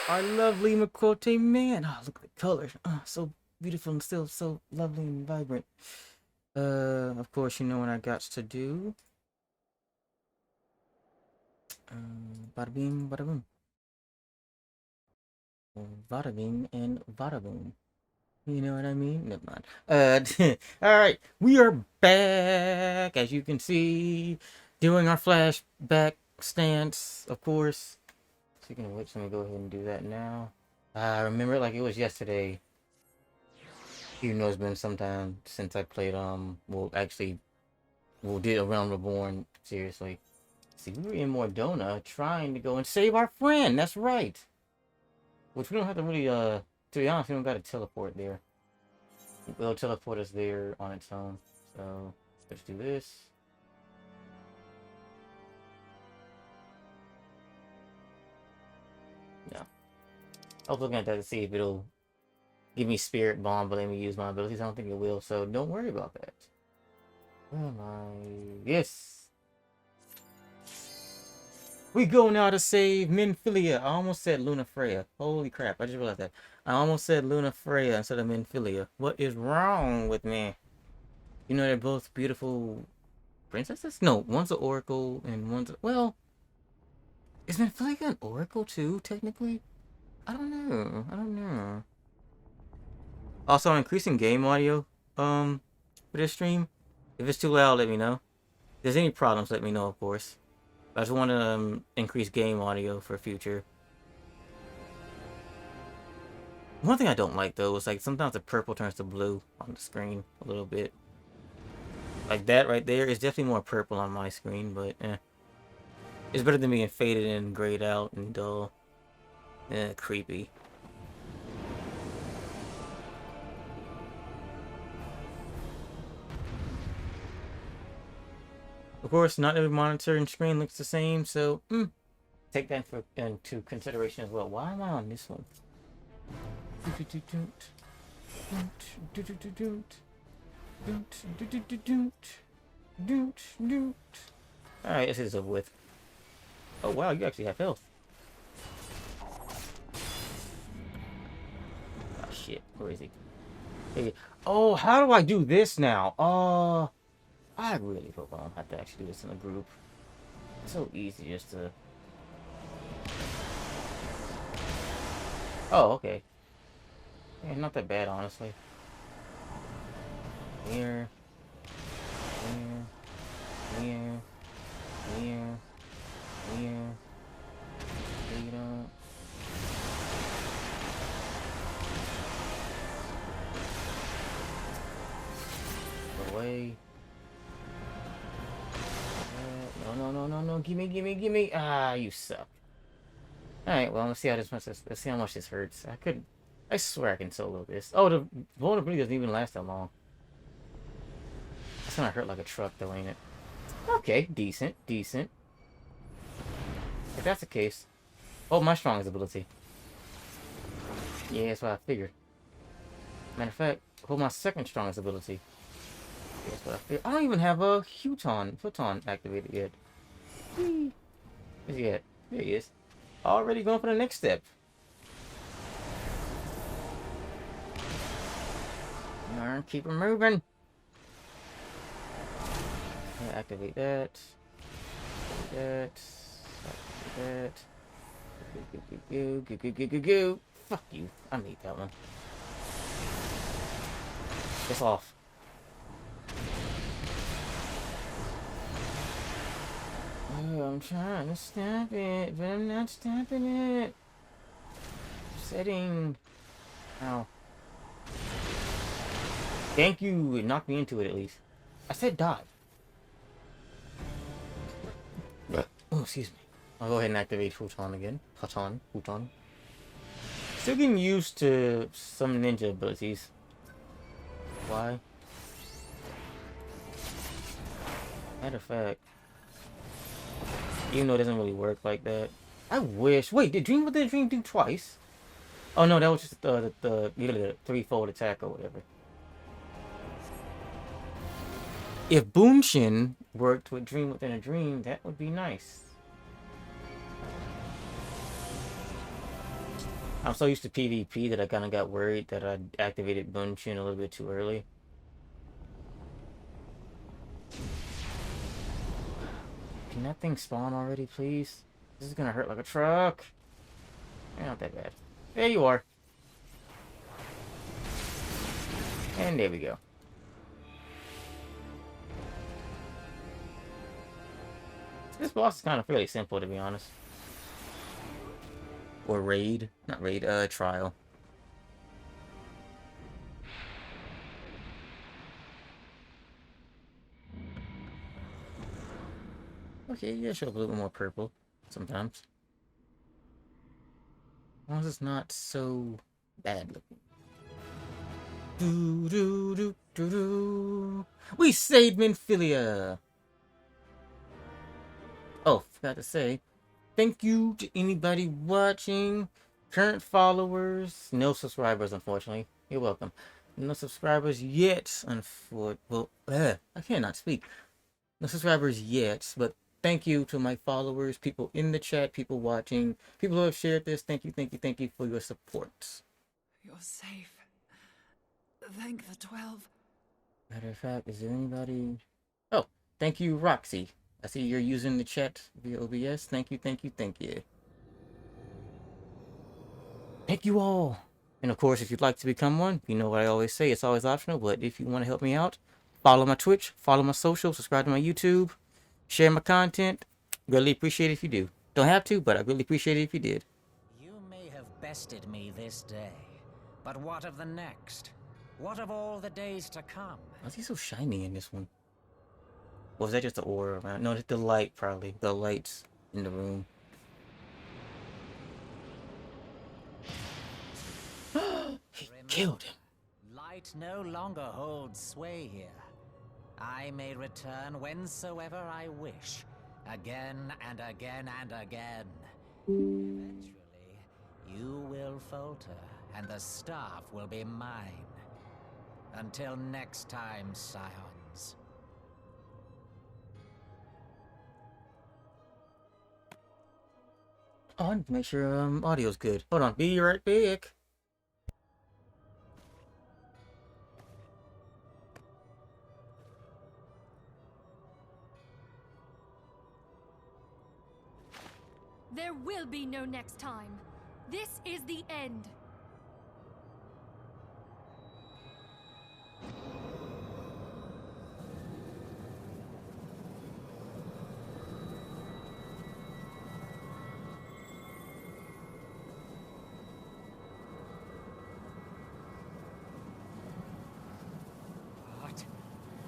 our lovely Makote man. Oh, look at the colors. So beautiful and still so lovely and vibrant. Of course, you know what I got to do. Bada bing, bada boom. Bada bing and bada boom. You know what I mean? Never mind. All right, we are back, as you can see, doing our flashback stance, of course. Speaking of which, let me go ahead and do that now. I remember it like it was yesterday. Even though it's been some time since I played, did A Realm Reborn, seriously. See, we were in Mordona trying to go and save our friend, that's right. Which we don't have to really, to be honest, we don't gotta teleport there. It'll teleport us there on its own. So, let's do this. Yeah. I was looking at that to see if it'll give me Spirit Bomb, but let me use my abilities. I don't think it will, so don't worry about that. Where am I? Yes! We go now to save Minfilia. I almost said Luna Freya. Holy crap, I just realized that. I almost said Luna Freya instead of Minfilia. What is wrong with me? You know, they're both beautiful princesses? No, one's an oracle and one's a... Well, is Minfilia an oracle too, technically? I don't know. I don't know. Also, I'm increasing game audio, for this stream. If it's too loud, let me know. If there's any problems, let me know, of course. I just want to increase game audio for future. One thing I don't like though is like sometimes the purple turns to blue on the screen a little bit. Like that right there is definitely more purple on my screen, but it's better than being faded and grayed out and dull. Creepy. Of course, not every monitor and screen looks the same, so take that into consideration as well. Why am I on this one? Alright, this is over with. Oh wow, you actually have health. Oh shit, where is he? Hey. Oh, how do I do this now? I really hope I don't have to actually do this in a group. It's so easy just to... Oh, okay. Yeah, not that bad, honestly. Here. Here. Here. Here. Here. Here. Away. No. Gimme. Ah, you suck. Alright, well, let's see how let's see how much this hurts. I swear I can solo this. Oh, the vulnerability doesn't even last that long. That's gonna hurt like a truck, though, ain't it? Okay, decent. If that's the case... Oh, my strongest ability. Yeah, that's what I figured. Matter of fact, hold my second strongest ability. Yeah, that's what I figured. I don't even have a futon activated yet. Where's he at? There he is. Already going for the next step. Keep him moving. Yeah, activate that. Activate that. Go. Fuck you. I made that one. It's off. Oh, I'm trying to stop it, but I'm not stopping it. Setting. Ow. Thank you. It knocked me into it at least. I said die. Oh, excuse me. I'll go ahead and activate Futon again. Futon. Still getting used to some ninja abilities. Why? Matter of fact, even though it doesn't really work like that, I wish. Wait, did the dream do twice? Oh no, that was just the threefold attack or whatever. If Boomshin worked with Dream Within a Dream, that would be nice. I'm so used to PvP that I kind of got worried that I activated Bunshin a little bit too early. Can that thing spawn already, please? This is gonna hurt like a truck. Not that bad. There you are. And there we go. This boss is kind of fairly simple, to be honest. Or raid. Not raid, trial. Okay, yeah, show up a little bit more purple sometimes. As long as it's not so bad looking. Do do do do do. We saved Minfilia. Oh, forgot to say, thank you to anybody watching. Current followers, no subscribers, unfortunately. You're welcome. No subscribers yet, unfortunately. Well, I cannot speak. No subscribers yet, but thank you to my followers, people in the chat, people watching, people who have shared this. Thank you, thank you, thank you for your support. You're safe. Thank the 12. Matter of fact, is there anybody? Oh, thank you, Roxy. I see you're using the chat via OBS. Thank you, thank you, thank you. Thank you all. And of course, if you'd like to become one, you know what I always say, it's always optional, but if you want to help me out, follow my Twitch, follow my social, subscribe to my YouTube, share my content. Really appreciate it if you do. Don't have to, but I really appreciate it if you did. You may have bested me this day, but what of the next? What of all the days to come? Why is he so shiny in this one? Or was that just the aura around? No, it's the light, probably. The lights in the room. He killed him. Light no longer holds sway here. I may return whensoever I wish, again and again and again. Eventually, you will falter, and the staff will be mine. Until next time, scions. Oh, I need to make sure audio's good. Hold on, be right back. There will be no next time. This is the end.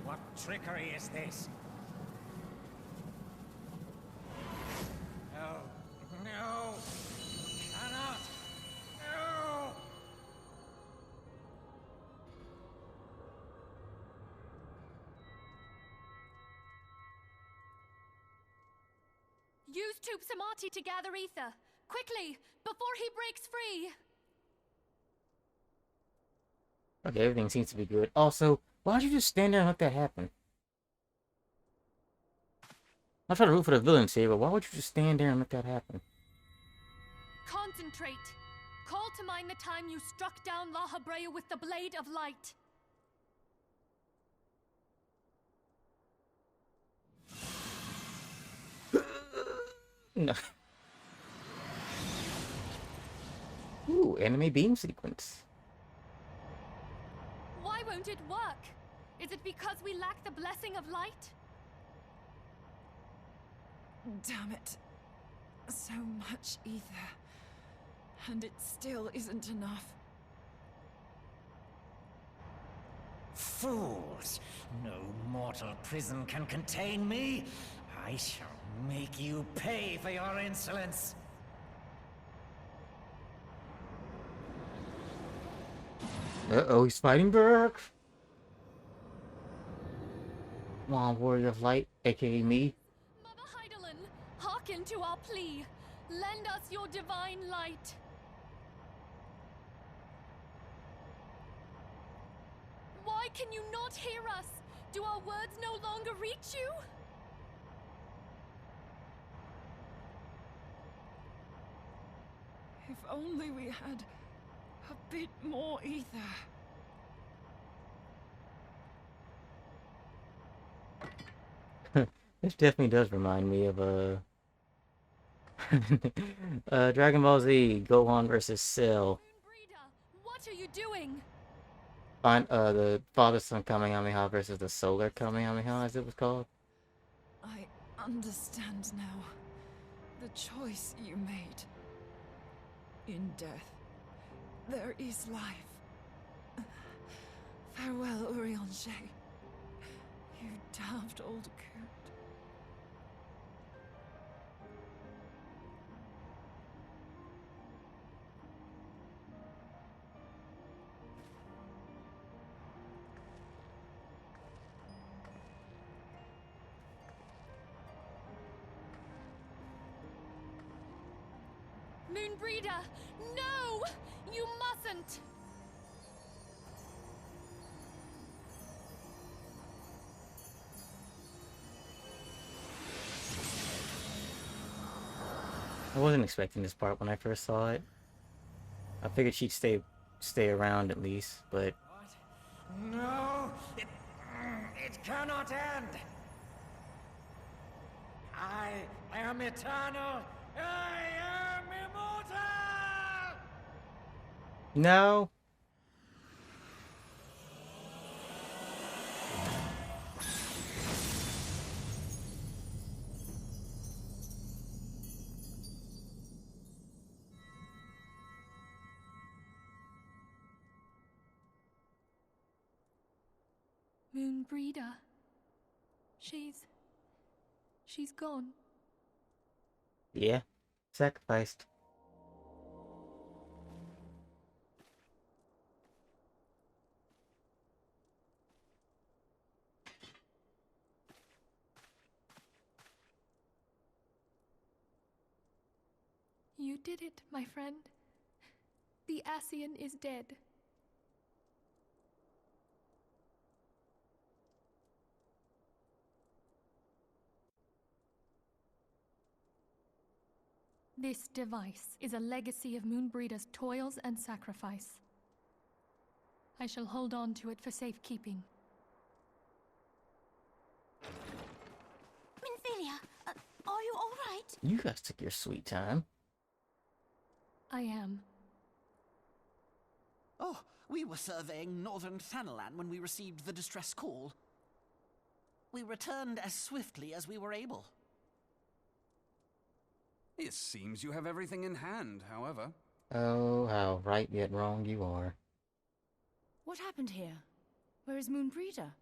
What trickery is this? No! No! Cannot! No! Use Tube Samati to gather ether. Quickly, before he breaks free. Okay, everything seems to be good. Also, why'd you just stand there and let that happen? I'm trying to root for the villains here, but why would you just stand there and let that happen? Concentrate. Call to mind the time you struck down La Habrea with the Blade of Light. No. Ooh, enemy beam sequence. Why won't it work? Is it because we lack the blessing of light? Damn it. So much ether. And it still isn't enough. Fools! No mortal prison can contain me! I shall make you pay for your insolence! Uh-oh, he's fighting back! Come on, Warrior of Light, aka me. Mother Heidelin, hearken to our plea. Lend us your divine light. Why can you not hear us? Do our words no longer reach you? If only we had a bit more ether. This definitely does remind me of Dragon Ball Z Gohan versus Cell. Moonbreeder, what are you doing? Find the Father Son Kamehameha versus the Solar Kamehameha, as it was called. I understand now. The choice you made. In death, there is life. Farewell, Eorzea. You damned old coot. Moonbreeder, no! You mustn't! I wasn't expecting this part when I first saw it. I figured she'd stay around at least, but What? No! It cannot end! I am eternal! I am immortal! no. Moonbreeder. She's gone. Yeah, sacrificed. You did it, my friend. The Ascian is dead. This device is a legacy of Moonbreeder's toils and sacrifice. I shall hold on to it for safekeeping. Minfilia, are you all right? You guys took your sweet time. I am. Oh, we were surveying northern Thanalan when we received the distress call. We returned as swiftly as we were able. It seems you have everything in hand, however. Oh, how right yet wrong you are. What happened here? Where is Moonbreeder?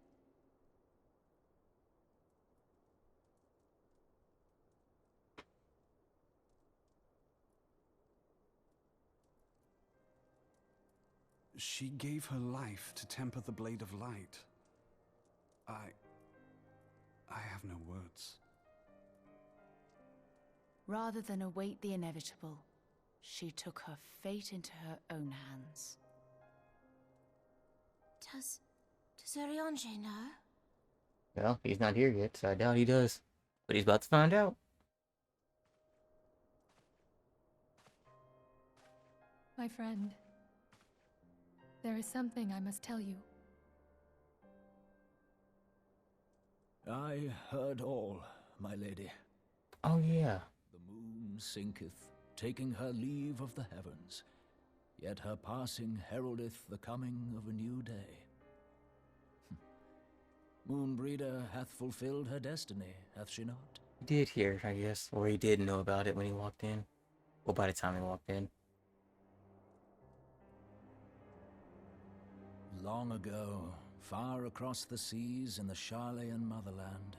She gave her life to temper the Blade of Light. I have no words. Rather than await the inevitable, she took her fate into her own hands. Does Eorzea know? Well, he's not here yet, so I doubt he does. But he's about to find out. My friend, there is something I must tell you. I heard all, my lady. Oh, yeah. The moon sinketh, taking her leave of the heavens, yet her passing heraldeth the coming of a new day. Moonbreeder hath fulfilled her destiny, hath she not? He did hear, I guess. Or he did know about it when he walked in. Or by the time he walked in. Long ago, far across the seas in the Charlayan motherland,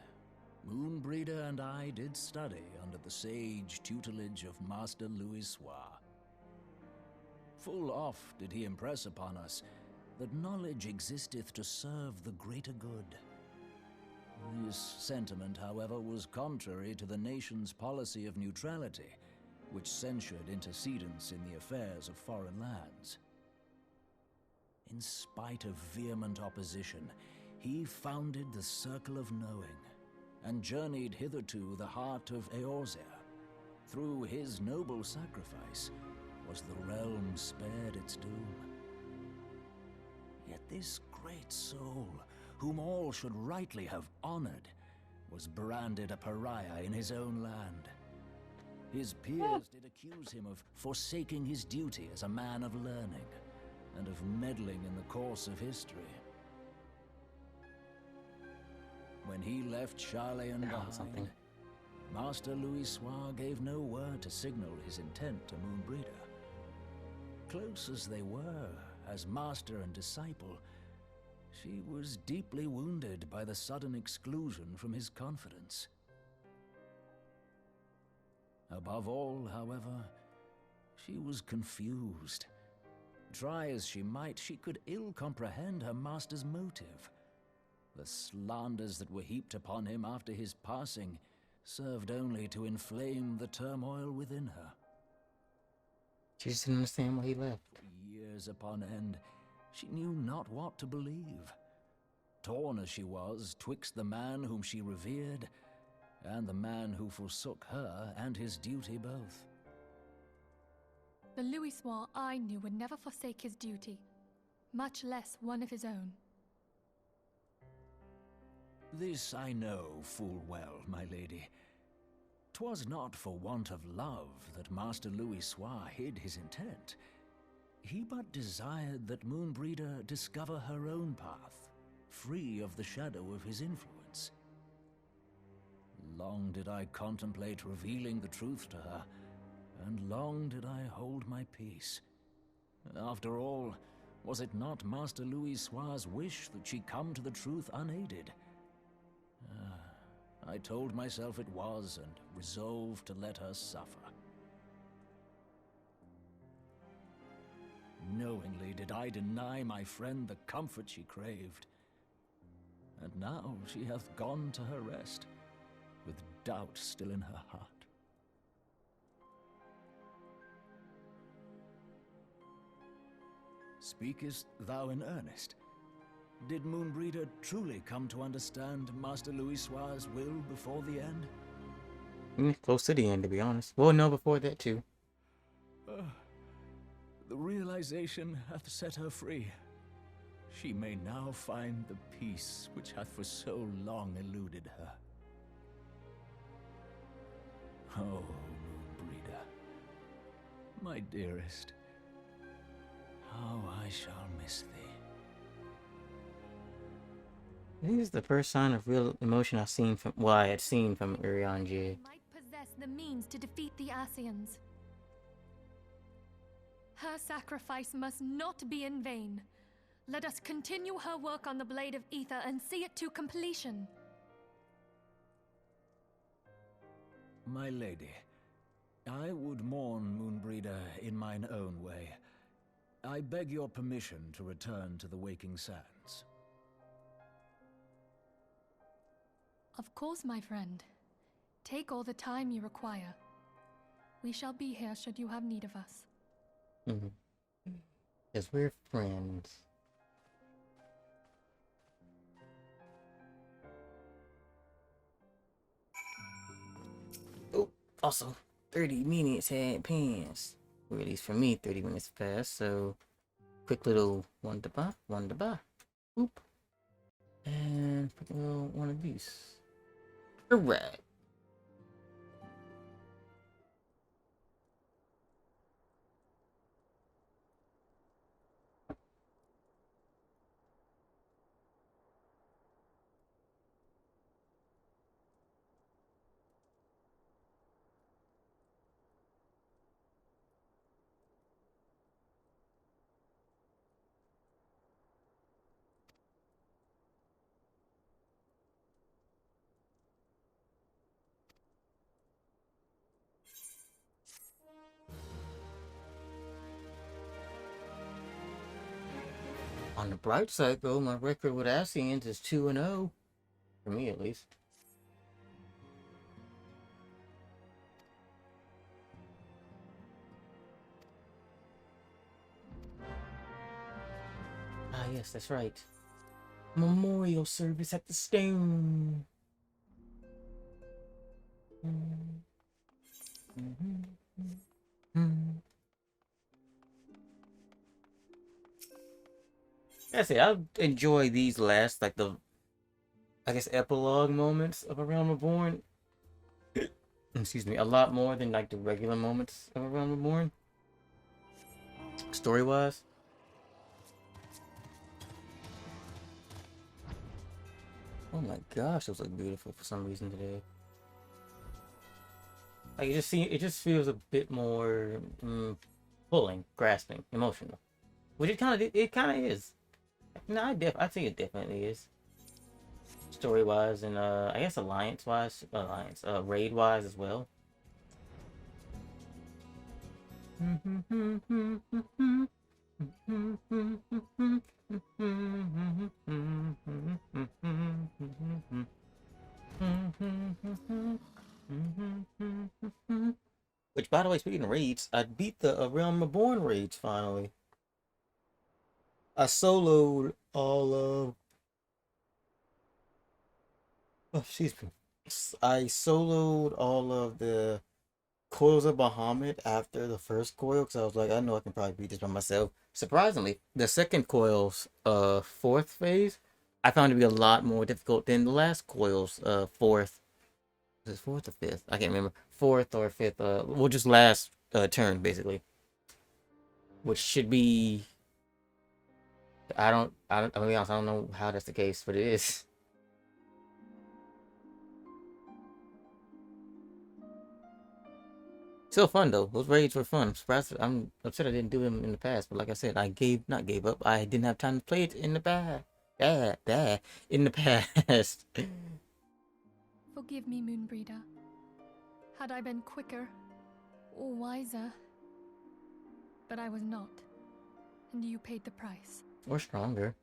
Moonbreeder and I did study under the sage tutelage of Master Louis Soir. Full oft did he impress upon us that knowledge existeth to serve the greater good. This sentiment, however, was contrary to the nation's policy of neutrality, which censured intercedence in the affairs of foreign lands. In spite of vehement opposition, he founded the Circle of Knowing, and journeyed hither to the heart of Eorzea. Through his noble sacrifice, was the realm spared its doom. Yet this great soul, whom all should rightly have honored, was branded a pariah in his own land. His peers did accuse him of forsaking his duty as a man of learning, and of meddling in the course of history. When he left Charlayan behind, Master Louisoix gave no word to signal his intent to Moonbreeder. Close as they were, as master and disciple, she was deeply wounded by the sudden exclusion from his confidence. Above all, however, she was confused. Try as she might, she could ill comprehend her master's motive. The slanders that were heaped upon him after his passing served only to inflame the turmoil within her. She just didn't understand why he left. For years upon end, she knew not what to believe. Torn as she was twixt the man whom she revered and the man who forsook her and his duty both. The Louisoix I knew would never forsake his duty, much less one of his own. This I know full well, my lady. 'Twas not for want of love that Master Louisoix hid his intent. He but desired that Moonbreeder discover her own path, free of the shadow of his influence. Long did I contemplate revealing the truth to her, and long did I hold my peace. After all, was it not Master Louisoix's wish that she come to the truth unaided? I told myself it was, and resolved to let her suffer. Knowingly did I deny my friend the comfort she craved. And now she hath gone to her rest, with doubt still in her heart. Speakest thou in earnest? Did Moonbreeder truly come to understand Master Louisoix's will before the end? Close to the end, to be honest. Well, no, before that, too. The realization hath set her free. She may now find the peace which hath for so long eluded her. Oh, Moonbreeder, my dearest, how I shall miss thee. This is the first sign of real emotion I've seen from, well, I had seen from Eorzea. Might possess the means to defeat the Ascians. Her sacrifice must not be in vain. Let us continue her work on the Blade of Ether and see it to completion. My lady, I would mourn Moonbreeder in mine own way. I beg your permission to return to the Waking Sands. Of course, my friend. Take all the time you require. We shall be here should you have need of us. Because we're friends. Oh, also, 30 minutes had passed. Or at least for me, 30 minutes passed, so quick little one to buy. Oop. And quick little one of these. Alright. On the bright side, though, my record with Ascians is 2-0. For me, at least. Ah, yes, that's right. Memorial service at the stone. That's it. I enjoy these last, like the, I guess, epilogue moments of A Realm Reborn. Excuse me, a lot more than like the regular moments of A Realm Reborn, story wise. Oh my gosh, those look beautiful for some reason today. Like it just feels a bit more pulling, grasping, emotional, which it kind of is. No, I think it definitely is. Story wise and I guess raid wise as well. Which, by the way, speaking of raids, I beat the Realm Reborn raids finally. I soloed all of. Oh, excuse me. I soloed all of the coils of Bahamut after the first coil because I was like, I know I can probably beat this by myself. Surprisingly, the second coil's fourth phase, I found to be a lot more difficult than the last coil's fourth. Is it fourth or fifth? I can't remember. Fourth or fifth. Well, just last turn basically, which should be. I'm gonna be honest. I don't know how that's the case, but it is. Still fun though. Those raids were fun. I'm surprised. I'm upset I didn't do them in the past. But like I said, not gave up. I didn't have time to play it in the past. In the past. Forgive me, Moonbreeder. Had I been quicker or wiser, but I was not, and you paid the price. Or stronger.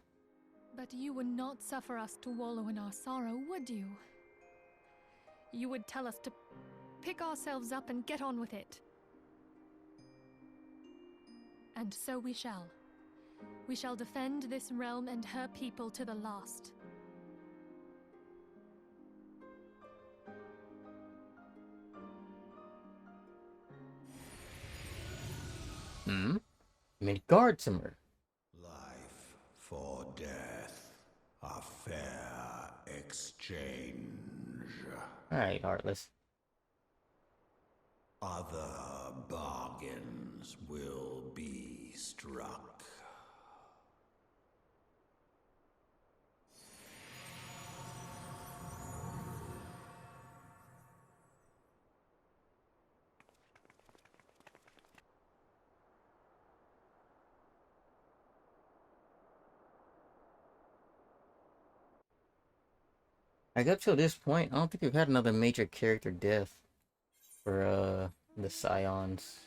But you would not suffer us to wallow in our sorrow, would you? You would tell us to pick ourselves up and get on with it. And so we shall. We shall defend this realm and her people to the last. Midgardsimer. Life for death, a fair exchange. Alright, Heartless. Other bargains will be struck. Like up till this point, I don't think we've had another major character death for the Scions.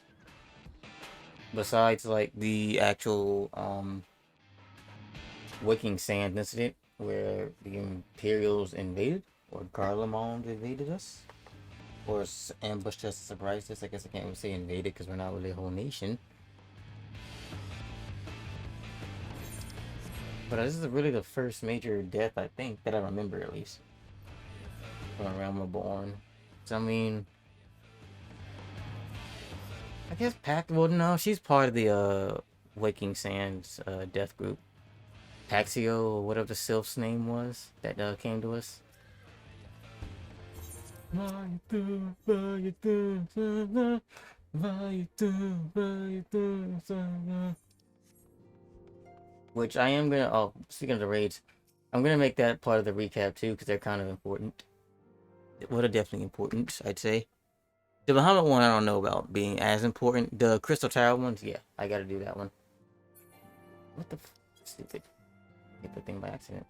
Besides like the actual Waking Sand incident where the Imperials invaded, or Garlemald invaded us, or ambushed us, surprised us. I guess I can't even say invaded because we're not really a whole nation. But this is really the first major death, I think, that I remember at least. From A Realm Reborn. So, I mean, I guess well, no, she's part of the Waking Sands death group. Paxio, or whatever the sylph's name was, that came to us. Which I am gonna, oh, speaking of the raids, I'm gonna make that part of the recap too, because they're kind of important. Well, they're definitely important, I'd say. The Bahamut one, I don't know about being as important. The Crystal Tower ones, yeah, I gotta do that one. What the stupid. Hit the thing by accident.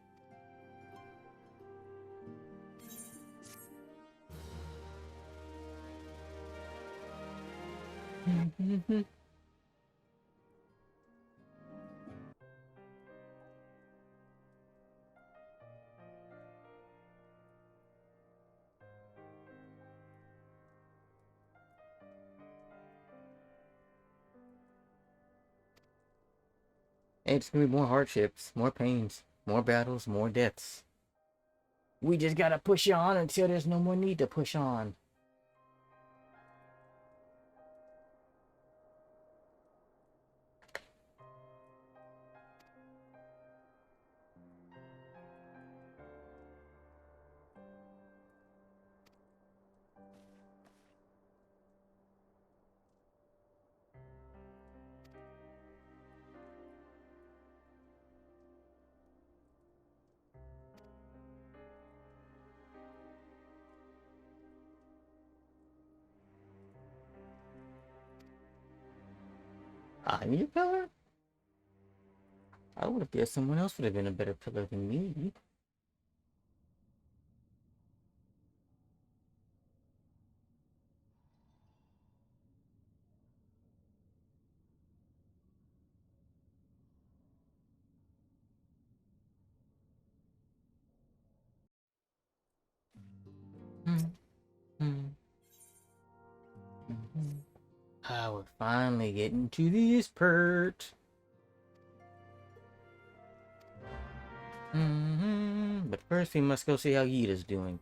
It's gonna be more hardships, more pains, more battles, more deaths. We just gotta push on until there's no more need to push on. I'm your pillar? I would have guessed someone else would have been a better pillar than me. We're finally getting to this part. But first we must go see how Yita's doing.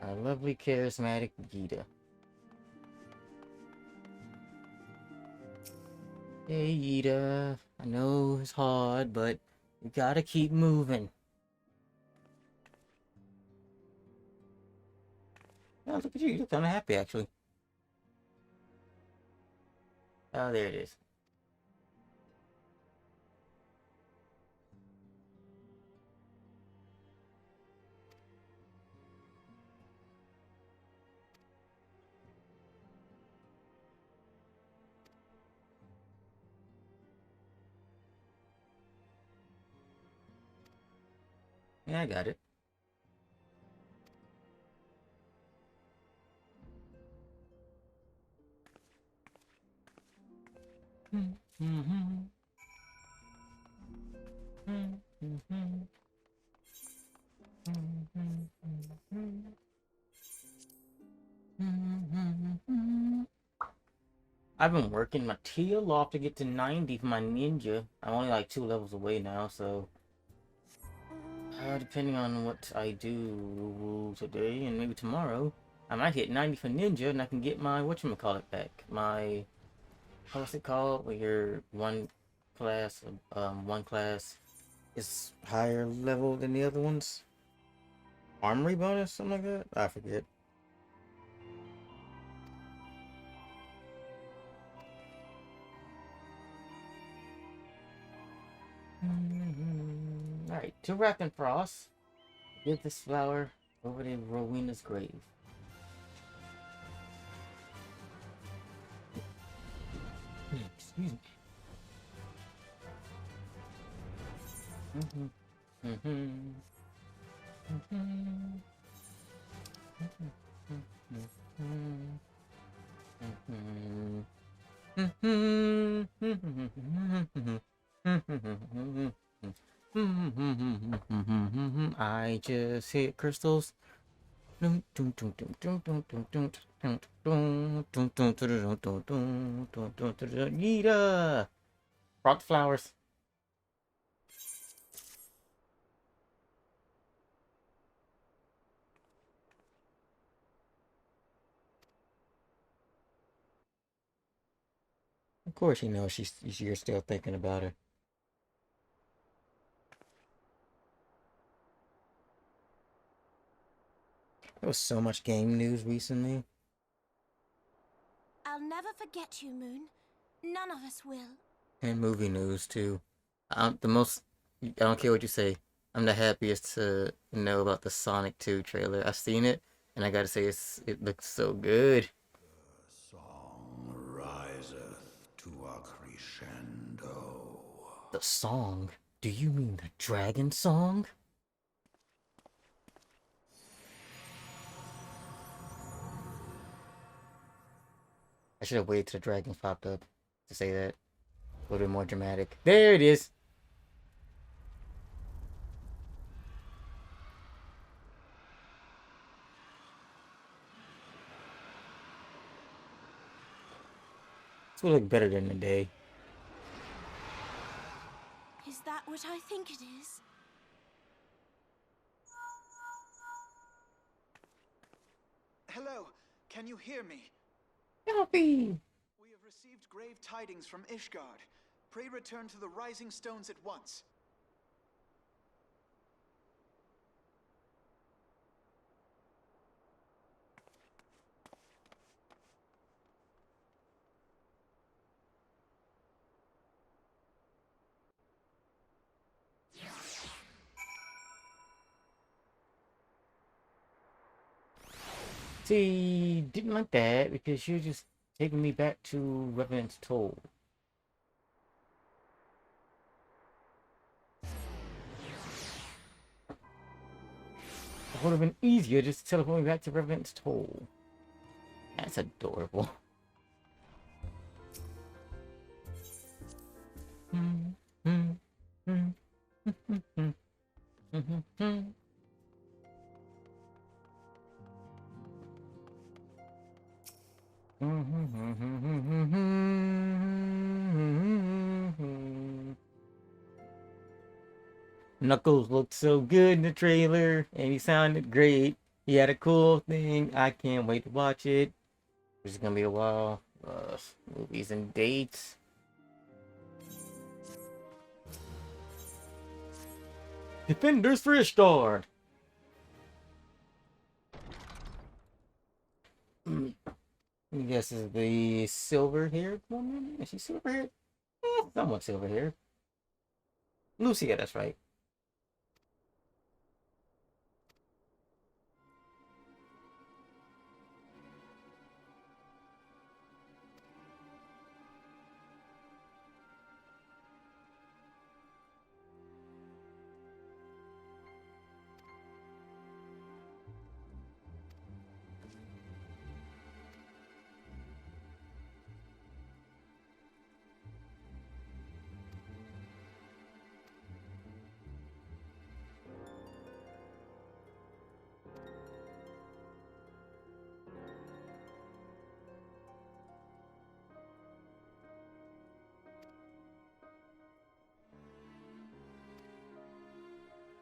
Our lovely, charismatic Yita. Hey Yita, I know it's hard, but you gotta keep moving. Oh, look at you, you look kinda happy actually. Oh, there it is. Yeah, I got it. I've been working my tail off to get to 90 for my ninja. I'm only like 2 levels away now, so depending on what I do today and maybe tomorrow, I might hit 90 for ninja and I can get my whatchamacallit back. My, what's it called? Where your one class is higher level than the other ones? Armory bonus, something like that? I forget. Alright, to Wrath and Frost. Give this flower over to Rowena's grave. Excuse me. I just hit crystals. Yeeta! Brought flowers. Of course you know you're still thinking about her. There was so much game news recently. I'll never forget you, Moon. None of us will. And movie news too. I don't care what you say. I'm the happiest to know about the Sonic 2 trailer. I've seen it, and I gotta say it looks so good. The song riseth to a crescendo. The song? Do you mean the dragon song? I should have waited till the dragons popped up to say that. A little bit more dramatic. There it is! This will look better than the day. Is that what I think it is? Hello, can you hear me? Helpy! We have received grave tidings from Ishgard. Pray return to the Rising Stones at once. See, didn't like that because you're just taking me back to Revenant's Toll. It would have been easier just to teleport me back to Revenant's Toll. That's adorable. Knuckles looked so good in the trailer, and he sounded great. He had a cool thing. I can't wait to watch it. It's gonna be a while. Movies and dates. Defenders for Ishgard. I guess is the silver-haired woman. Is she silver-haired? Somewhat silver-haired. Lucia, that's right.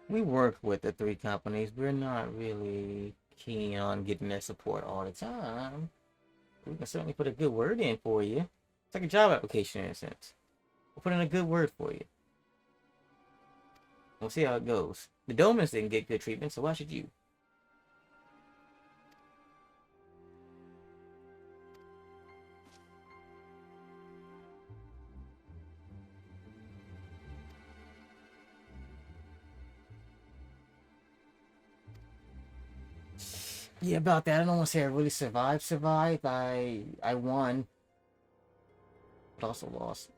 We work with the three companies. We're not really keen on getting their support all the time. We can certainly put a good word in for you. It's like a job application in a sense. We'll put in a good word for you. We'll see how it goes. The Domans didn't get good treatment, so why should you? Yeah, about that. I don't want to say I really survived. I won. But also lost.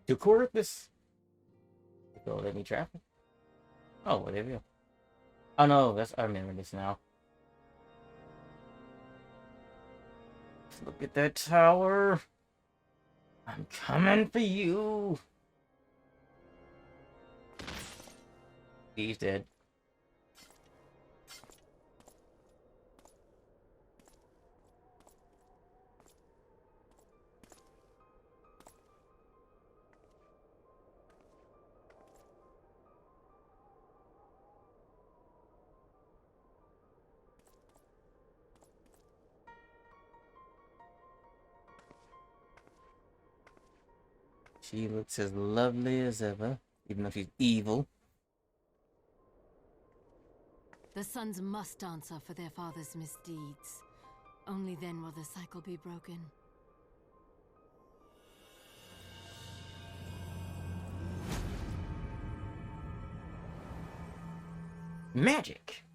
To Corpus? Don't let me traffic. Oh, well, there we go. Oh no, I remember this now. Let's look at that tower. I'm coming for you. He's dead. She looks as lovely as ever, even though she's evil. The sons must answer for their father's misdeeds. Only then will the cycle be broken. Magic!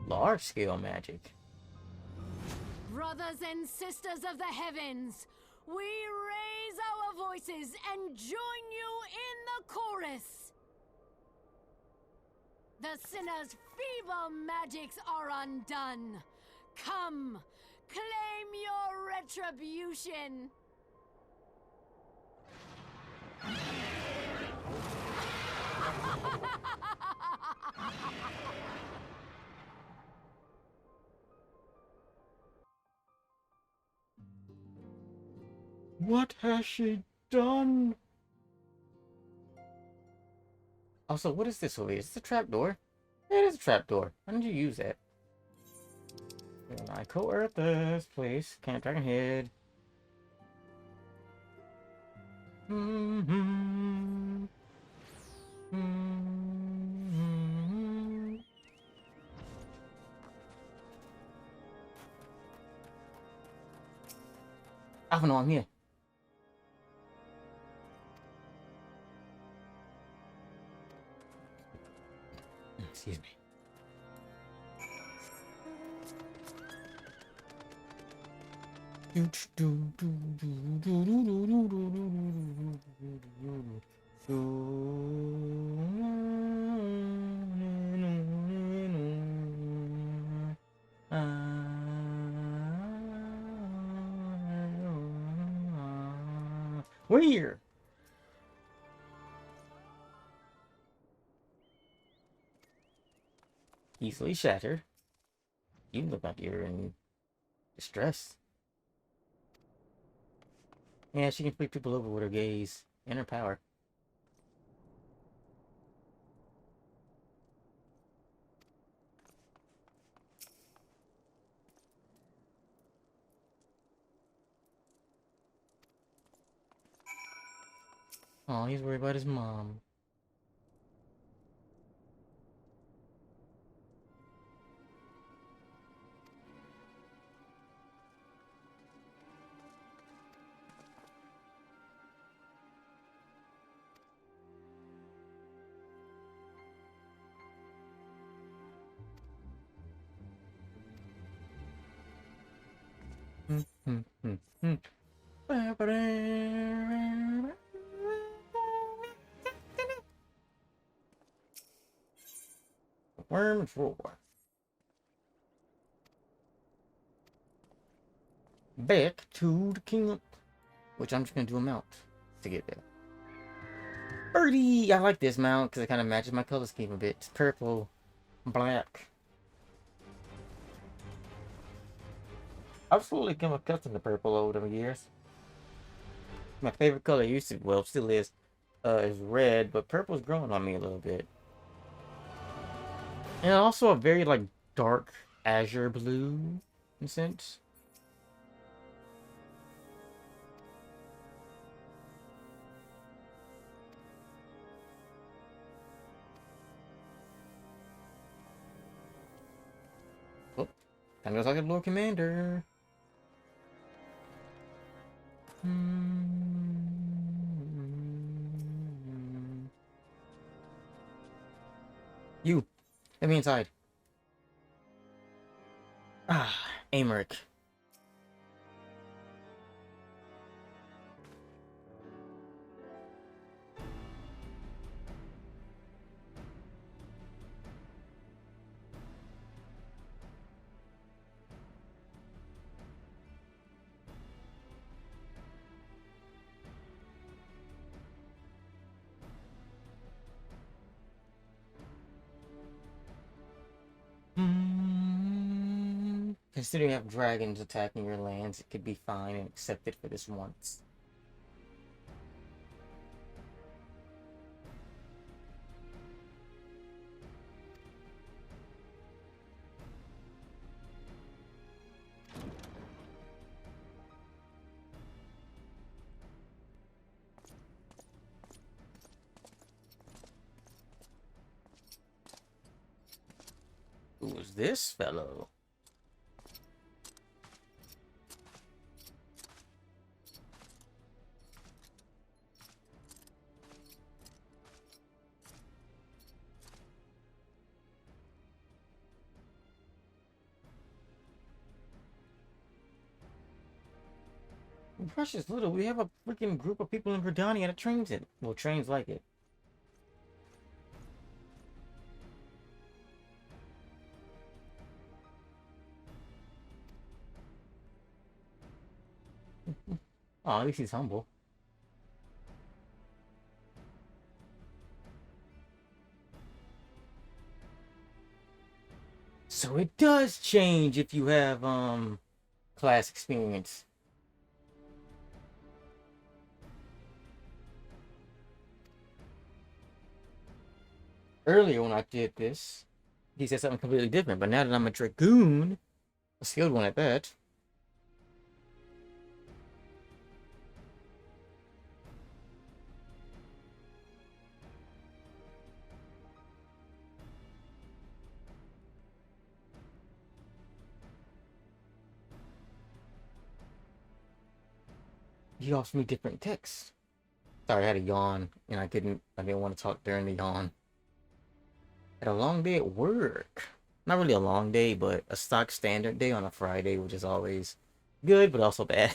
Large-scale magic. Brothers and sisters of the heavens, we raise our voices and join you in the chorus. The sinner's feeble magics are undone. Come, claim your retribution. What has she done? Also, what is this over here? Is this a trapdoor? Yeah, it is a trapdoor. Why didn't you use that? I co-earth this, please. Can't dragon head. Mm-hmm. Mm-hmm. I don't know, I'm here. Excuse me. Where? Easily shattered. You look like you're in distress. Yeah, she can flip people over with her gaze and her power. Oh, he's worried about his mom. Worms roar. Back to the kingdom, which I'm just gonna do a mount to get there. Birdie! I like this mount because it kind of matches my color scheme a bit. It's purple, black. I've slowly become accustomed to purple over the years. My favorite color used to, well, still is red, but purple's growing on me a little bit. And also a very, like, dark azure blue, in a sense. Oh, time to go talk to the Lord Commander. You, let me inside. Ah, Americ. Considering you have dragons attacking your lands, it could be fine and accepted for this once. Who is this fellow? Precious little, we have a freaking group of people in Verdania that trains it. Well, trains like it. Oh, at least he's humble. So it does change if you have, class experience. Earlier when I did this, he said something completely different, but now that I'm a Dragoon, a skilled one at that, he offers me different texts. Sorry, I had a yawn, and I didn't want to talk during the yawn. Had a long day at work. Not really a long day, but a stock standard day on a Friday, which is always good, but also bad.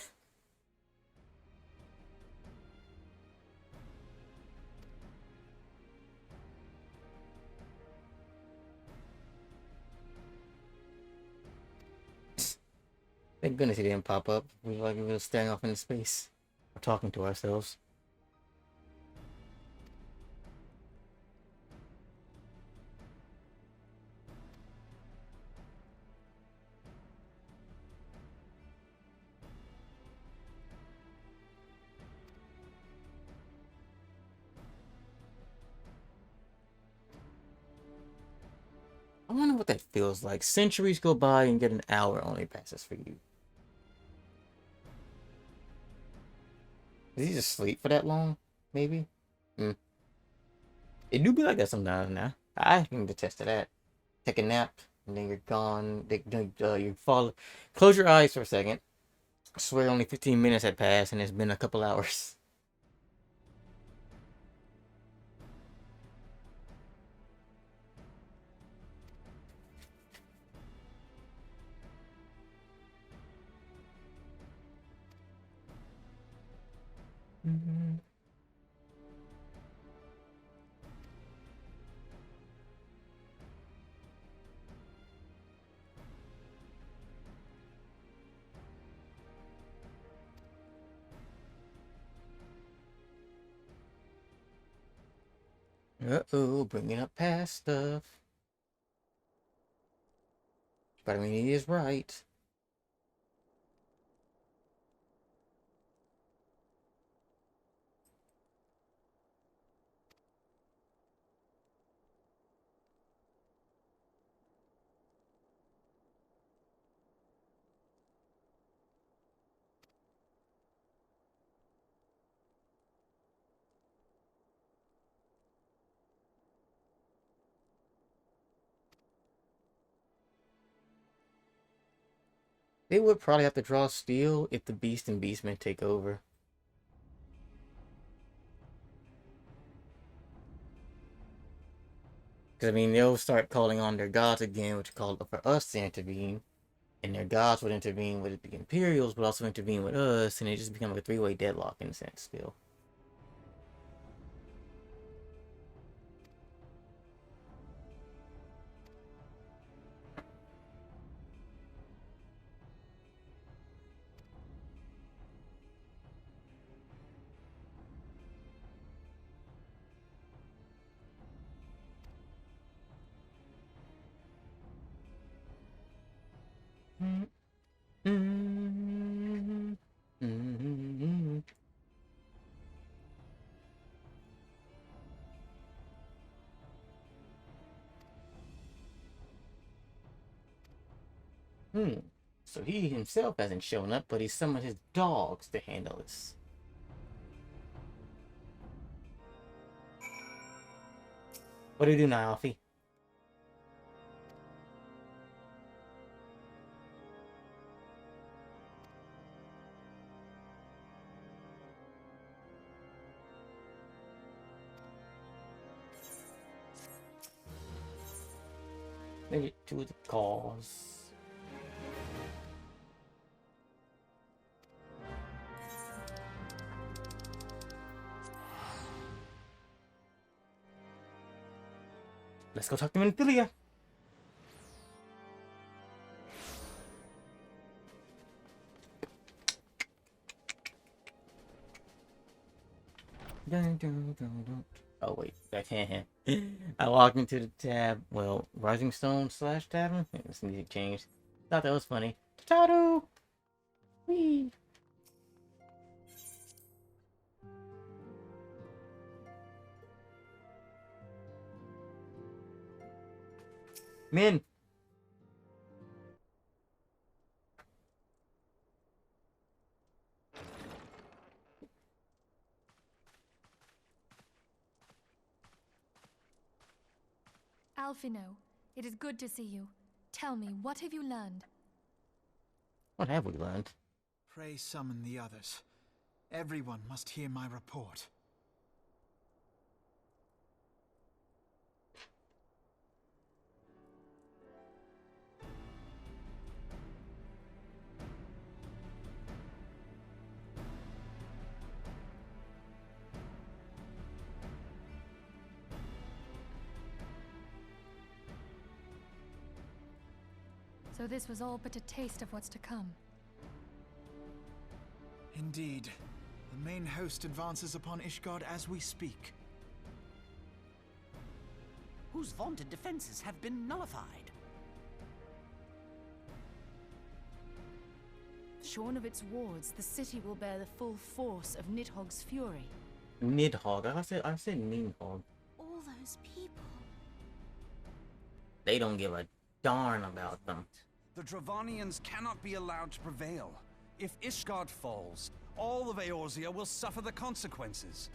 Thank goodness he didn't pop up. We were staring off into space. Or talking to ourselves. I wonder what that feels like. Centuries go by and get an hour only passes for you. Does he just sleep for that long? Maybe? It do be like that sometimes now. I can attest to that. Take a nap, and then you're gone. You fall. Close your eyes for a second. I swear only 15 minutes had passed, and it's been a couple hours. Uh-oh, bringing up past stuff. But I mean, he is right. They would probably have to draw steel if the Beast and Beastmen take over. Because, I mean, they'll start calling on their gods again, which called for us to intervene. And their gods would intervene with the Imperials, but also intervene with us, and it just become like a three-way deadlock in a sense still. So he himself hasn't shown up, but he summoned his dogs to handle this. What do you do now, Alfie? Maybe to the cause. Let's go talk to Minfilia. Oh wait, I can't. I walked into the tab. Well, Rising Stone / Tavern. This music changed. Thought that was funny. Tataru! Wee! Min! Alfino, it is good to see you. Tell me, what have you learned? What have we learned? Pray summon the others. Everyone must hear my report. So this was all but a taste of what's to come. Indeed. The main host advances upon Ishgard as we speak. Whose vaunted defenses have been nullified. Shorn of its wards, the city will bear the full force of Nidhogg's fury. Nidhogg. I said Nidhogg. All those people. They don't give a darn about them. The Dravanians cannot be allowed to prevail. If Ishgard falls, all of Eorzea will suffer the consequences.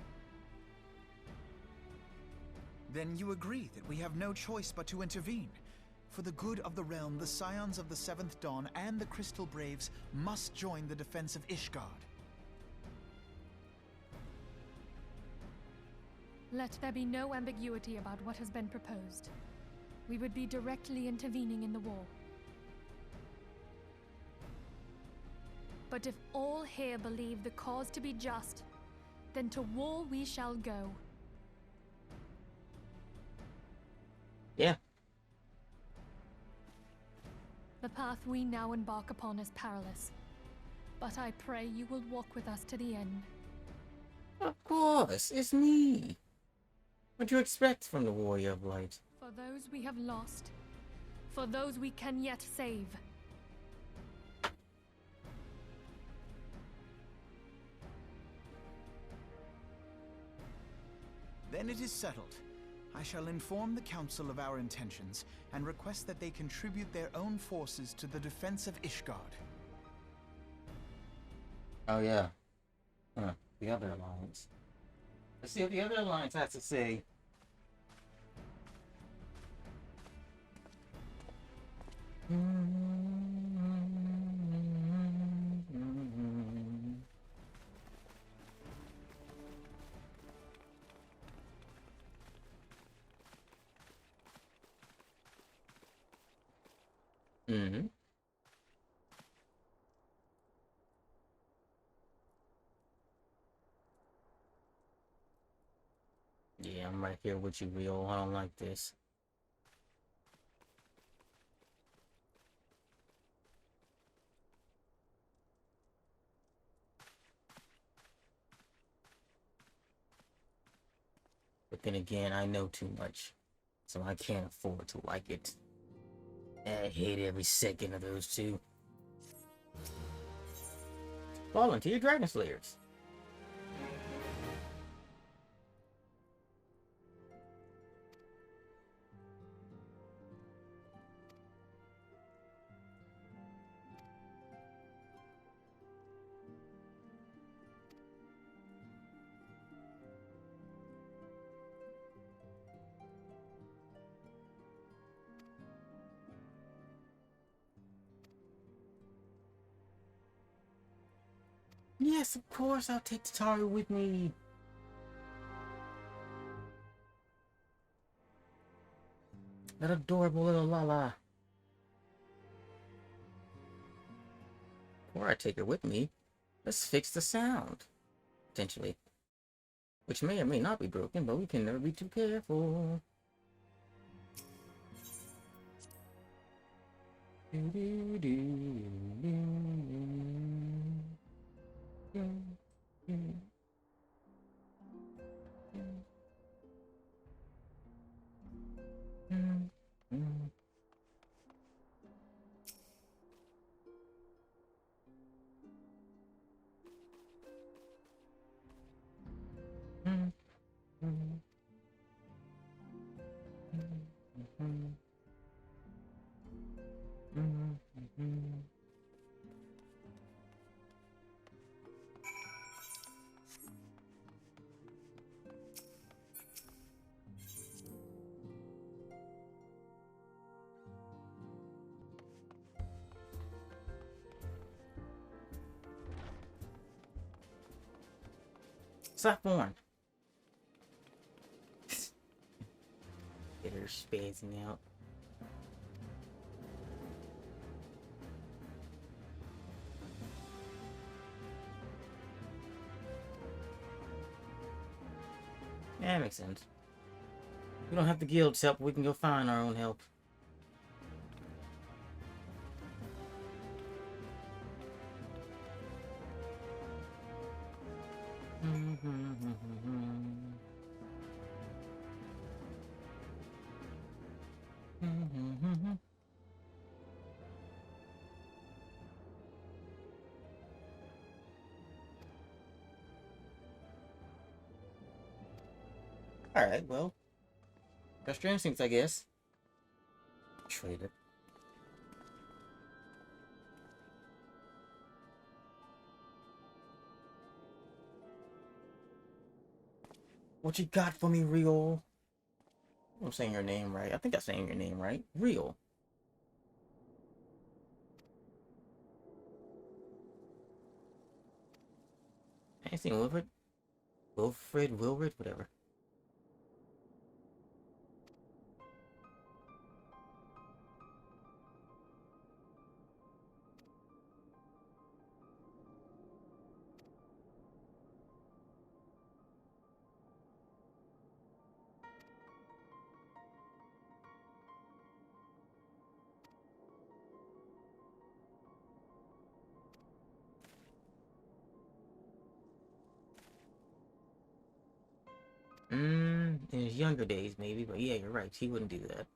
Then you agree that we have no choice but to intervene. For the good of the realm, the Scions of the Seventh Dawn and the Crystal Braves must join the defense of Ishgard. Let there be no ambiguity about what has been proposed. We would be directly intervening in the war. But if all here believe the cause to be just, then to war we shall go. Yeah. The path we now embark upon is perilous, but I pray you will walk with us to the end. Of course, it's me. What do you expect from the Warrior of Light? For those we have lost, for those we can yet save. Then it is settled. I shall inform the Council of our intentions and request that they contribute their own forces to the defense of Ishgard. Oh yeah. The other alliance. Let's see what the other alliance has to say. Mm-hmm. Yeah, I'm right here with you, Rio. I don't like this. But then again, I know too much, so I can't afford to like it. I hate every second of those two. Volunteer Dragon Slayers. Yes, of course, I'll take Tataru with me. That adorable little Lala. Before I take her with me, let's fix the sound. Potentially. Which may or may not be broken, but we can never be too careful. Stop on. Get her spazzing out. Yeah, that makes sense. We don't have the guild's help. We can go find our own help. Alright, well. Trust your instincts, I guess. Trade it. What you got for me, Real? I'm saying your name right. I think I'm saying your name right. Real. Anything Wilfred? Wilfred, whatever. In his younger days, maybe, but yeah, you're right. He wouldn't do that.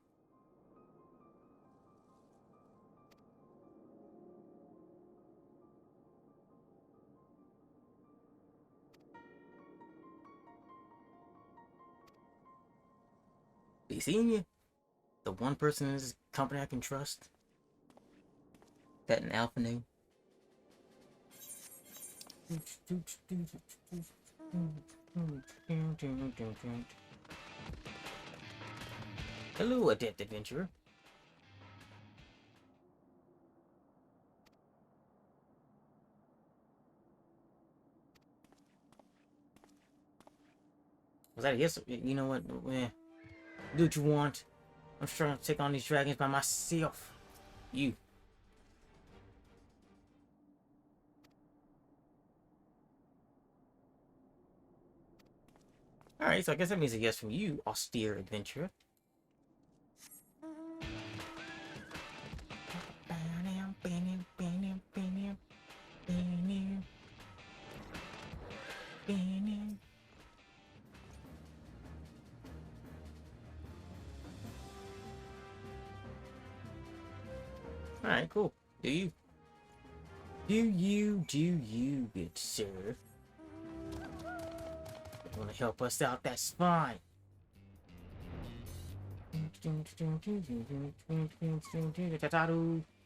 He seen you? The one person in this company I can trust? That an alpha knew? Hello, adept adventurer. Was that a yes? You know what? Eh, do what you want. I'm trying to take on these dragons by myself. You. Alright, so I guess that means a yes from you, austere adventurer. Alright, cool. Do you? Do you, good sir? You wanna help us out? That's fine.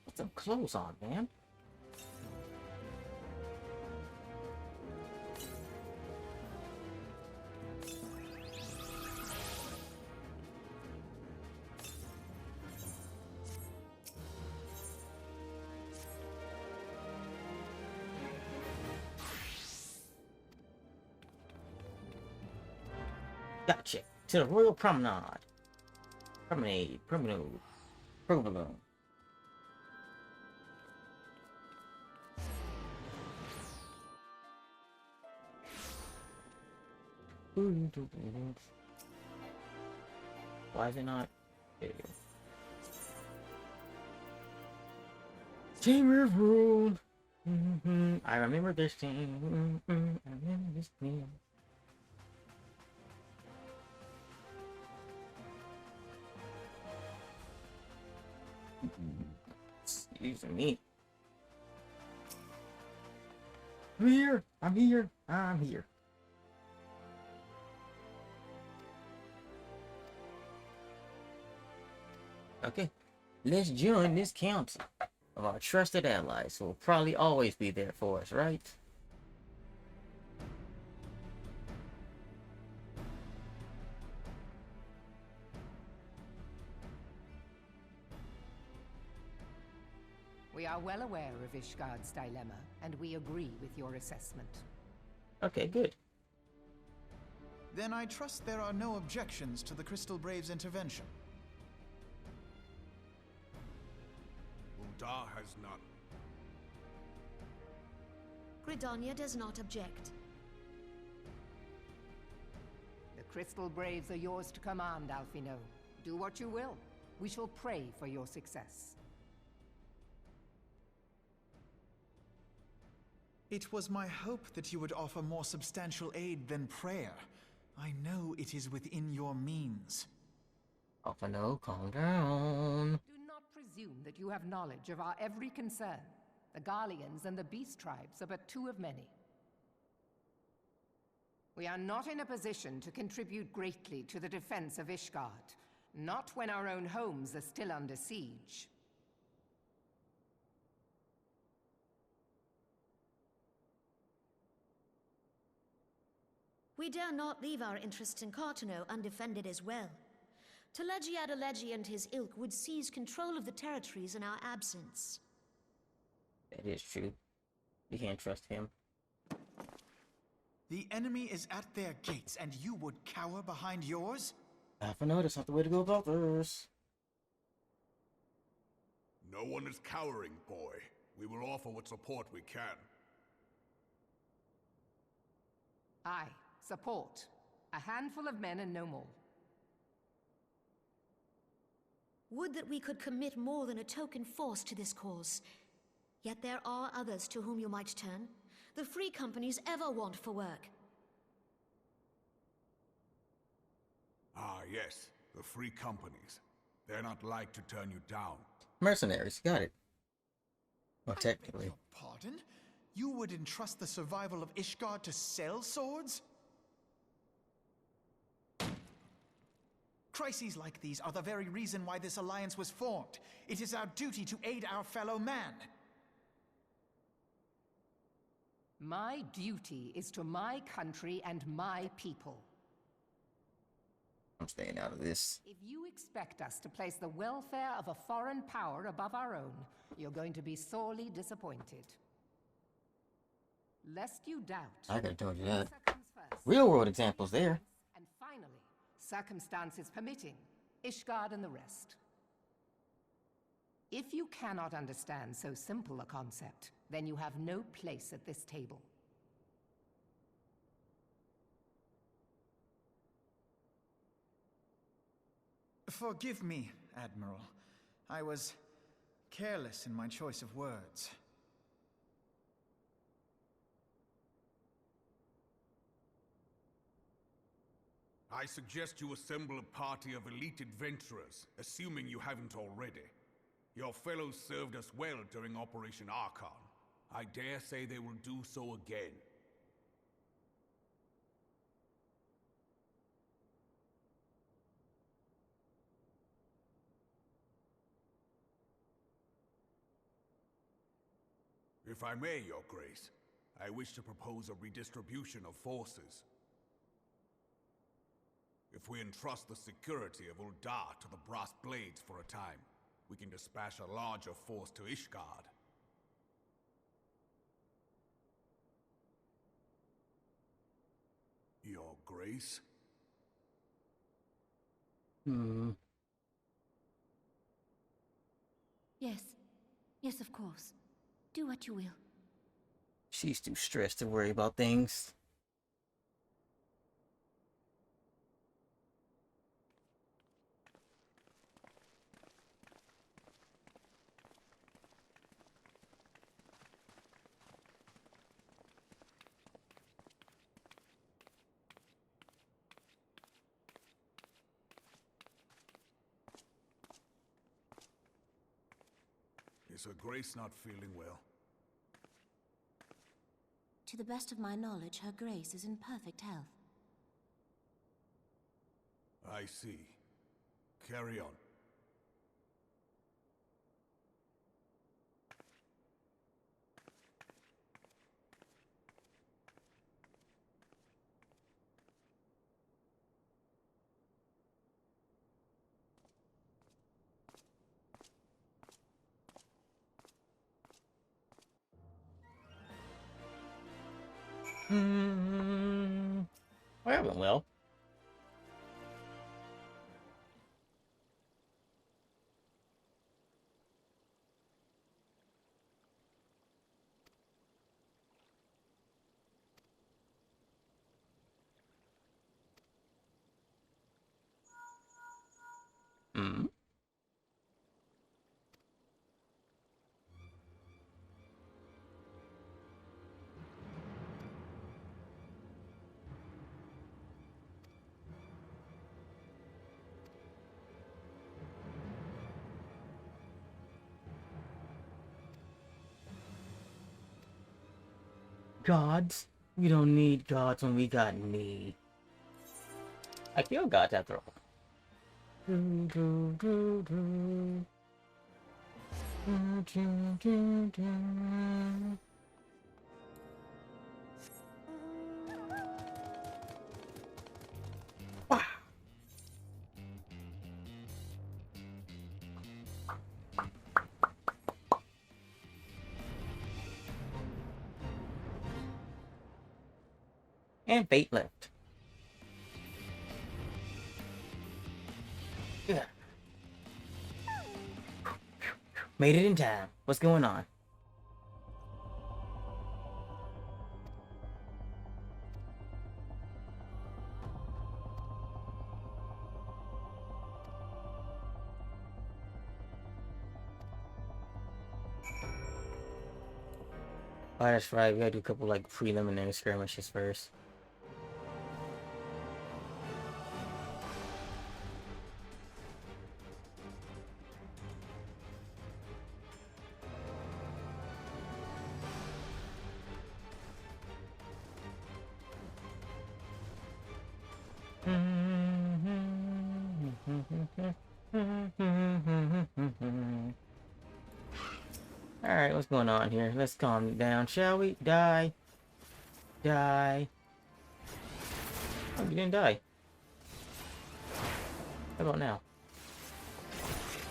Put some clothes on, man. Gotcha. To the Royal Promenade. Promenade. Why is it not? There you go. Chamber of Rule. I remember this thing. I remember this thing. Excuse me. I'm here. I'm here. I'm here. Okay. Let's join this council of our trusted allies who will probably always be there for us, right? We are well aware of Ishgard's dilemma, and we agree with your assessment. Okay, good. Then I trust there are no objections to the Crystal Braves' intervention. Ul'dah has none. Gridania does not object. The Crystal Braves are yours to command, Alphino. Do what you will. We shall pray for your success. It was my hope that you would offer more substantial aid than prayer. I know it is within your means. Alphino, calm down. Do not presume that you have knowledge of our every concern. The Garleans and the Beast Tribes are but two of many. We are not in a position to contribute greatly to the defense of Ishgard. Not when our own homes are still under siege. We dare not leave our interests in Cartano undefended as well. Teleji Adeleji and his ilk would seize control of the territories in our absence. That is true. You can't trust him. The enemy is at their gates, and you would cower behind yours? Alphino, that's not the way to go about this. No one is cowering, boy. We will offer what support we can. Aye, support. A handful of men and no more. Would that we could commit more than a token force to this cause. Yet there are others to whom you might turn. The free companies ever want for work. Ah, yes. The free companies. They're not like to turn you down. Mercenaries, got it. Well, technically. Pardon? You would entrust the survival of Ishgard to sell swords? Crises like these are the very reason why this alliance was formed. It is our duty to aid our fellow man. My duty is to my country and my people. I'm staying out of this. If you expect us to place the welfare of a foreign power above our own, you're going to be sorely disappointed. Lest you doubt. I could have told you that. Comes first. Real world examples there. And finally, circumstances permitting, Ishgard and the rest. If you cannot understand so simple a concept, then you have no place at this table. Forgive me, Admiral. I was careless in my choice of words. I suggest you assemble a party of elite adventurers, assuming you haven't already. Your fellows served us well during Operation Archon. I dare say they will do so again. If I may, Your Grace, I wish to propose a redistribution of forces. If we entrust the security of Ul'dah to the Brass Blades for a time, we can dispatch a larger force to Ishgard. Your Grace? Yes. Yes, of course. Do what you will. She's too stressed to worry about things. Is Her Grace not feeling well? To the best of my knowledge, Her Grace is in perfect health. I see. Carry on. Well, that went well. Mm. Gods? We don't need gods when we got me. I kill gods after all. And fate left. Yeah. Made it in time. What's going on? Oh, that's right. We gotta do a couple like preliminary skirmishes first. Alright, what's going on here? Let's calm down, shall we? Die. Die. Oh, you didn't die. How about now?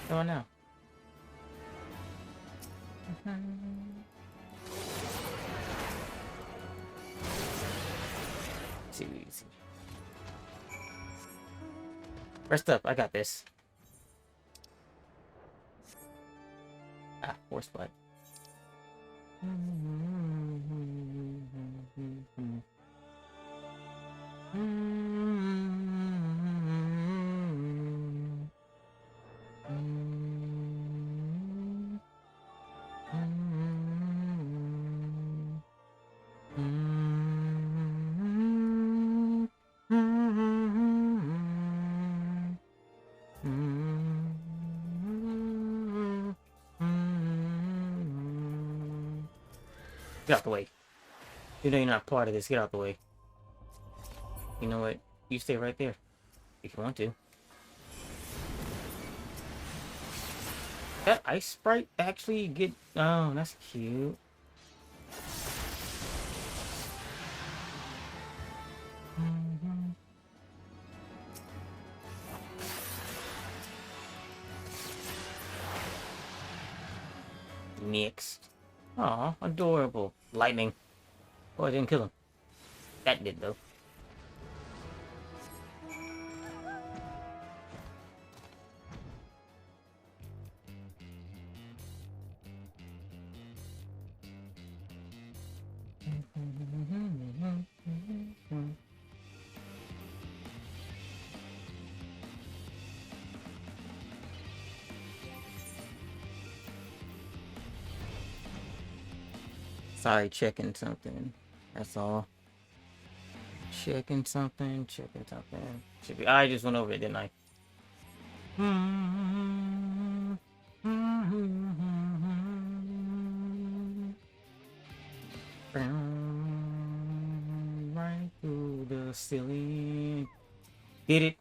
How about now? Too easy. Rest up, I got this. Ah, force blood. Get out the way. You know you're not part of this. Get out the way. You know what? You stay right there. If you want to. That ice sprite actually get... Oh, that's cute. Next. Aw, adorable. Lightning. Oh, I didn't kill him. That did, though. Sorry, checking something. That's all. Checking something, checking something. Should be. I just went over it, didn't I? Right through the ceiling. Did it?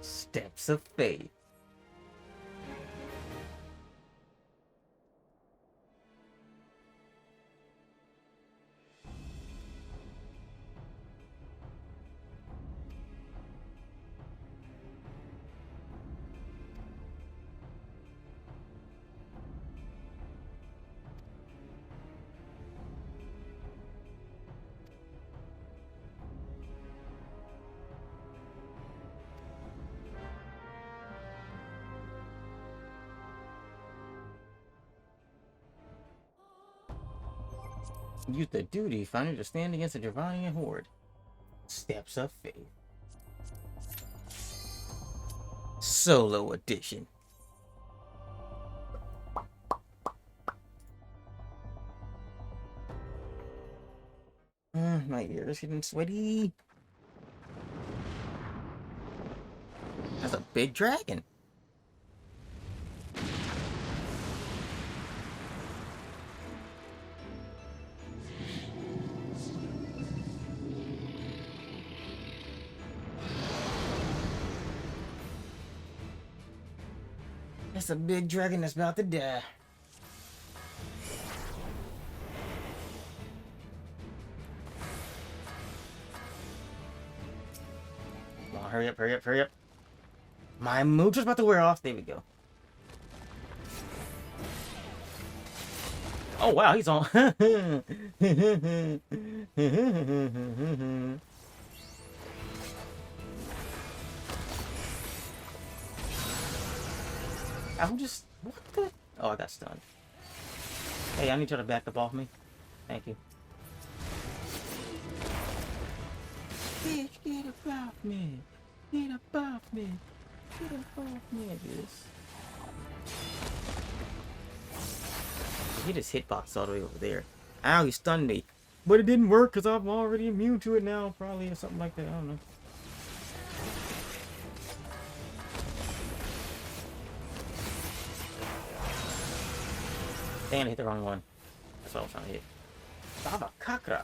Steps of faith. Use the duty finder to stand against the Dravanian horde. Steps of faith. Solo edition. My ears getting sweaty. That's a big dragon. That's a big dragon that's about to die. Come on, hurry up, hurry up, hurry up. My mooch is about to wear off. There we go. Oh, wow, he's on. I'm just... What the... Oh, I got stunned. Hey, I need you to back up off me. Thank you. Bitch, get up off me. Get up off me. Get up off me, bitch. He just hitboxed all the way over there. Ow, he stunned me. But it didn't work because I'm already immune to it now, probably, or something like that. I don't know. Dang, I hit the wrong one. That's what I was trying to hit. Baba Kakra.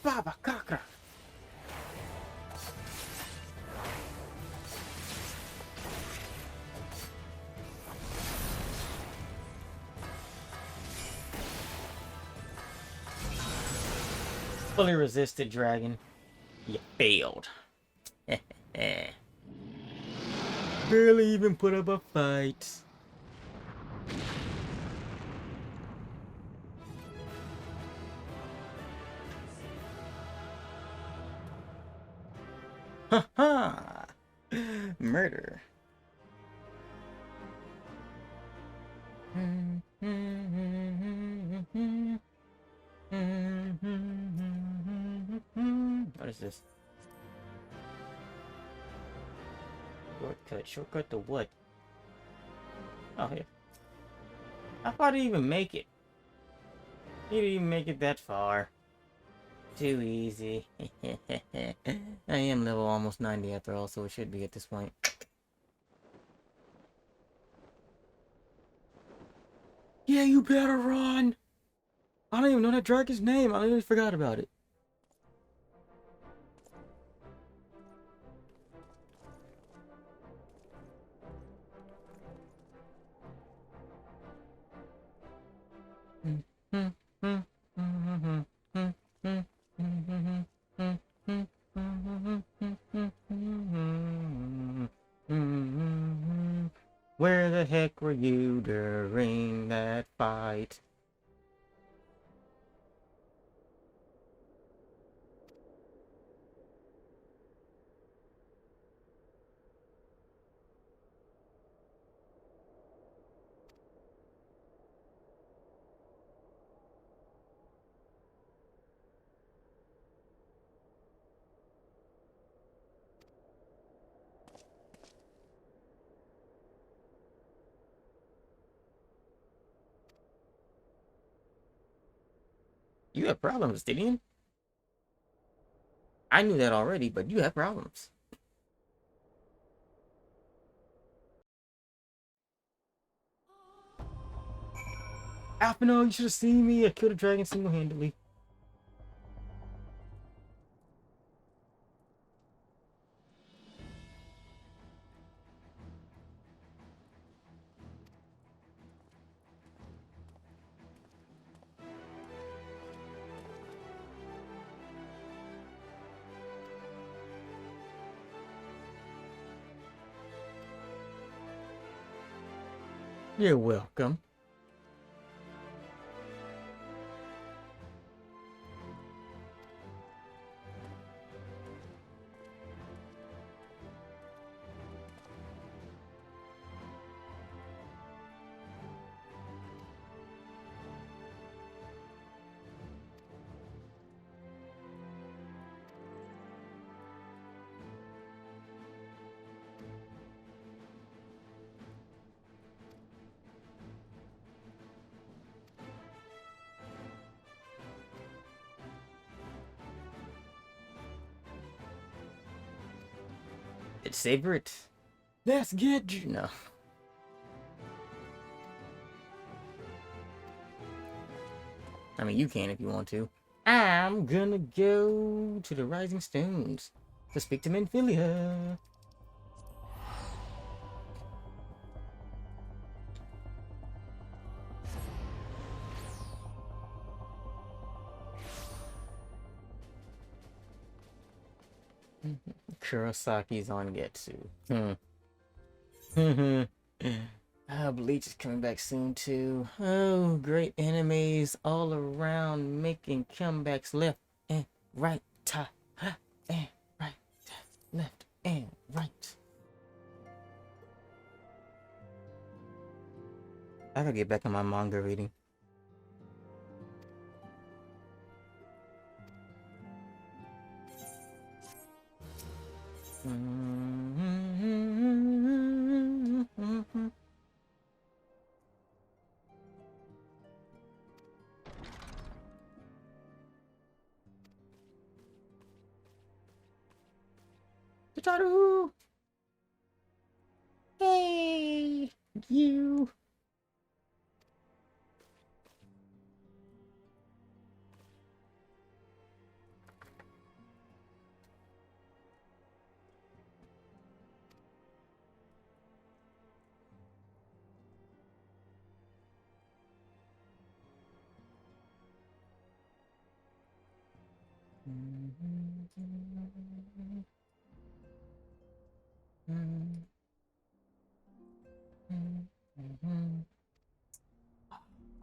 Baba Kakra. Fully resisted dragon. You failed. Barely even put up a fight. Ha ha! Murder. What is this? Shortcut. Shortcut to what? Oh, here. How far did he even make it? He didn't even make it that far. Too easy. I am level almost 90 after all, so it should be at this point. Yeah, you better run! I don't even know that dragon's name. I literally forgot about it. Where the heck were you during that fight? You have problems, Gideon. I knew that already, but you have problems. Alphino, you should have seen me. I killed a dragon single-handedly. You're welcome. Let's savor it. Let's get you. No. I mean, you can if you want to. I'm gonna go to the Rising Stones to speak to Minfilia. Kurosaki's on Getsu. Bleach is coming back soon too. Oh, great animes all around making comebacks left and right, and right, left and right. I gotta get back on my manga reading. Tataru! Hey! You!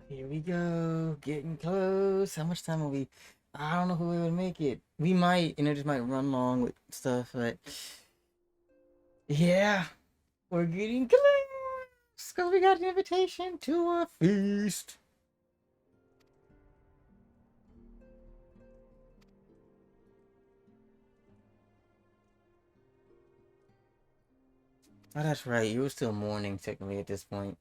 Here we go, getting close. How much time will we? I don't know who we would make it. We might, just might run long with stuff, but yeah, we're getting close because we got an invitation to a feast. Oh, that's right. You were still mourning technically at this point.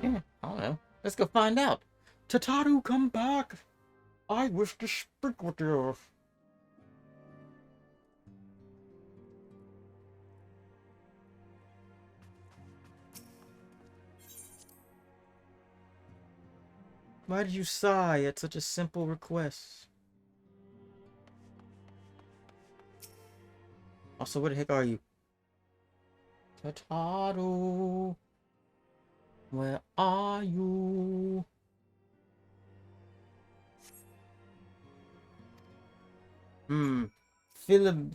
Yeah, I don't know. Let's go find out. Tataru, come back. I wish to speak with you. Why did you sigh at such a simple request? Also, where the heck are you? Tataru, where are you? Phil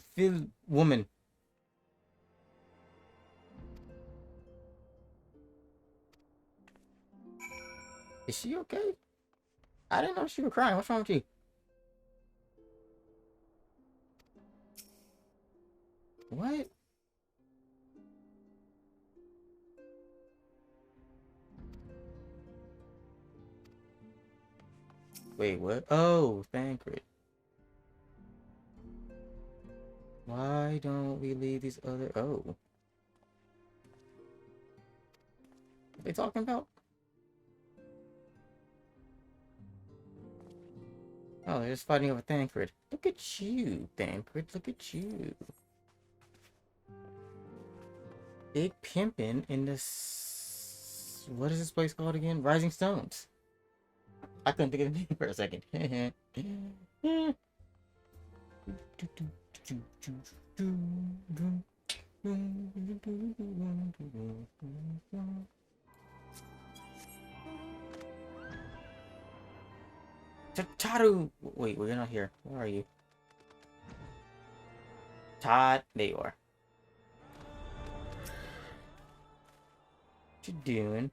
woman. Is she okay? I didn't know she was crying. What's wrong with you? What? Wait, what? Oh, Thancred. Why don't we leave these other... Oh. What they talking about? Oh, they're just fighting over Thancred. Look at you, Thancred. Look at you. Big pimpin' in this... What is this place called again? Rising Stones. I couldn't think of the name for a second. Tataru! Wait, we're not here. Where are you? Todd, there you are. What you doing?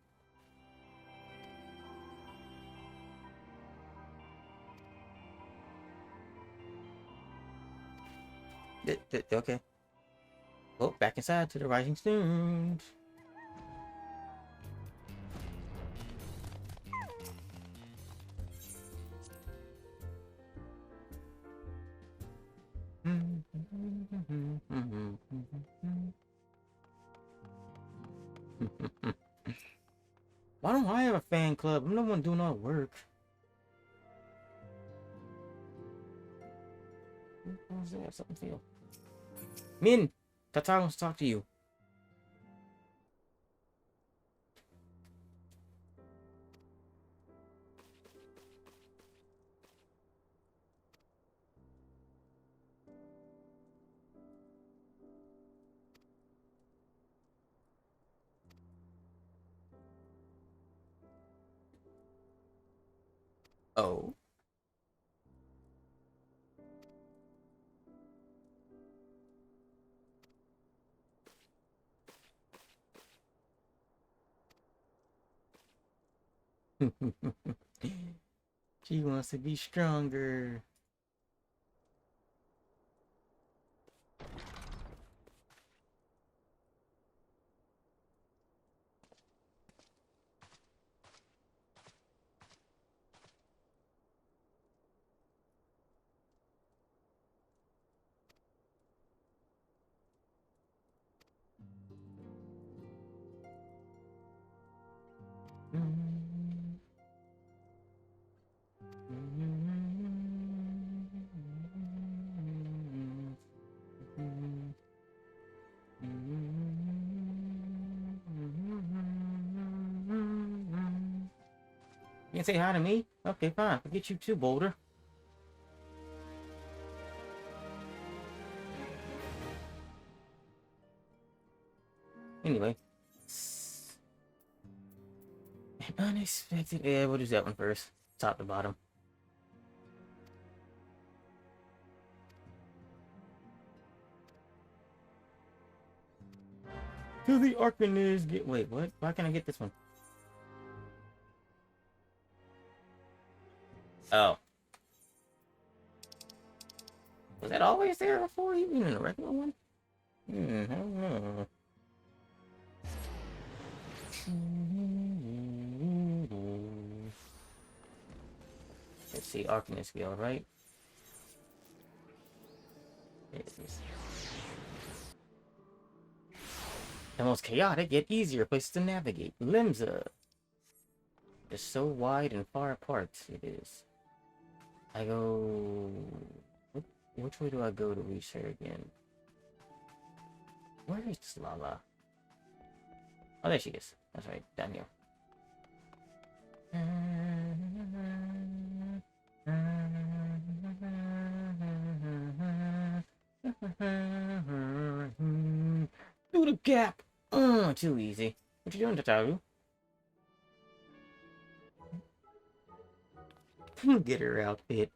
Okay. Oh, back inside to the Rising Stones. Why don't I have a fan club? I'm the one doing all the work. What's that? Something feel. Min! Tata wants to talk to you. Oh. She wants to be stronger. You can say hi to me? Okay, fine. Forget you too, Boulder. Anyway. Unexpected. Yeah, we'll do that one first. Top to bottom. To the Arcanist get. Wait, what? Why can't I get this one? Oh. Was that always there before, even in a regular one? I don't know. Let's see, Arcanist Guild, right? The most chaotic yet easier place to navigate. Limsa. Just so wide and far apart it is. I go... Which way do I go to reach her again? Where is Lala? Oh, there she is. That's right, down here. Through the gap! Too easy. What you doing, Tataru? Get her outfit.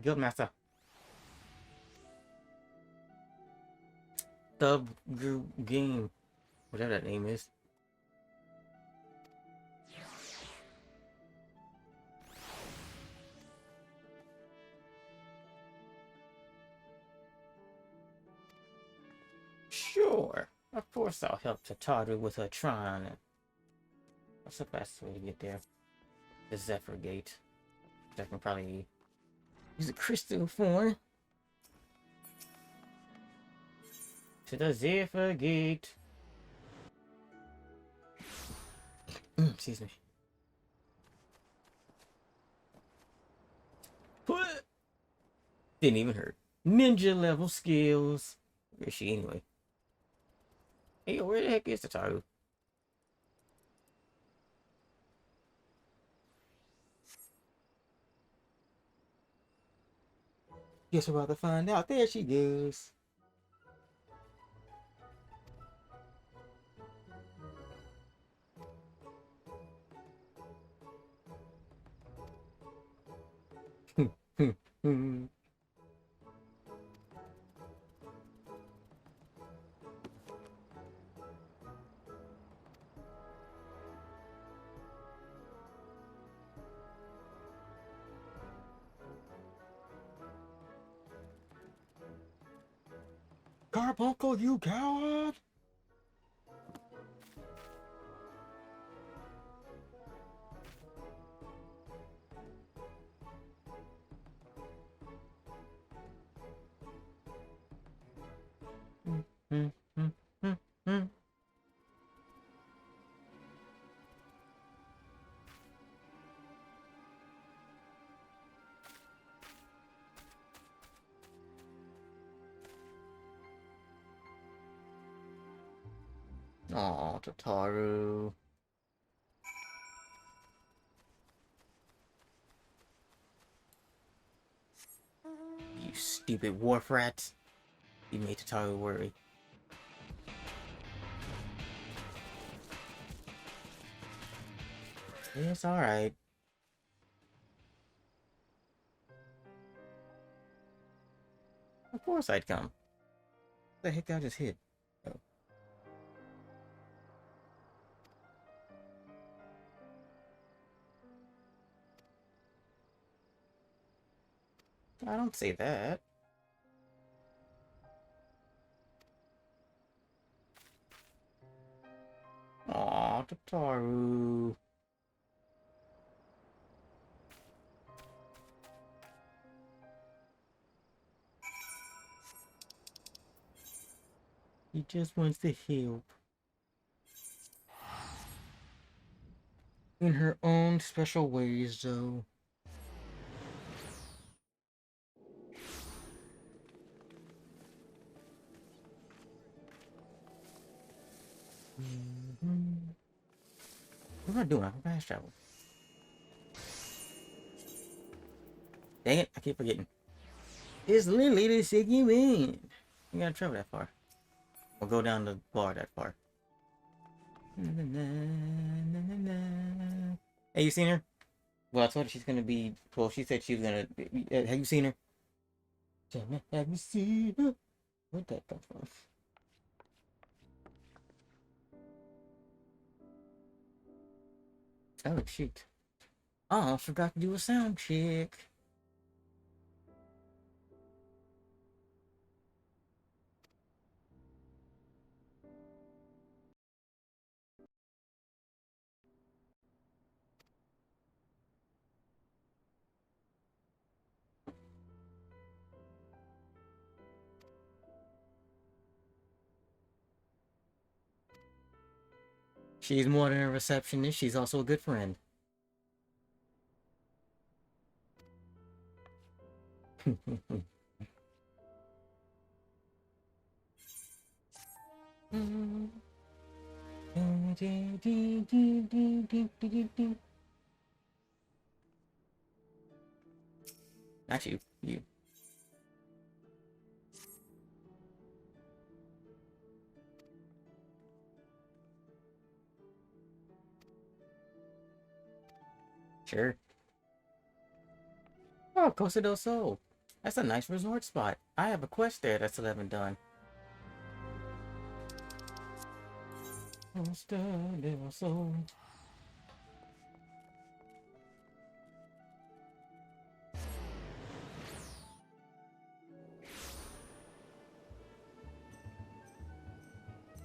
Guildmaster. Dub Group Game. Whatever that name is. Sure. Of course I'll help Tataru with her Tron. What's the fastest way to get there? The Zephyr Gate. Which I can probably use a crystal for. To the Zephyr Gate. Excuse me. Didn't even hurt. Ninja level skills. Where is she anyway? Hey, where the heck is Tataru? Guess we're about to find out. There she goes. Carbuncle, you coward! Aw, Tataru. You stupid wharf rats. You made Tataru worry. It's alright. Of course I'd come. What the heck I just hit? Oh. I don't say that. Aw, Tataru. He just wants to help. In her own special ways, though. What am I doing? I'm fast travel. Dang it, I keep forgetting. It's literally the second wind. You gotta travel that far. Or go down the bar that far. Hey, you seen her? Well, I told her she's gonna be. Well, she said she was gonna. Have you seen her? Have you seen her? Where'd that come from? Oh, shoot. Oh, I forgot to do a sound check. She's more than a receptionist, she's also a good friend. Actually, you. Sure. Oh, Costa del Sol. That's a nice resort spot. I have a quest there that still haven't done. Costa del Sol.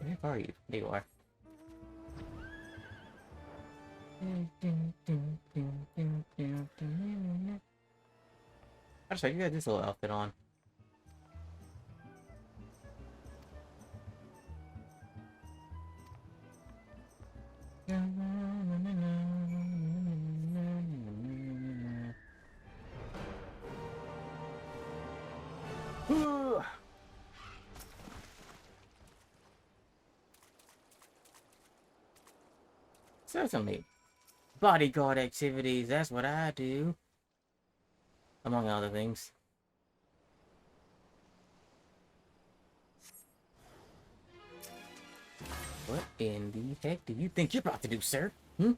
Where are you? There you are. I just like you got this little outfit on. Certainly. Bodyguard activities, that's what I do. Among other things. What in the heck do you think you're about to do, sir? I'm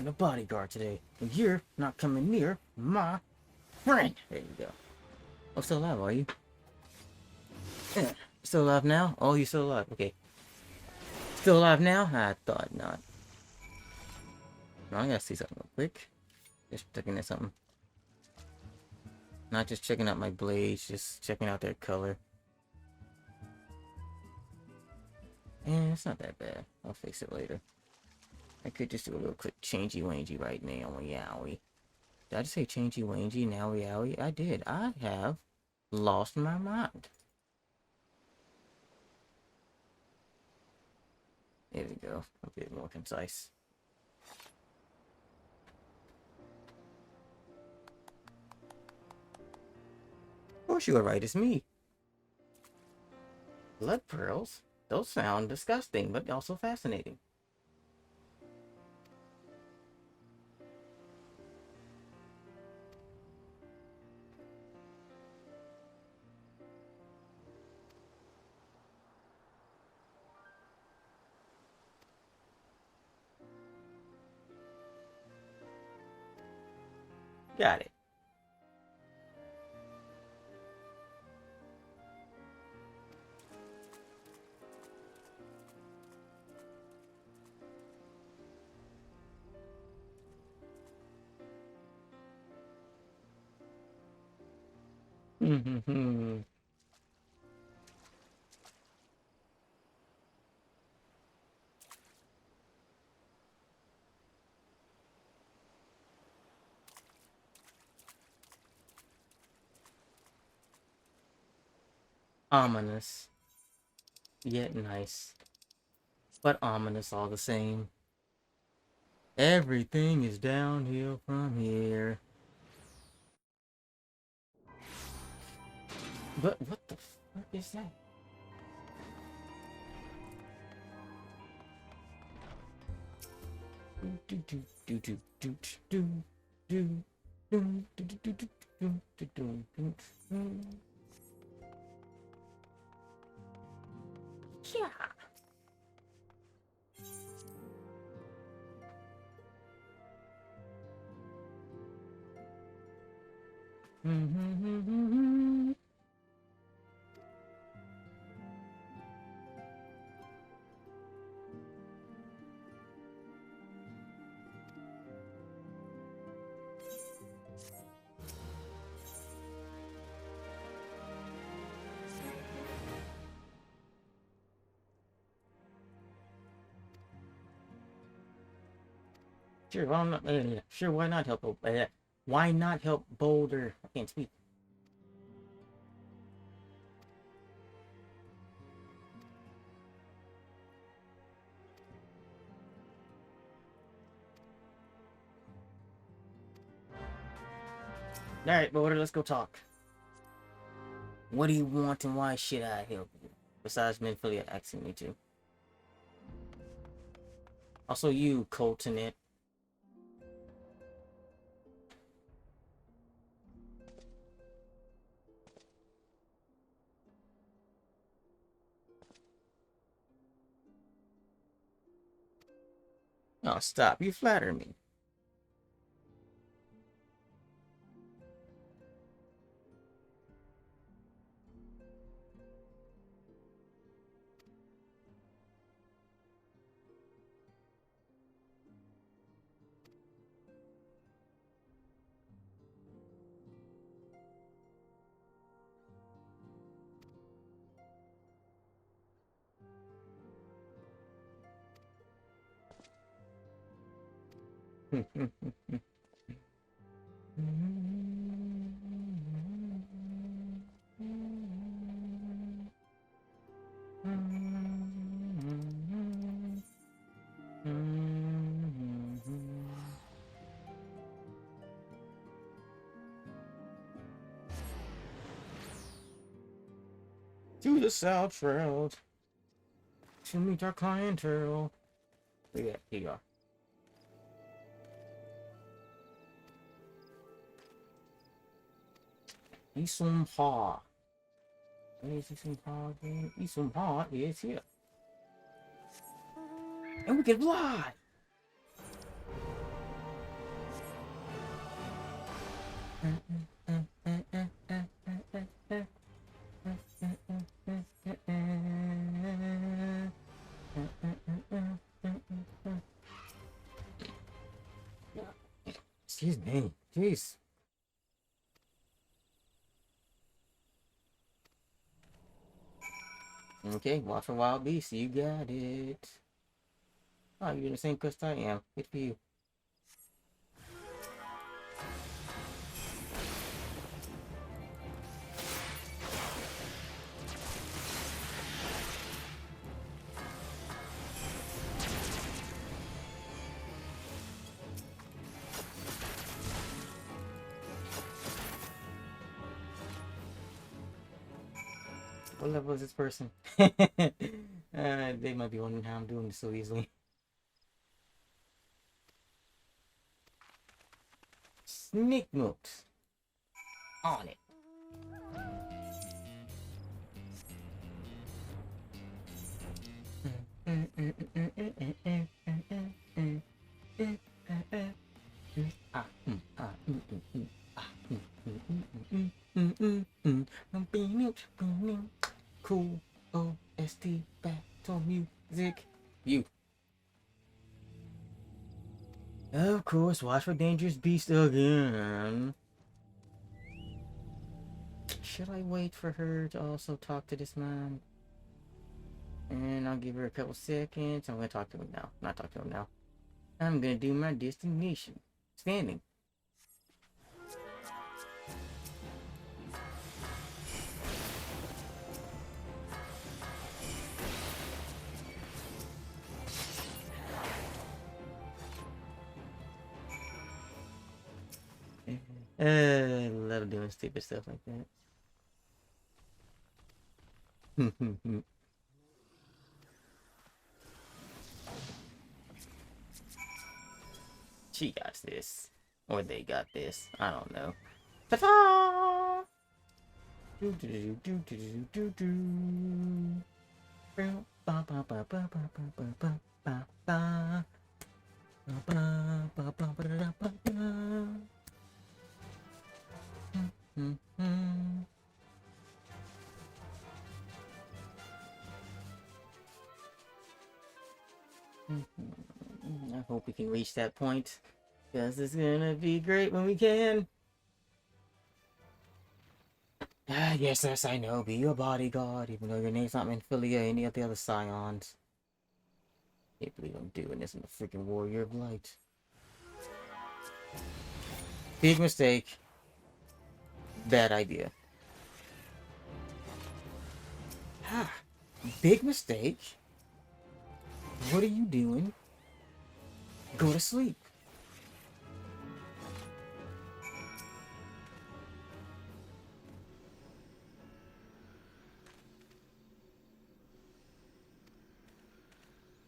the bodyguard today, and you're not coming near my Friend! There you go. Oh, still alive, are you? Yeah. Still alive now? Oh, you're still alive. Okay. Still alive now? I thought not. No, I gotta see something real quick. Just checking at something. Not just checking out my blades, just checking out their color. And it's not that bad. I'll fix it later. I could just do a little quick changey-wangey right now. Yowie. Did I just say changey-wangey, now yowie? I did. I have lost my mind. There we go. A bit more concise. Of course you were right, it's me. Blood pearls? Those sound disgusting, but also fascinating. Got it. Ominous. Yet nice. But ominous all the same. Everything is downhill from here. But what the fuck is that? Yeah. Sure, why not? Sure, why not help? Why not help Boulder? I can't speak. All right, Boulder, let's go talk. What do you want, and why should I help you? Besides Minfilia asking me to. Also, you, Coltonet. Oh, stop. You flatter me. To the South Road to meet our clientele. Yeah, here you are. Isumha. Where is Isumha again? Isumha is here. And we can fly! Excuse me. Jeez. Okay, watch for wild beasts. You got it. Oh, you're in the same quest I am. Good for you. What level is this person? They might be wondering how I'm doing this so easily. Sneak moves. On it. Cool OST battle music. You. Of course, watch for dangerous beast again. Should I wait for her to also talk to this man? And I'll give her a couple seconds. I'm gonna talk to him now. Not talk to him now. I'm gonna do my destination. Standing. I love doing stupid stuff like that. She got this. Or they got this. I don't know. Ta-ta! Do do do do do do do. Ba ba ba ba ba ba ba ba ba ba. Ba ba ba ba ba da ba ba. I hope we can reach that point, because it's gonna be great when we can. Ah, yes, I know. Be your bodyguard, even though your name's not Minfilia or any of the other scions. Can't believe I'm doing this in the freaking Warrior of Light. Big mistake. Bad idea. Ah, big mistake. What are you doing? Go to sleep.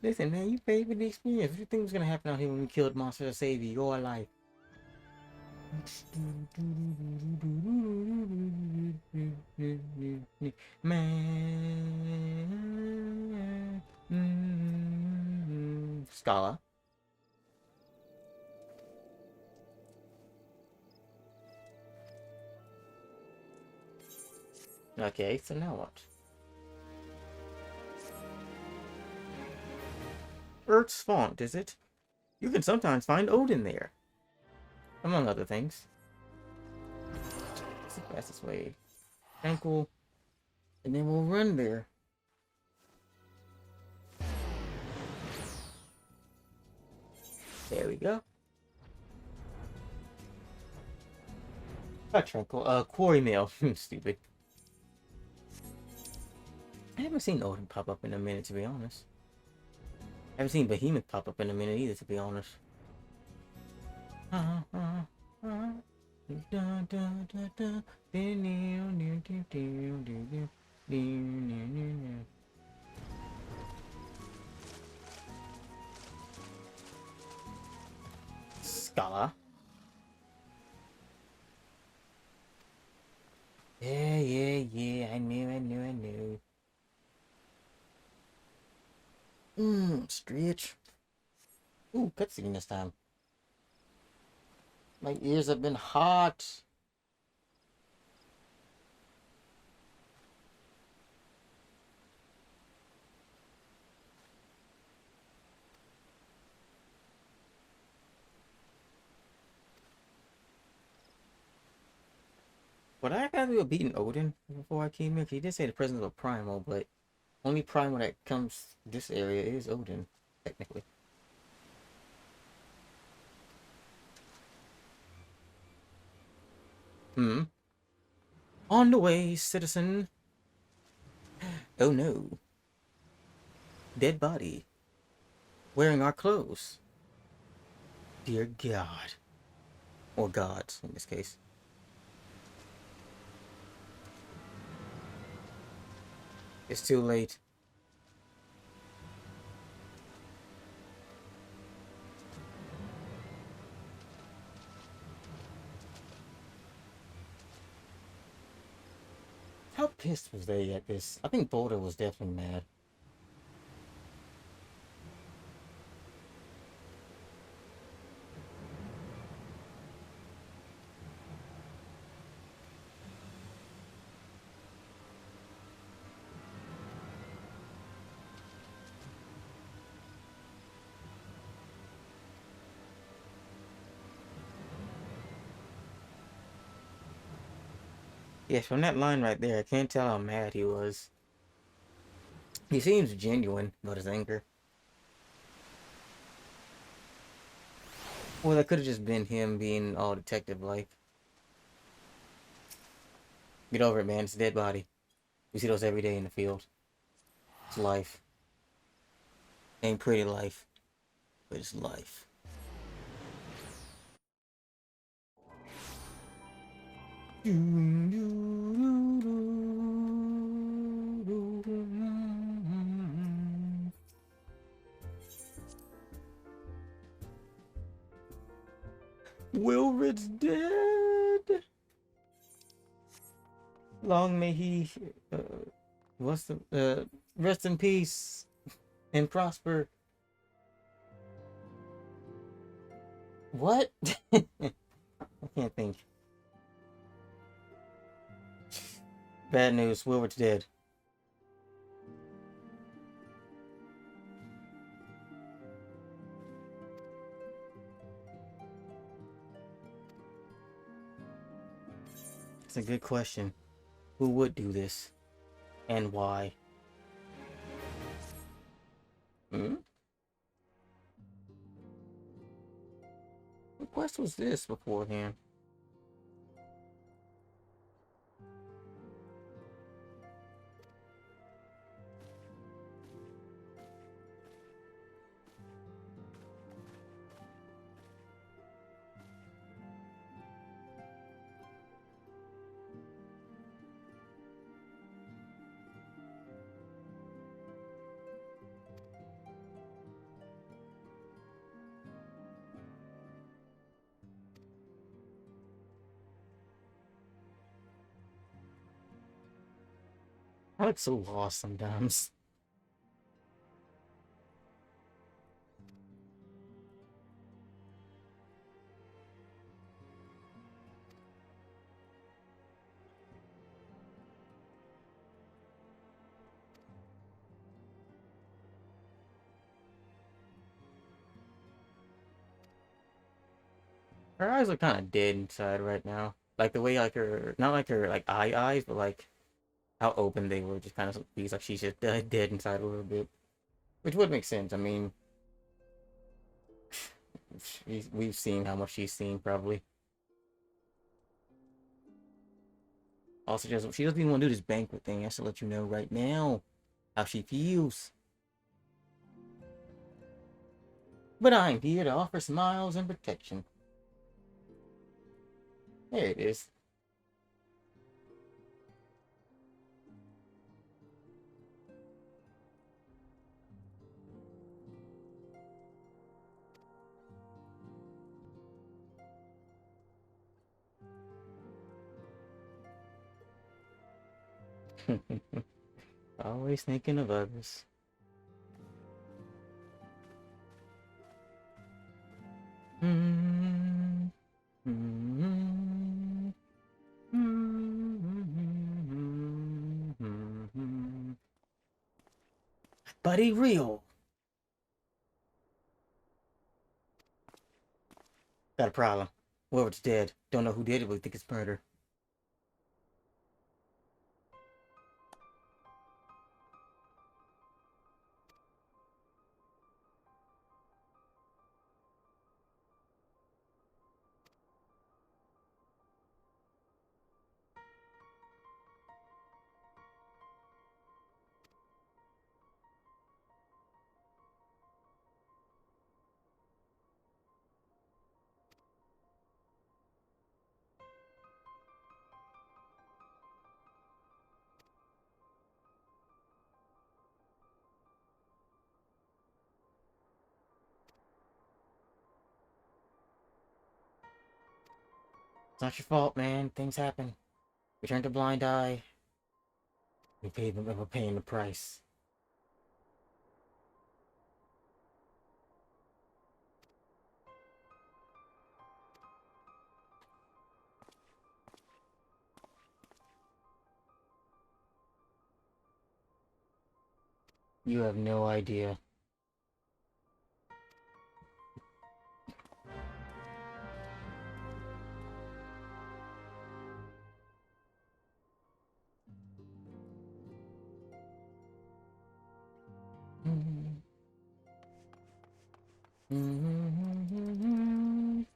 Listen, man, you paid for the experience. What do you think was gonna happen out here when we killed monsters to save you? Your life. Man. Scala. Okay, so now what? Earth's font, is it? You can sometimes find Odin there. Among other things. It's the fastest way. Tranquil. And then we'll run there. There we go. Not Tranquil. Quarry Mail. Stupid. I haven't seen Odin pop up in a minute, to be honest. I haven't seen Behemoth pop up in a minute either, to be honest. Scala. Yeah. I knew. Stretch. Ooh, cutscene this time. My ears have been hot. Would I have to beaten Odin before I came here? 'Cause he did say the presence of a primal, but only primal that comes this area is Odin, technically. Hmm. On the way, citizen. Oh no. Dead body. Wearing our clothes. Dear God. Or gods, in this case. It's too late. How pissed was they at this? I think Boulder was definitely mad. Yes, from that line right there, I can't tell how mad he was. He seems genuine about his anger. Well, that could have just been him being all detective-like. Get over it, man. It's a dead body. We see those every day in the field. It's life. Ain't pretty life, but it's life. Wilred's dead. Long may he, what's the, rest in peace and prosper. What? I can't think. Bad news. Wilred's dead. It's a good question. Who would do this? And why? Hmm? What quest was this beforehand? I look so lost sometimes. Her eyes are kind of dead inside right now. Like the way, like her, not like her, like eyes, but like how open they were. Just kind of feels like she's just dead inside a little bit, which would make sense. I mean, we've seen how much she's seen probably. Also, she doesn't even want to do this banquet thing. I should let you know right now how she feels. But I'm here to offer smiles and protection. There it is. Always thinking of others. Buddy real. Got a problem. Whoever's dead. Don't know who did it, but we think it's murder. not your fault, man. Things happen. We turned a blind eye. We're paying the price. You have no idea. And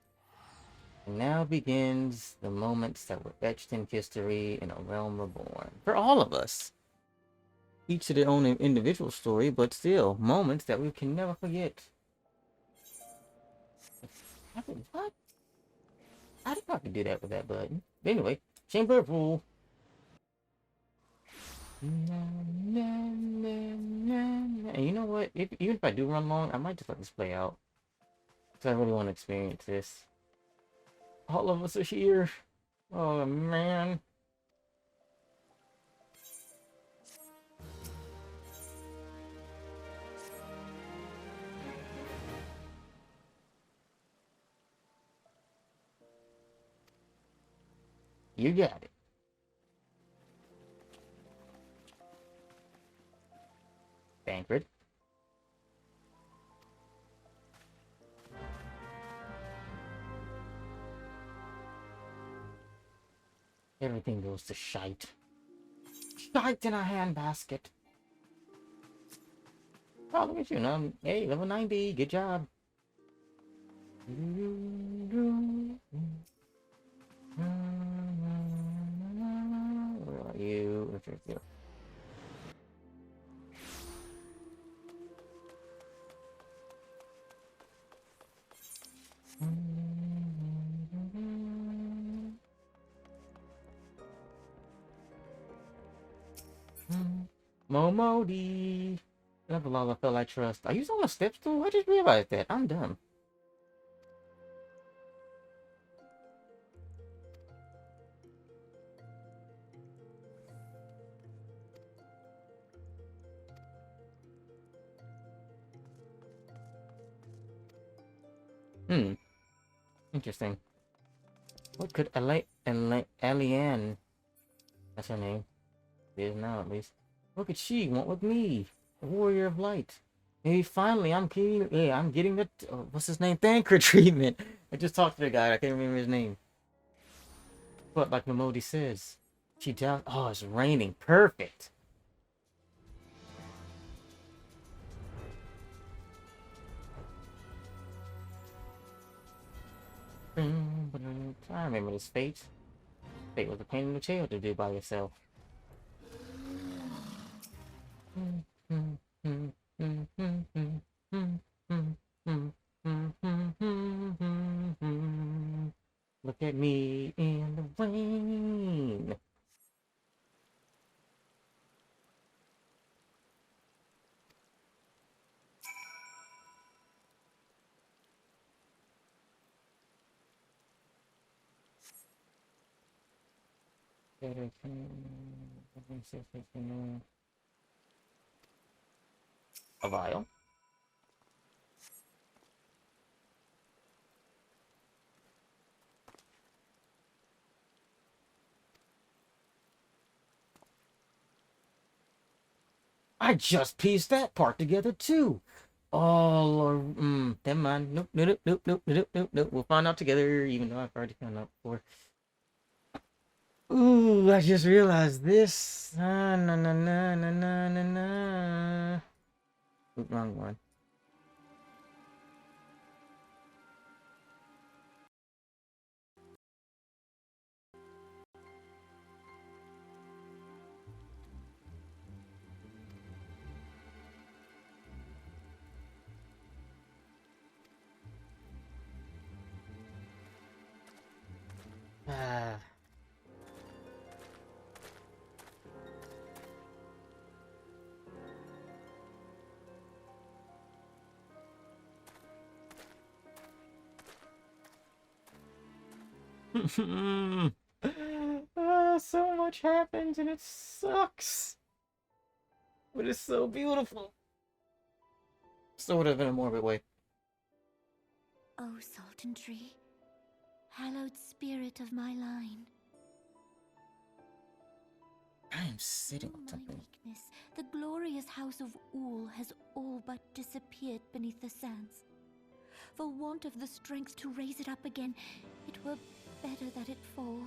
now begins the moments that were etched in history in A Realm Reborn. For all of us. Each to their own individual story, but still, moments that we can never forget. What? I didn't have to do that with that button. But anyway, Chamber of Rule. And you know what? Even if I do run long, I might just let this play out. Because I really want to experience this. All of us are here. Oh, man. You got it. Bankrupt. Everything goes to shite. Shite in a handbasket. Oh, look at you now. Hey, level 90. Good job. Where are you? Where's you? Momodi. Level all I feel I trust. Are you on a step stool? I just realized that. I'm dumb. Interesting. What could Eliane, that's her name, it is now at least. What could she want with me? The Warrior of Light. Maybe finally I'm getting the, what's his name? Thanker treatment. I just talked to the guy, I can't remember his name. But like Momodi says, she does, oh, it's raining. Perfect. I remember this fate. Fate was a pain in the tail to do by yourself. Look at me in the rain. A vial. I just pieced that part together too. Oh, never mind. Nope, nope, nope, nope, nope, nope, nope. We'll find out together, even though I've already found out before. Ooh, I just realized this. Na na na na na na na na. Oop, wrong one. Ah. So much happens and it sucks. But it's so beautiful. Sort of in a morbid way. O Sultan Tree, hallowed spirit of my line. I am sitting on something. Weakness, the glorious house of Ul has all but disappeared beneath the sands. For want of the strength to raise it up again, it were better that it fall.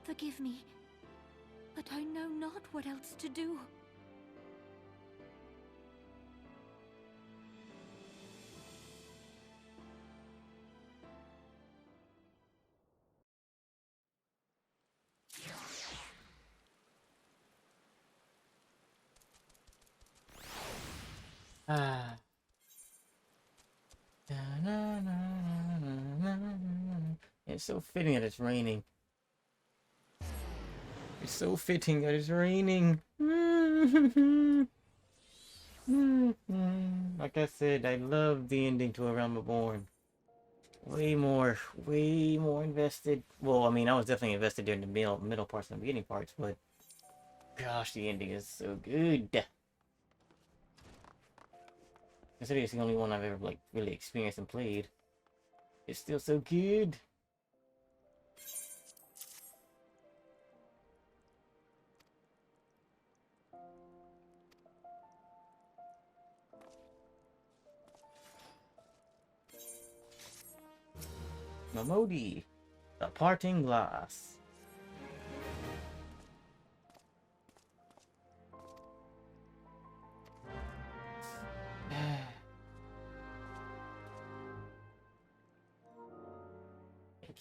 Forgive me, but I know not what else to do. Ah. It's so fitting that it's raining. It's so fitting that it's raining. Like I said, I love the ending to A Realm Reborn. Way more invested. Well, I mean, I was definitely invested during the middle parts and the beginning parts, but gosh, the ending is so good. Considering it's the only one I've ever like really experienced and played, it's still so good. Mamodi, the parting glass.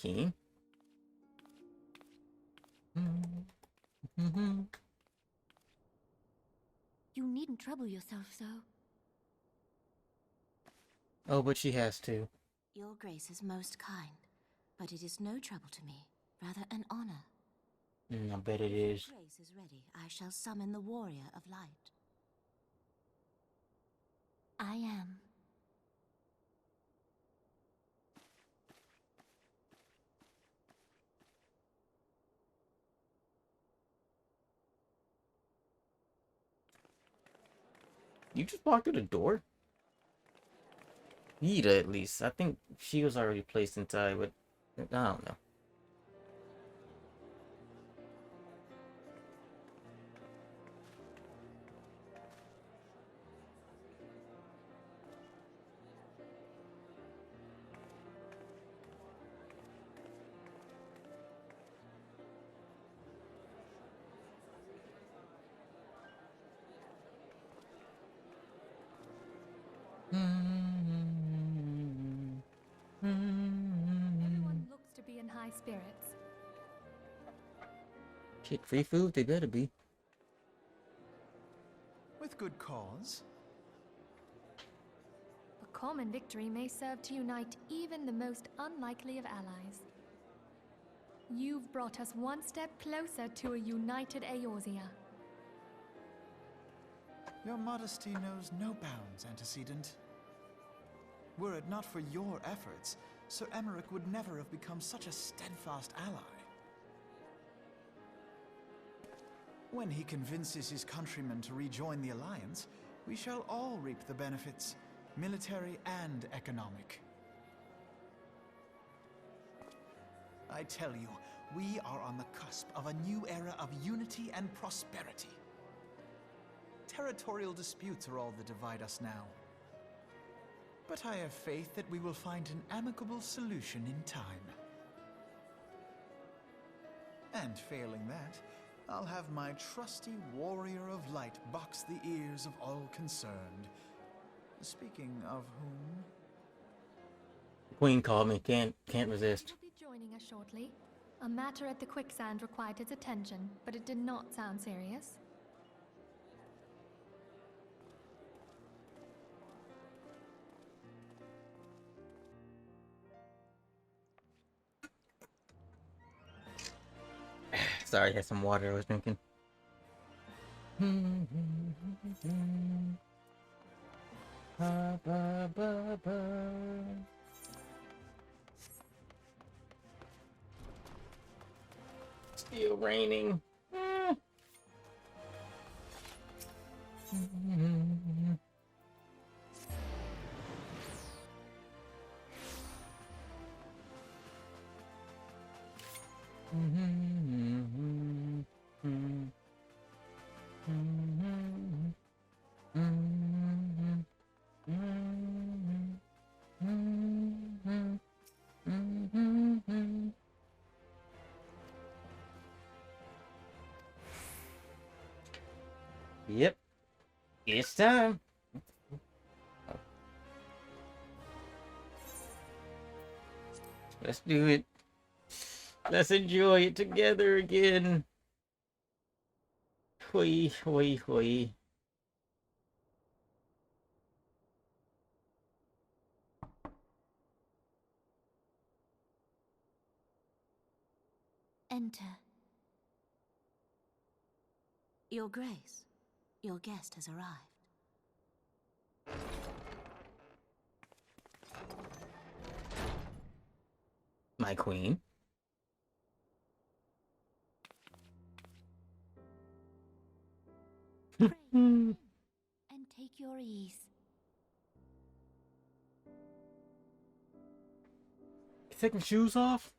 King. You needn't trouble yourself so. Oh, but she has to. Your grace is most kind, but it is no trouble to me, rather an honor. I bet it is. If your grace is ready, I shall summon the warrior of light. I am. You just walked through the door? Nita, at least. I think she was already placed inside, but I don't know. Everyone looks to be in high spirits. Shit, free food? They better be. With good cause. A common victory may serve to unite even the most unlikely of allies. You've brought us one step closer to a united Eorzea. Your modesty knows no bounds, Antecedent. Were it not for your efforts, Sir Emmerich would never have become such a steadfast ally. When he convinces his countrymen to rejoin the Alliance, we shall all reap the benefits, military and economic. I tell you, we are on the cusp of a new era of unity and prosperity. Territorial disputes are all that divide us now. But I have faith that we will find an amicable solution in time. And failing that, I'll have my trusty warrior of light box the ears of all concerned. Speaking of whom... The Queen called me. Can't resist. He'll be joining us shortly. A matter at the quicksand required his attention, but it did not sound serious. Sorry, I had some water I was drinking. Still raining. Yep, it's time. Let's do it. Let's enjoy it together again. Hui, hui, hui. Enter. Your Grace, your guest has arrived. My queen. Pray and take your ease. Take my shoes off.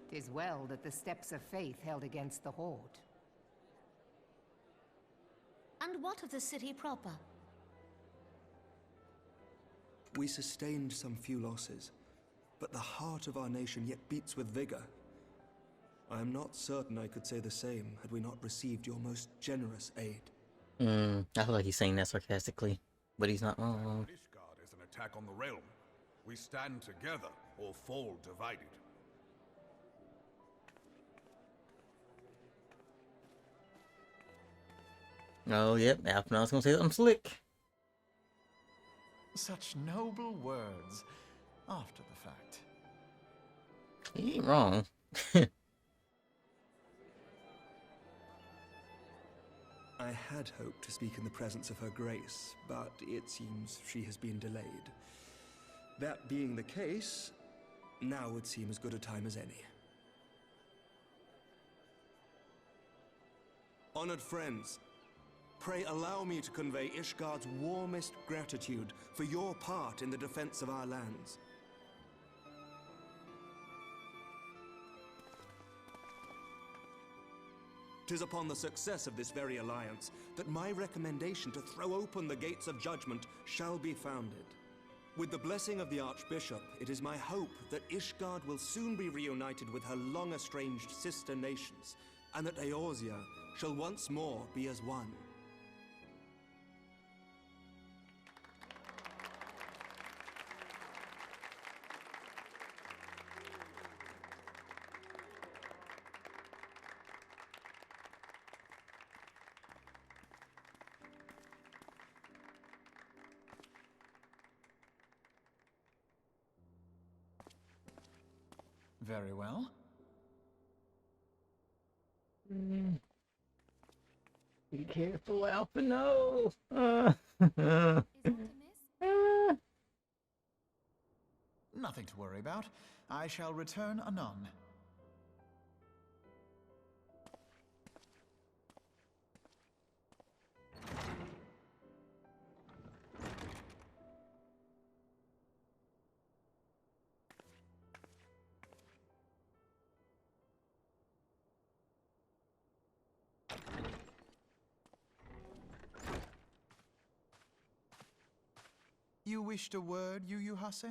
Tis well that the steps of faith held against the Horde. And what of the city proper? We sustained some few losses, but the heart of our nation yet beats with vigor. I am not certain I could say the same had we not received your most generous aid. I feel like he's saying that sarcastically, but he's not wrong. Ishgard is an attack on the realm. We stand together or fall divided. Oh, yep. After I was gonna say something slick. Such noble words after the fact. He ain't wrong. I had hoped to speak in the presence of her grace, but it seems she has been delayed. That being the case, now would seem as good a time as any. Honored friends, pray allow me to convey Ishgard's warmest gratitude for your part in the defense of our lands. Tis upon the success of this very alliance that my recommendation to throw open the gates of judgment shall be founded. With the blessing of the Archbishop, it is my hope that Ishgard will soon be reunited with her long-estranged sister nations, and that Eorzea shall once more be as one. Very well. Be careful, Alpha. No. Nothing to worry about. I shall return anon. You wished a word, Yu Hase?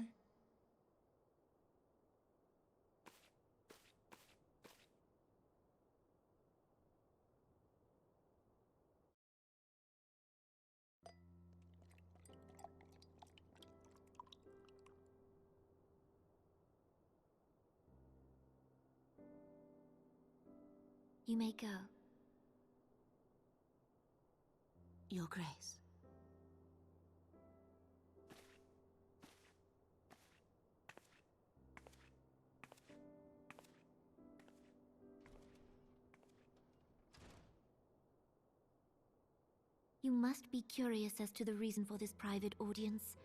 You may go. Your Grace. You must be curious as to the reason for this private audience.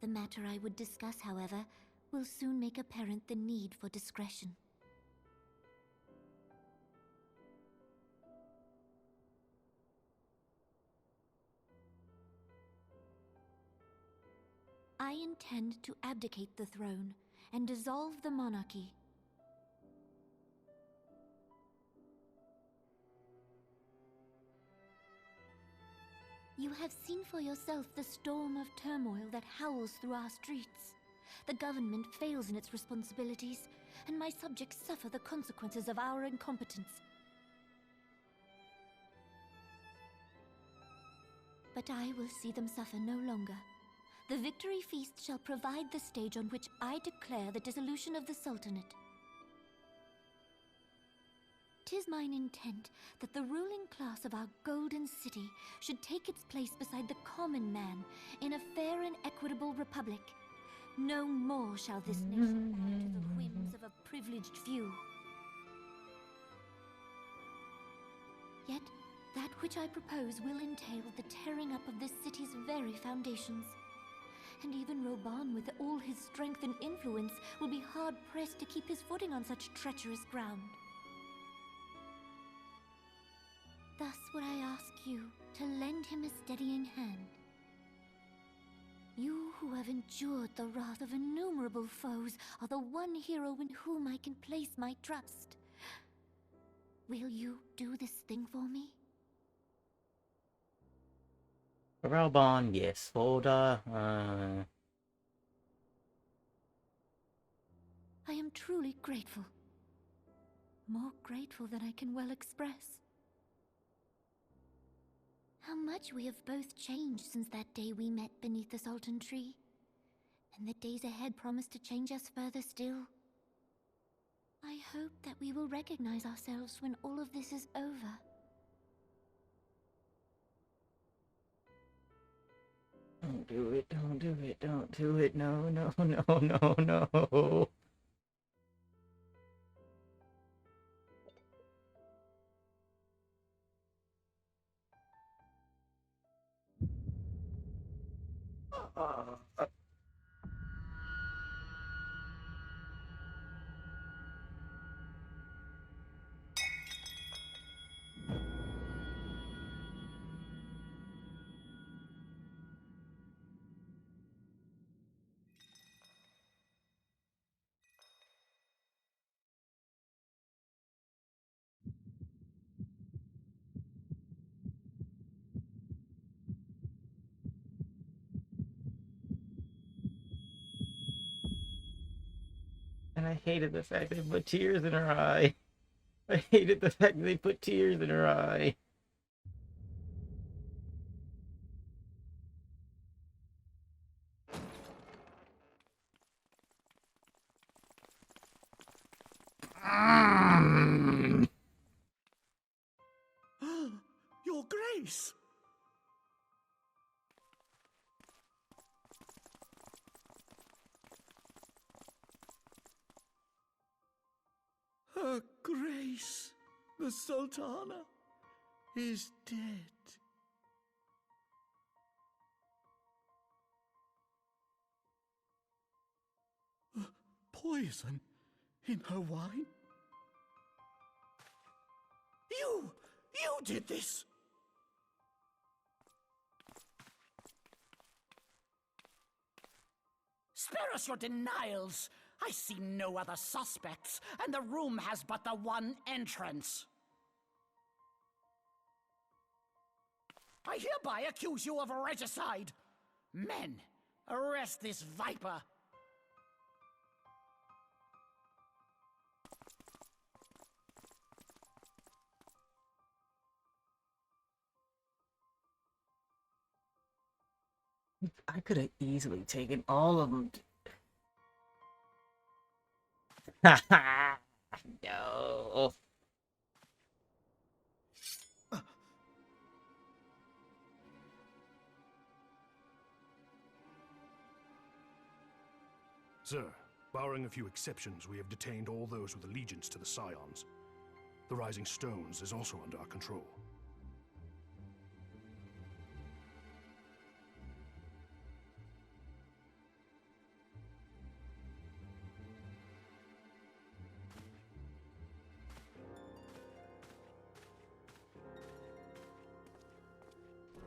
The matter I would discuss, however, will soon make apparent the need for discretion. I intend to abdicate the throne and dissolve the monarchy. You have seen for yourself the storm of turmoil that howls through our streets. The government fails in its responsibilities, and my subjects suffer the consequences of our incompetence. But I will see them suffer no longer. The victory feast shall provide the stage on which I declare the dissolution of the Sultanate. 'Tis mine intent that the ruling class of our golden city should take its place beside the common man in a fair and equitable republic. No more shall this nation bow to the whims of a privileged few. Yet, that which I propose will entail the tearing up of this city's very foundations. And even Roban, with all his strength and influence, will be hard-pressed to keep his footing on such treacherous ground. Thus would I ask you to lend him a steadying hand. You who have endured the wrath of innumerable foes are the one hero in whom I can place my trust. Will you do this thing for me? Realm, yes. Folder, I am truly grateful. More grateful than I can well express. How much we have both changed since that day we met beneath the Sultan tree. And the days ahead promise to change us further still. I hope that we will recognize ourselves when all of this is over. don't do it, don't do it, don't do it, no, no, no, no, no. And I hated the fact they put tears in her eye. I hated the fact that they put tears in her eye. Your Grace! Her Grace, the Sultana, is dead. Poison in her wine? You did this! Spare us your denials! I see no other suspects, and the room has but the one entrance. I hereby accuse you of regicide. Men, arrest this viper. I could have easily taken all of them. No. Sir, barring a few exceptions, we have detained all those with allegiance to the Scions. The Rising Stones is also under our control.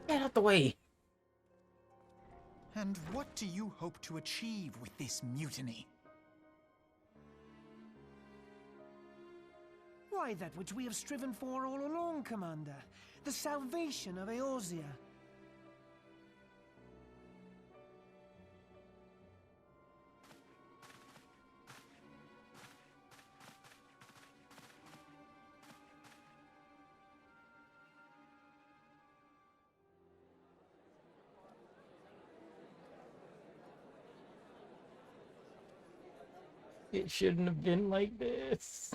Get out the way. And what do you hope to achieve with this mutiny? Why, that which we have striven for all along, Commander. The salvation of Eorzea. It shouldn't have been like this.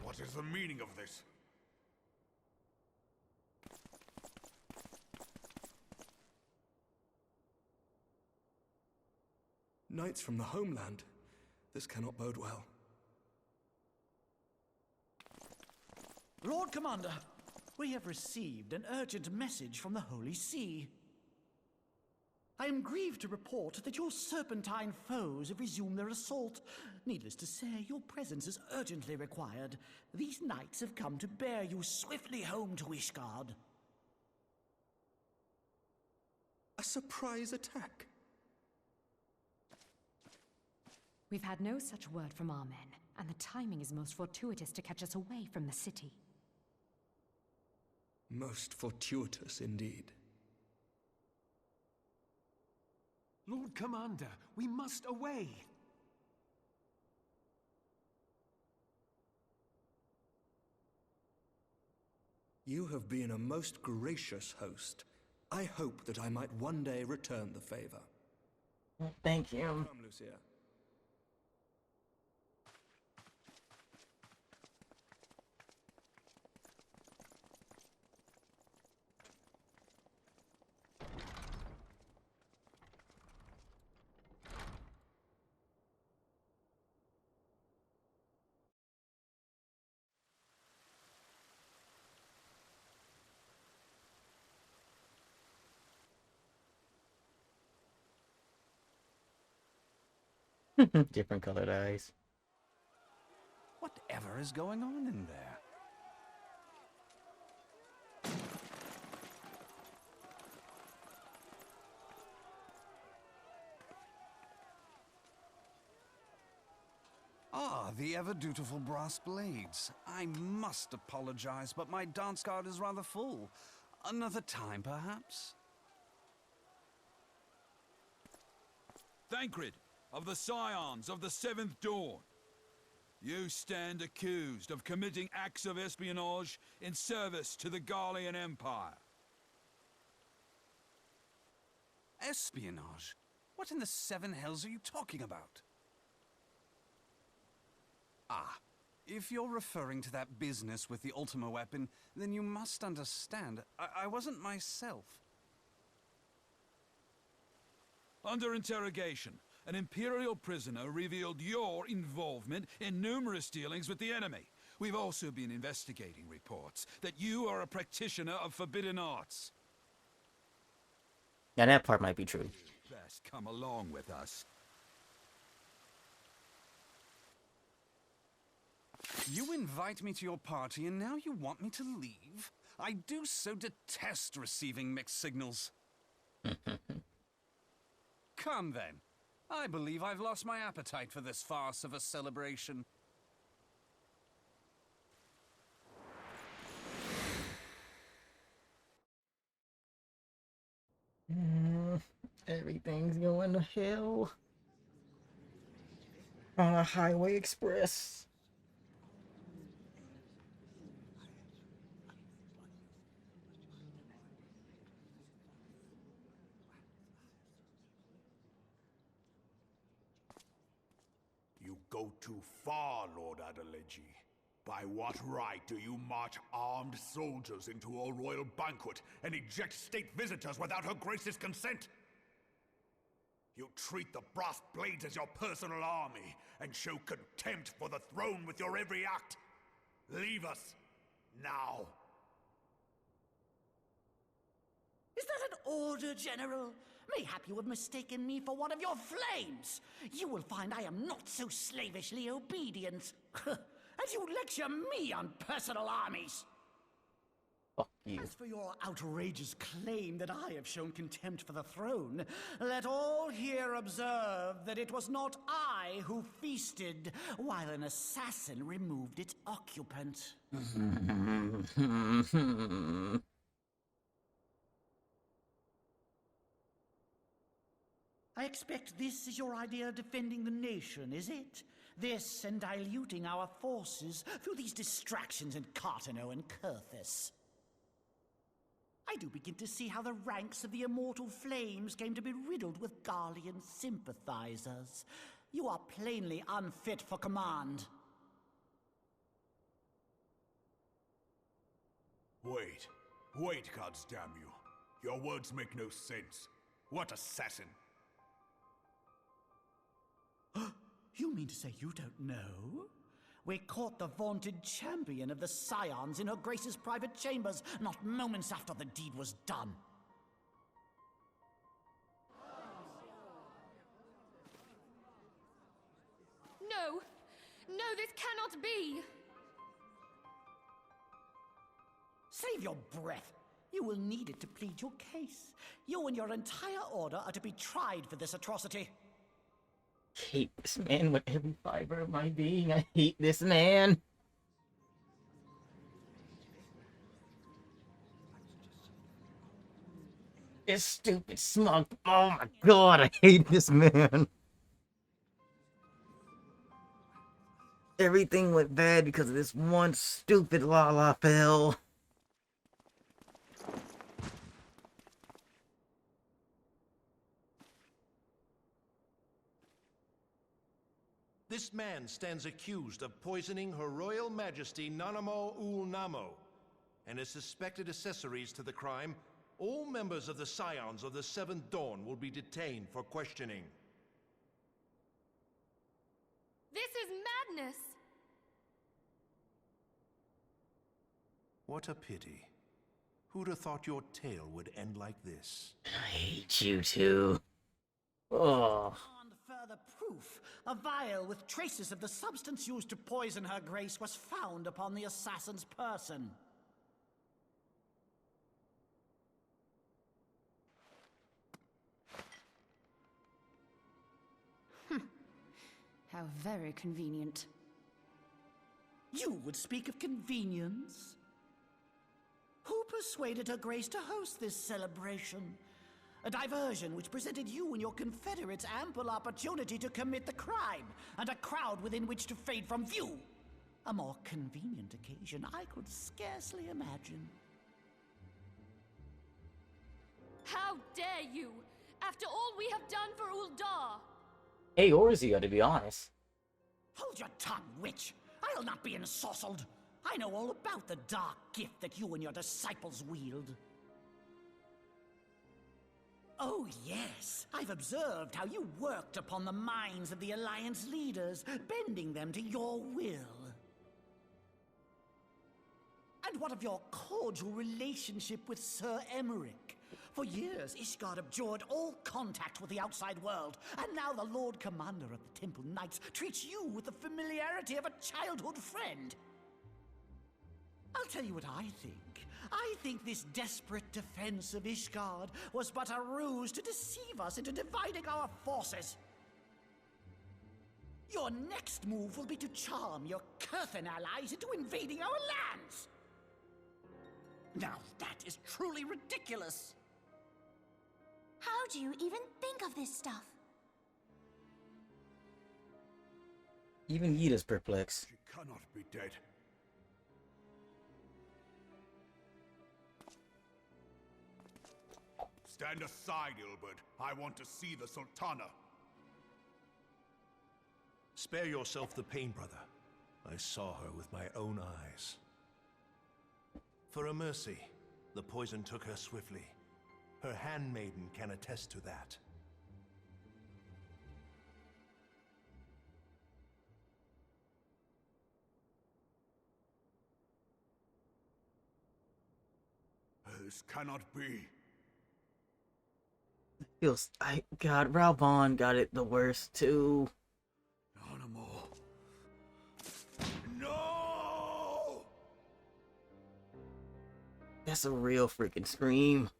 What is the meaning of this? Knights from the homeland. This cannot bode well. Lord Commander, we have received an urgent message from the Holy See. I am grieved to report that your serpentine foes have resumed their assault. Needless to say, your presence is urgently required. These knights have come to bear you swiftly home to Ishgard. A surprise attack? We've had no such word from our men, and the timing is most fortuitous to catch us away from the city. Most fortuitous indeed. Lord Commander, we must away. You have been a most gracious host. I hope that I might one day return the favor. Thank you. Come, Lucia. Different colored eyes. Whatever is going on in there? Ah, the ever-dutiful brass blades. I must apologize, but my dance card is rather full. Another time, perhaps? Thancred, of the Scions of the Seventh Dawn. You stand accused of committing acts of espionage in service to the Garlean Empire. Espionage? What in the seven hells are you talking about? Ah, if you're referring to that business with the Ultima weapon, then you must understand, I wasn't myself. Under interrogation, an Imperial prisoner revealed your involvement in numerous dealings with the enemy. We've also been investigating reports that you are a practitioner of forbidden arts. Yeah, that part might be true. Best come along with us. You invite me to your party and now you want me to leave? I do so detest receiving mixed signals. Come then. I believe I've lost my appetite for this farce of a celebration. Everything's going to hell on a highway express. You go too far, Lord Adeleji. By what right do you march armed soldiers into a royal banquet and eject state visitors without her grace's consent? You treat the brass blades as your personal army and show contempt for the throne with your every act. Leave us now. Is that an order, General? Mayhap you have mistaken me for one of your flames. You will find I am not so slavishly obedient. As you lecture me on personal armies. Fuck you. As for your outrageous claim that I have shown contempt for the throne, let all here observe that it was not I who feasted while an assassin removed its occupant. I expect this is your idea of defending the nation, is it? This and diluting our forces through these distractions in Cartano and Kurthis. I do begin to see how the ranks of the Immortal Flames came to be riddled with Garlean sympathizers. You are plainly unfit for command. Wait, goddamn you. Your words make no sense. What assassin? You mean to say you don't know? We caught the vaunted champion of the Scions in her Grace's private chambers, not moments after the deed was done. No! No, this cannot be! Save your breath. You will need it to plead your case. You and your entire order are to be tried for this atrocity. I hate this man with every fiber of my being. I hate this man. This stupid smug. Oh my god, I hate this man. Everything went bad because of this one stupid Lalafell. This man stands accused of poisoning Her Royal Majesty Nanamo Ul Namo, and as suspected accessories to the crime, all members of the Scions of the Seventh Dawn will be detained for questioning. This is madness! What a pity. Who'd have thought your tale would end like this? I hate you too. Oh. On further proof, a vial with traces of the substance used to poison her grace was found upon the assassin's person. How very convenient. You would speak of convenience? Who persuaded her grace to host this celebration? A diversion which presented you and your confederates ample opportunity to commit the crime, and a crowd within which to fade from view. A more convenient occasion I could scarcely imagine. How dare you! After all we have done for Uldar! Eorzea, to be honest. Hold your tongue, witch! I'll not be ensorcelled! I know all about the dark gift that you and your disciples wield. Oh, yes. I've observed how you worked upon the minds of the Alliance leaders, bending them to your will. And what of your cordial relationship with Sir Emmerich? For years, Ishgard abjured all contact with the outside world, and now the Lord Commander of the Temple Knights treats you with the familiarity of a childhood friend. I'll tell you what I think. I think this desperate defense of Ishgard was but a ruse to deceive us into dividing our forces. Your next move will be to charm your Kurthan allies into invading our lands. Now that is truly ridiculous. How do you even think of this stuff? Even Yda's perplexed. She cannot be dead. Stand aside, Ilbert. I want to see the Sultana. Spare yourself the pain, brother. I saw her with my own eyes. For a mercy, the poison took her swiftly. Her handmaiden can attest to that. This cannot be. Feels God, Ralph Vaughn got it the worst too. No! That's a real freaking scream.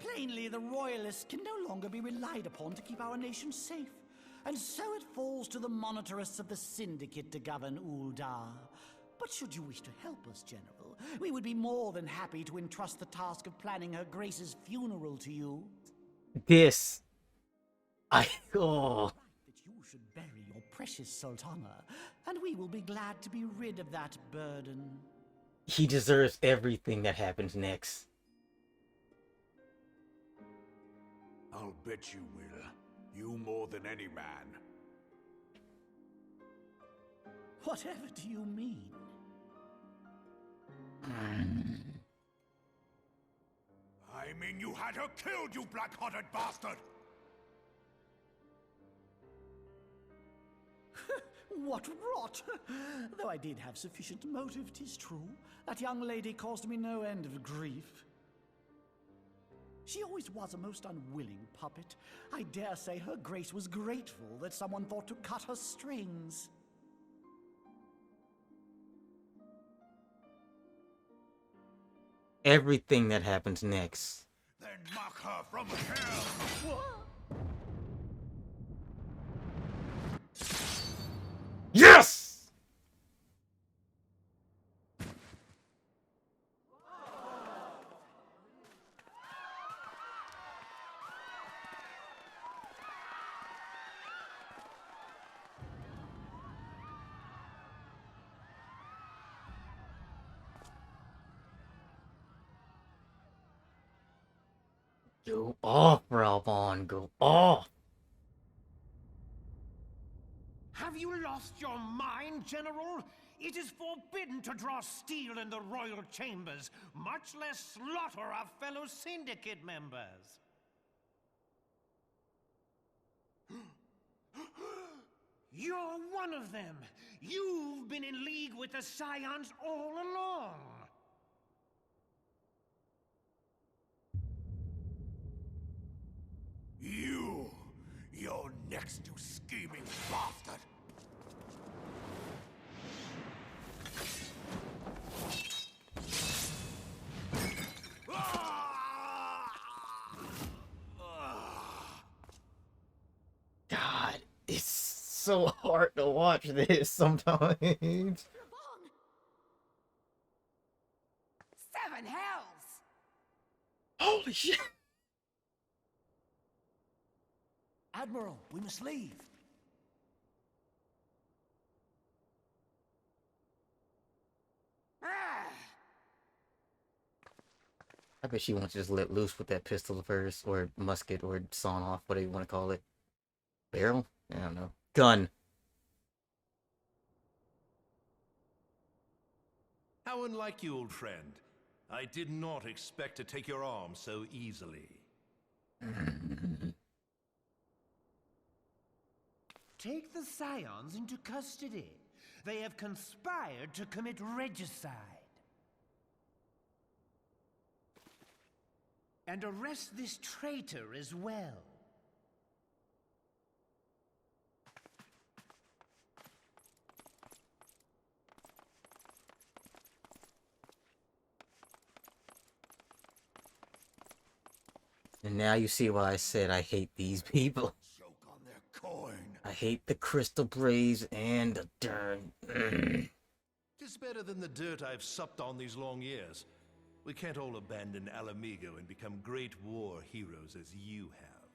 Plainly, the Royalists can no longer be relied upon to keep our nation safe. And so it falls to the monitorists of the Syndicate to govern Uldar. But should you wish to help us, General, we would be more than happy to entrust the task of planning Her Grace's funeral to you. This. Oh. That you should bury your precious Sultana, and we will be glad to be rid of that burden. He deserves everything that happens next. I'll bet you will. You more than any man. Whatever do you mean? I mean you had her killed, you black-hearted bastard! What rot! Though I did have sufficient motive, 'tis true. That young lady caused me no end of grief. She always was a most unwilling puppet. I dare say Her Grace was grateful that someone thought to cut her strings. Everything that happens next. Then mock her from hell! Yes! Go off, Ralph Vaughn. Go off. Have you lost your mind, General? It is forbidden to draw steel in the royal chambers, much less slaughter our fellow syndicate members. You're one of them. You've been in league with the Scions all along. You're next, you scheming bastard! God, it's so hard to watch this sometimes. 7 hells! Holy shit! Admiral, we must leave. I bet she wants to just let loose with that pistol of hers, or musket, or sawn off, whatever you want to call it. Barrel? I don't know. Gun. How unlike you, old friend. I did not expect to take your arm so easily. Take the Scions into custody. They have conspired to commit regicide. And arrest this traitor as well. And now you see why I said I hate these people. Choke on their coin. I hate the crystal braves and the darn. Tis better than the dirt I've supped on these long years. We can't all abandon Alamigo and become great war heroes as you have.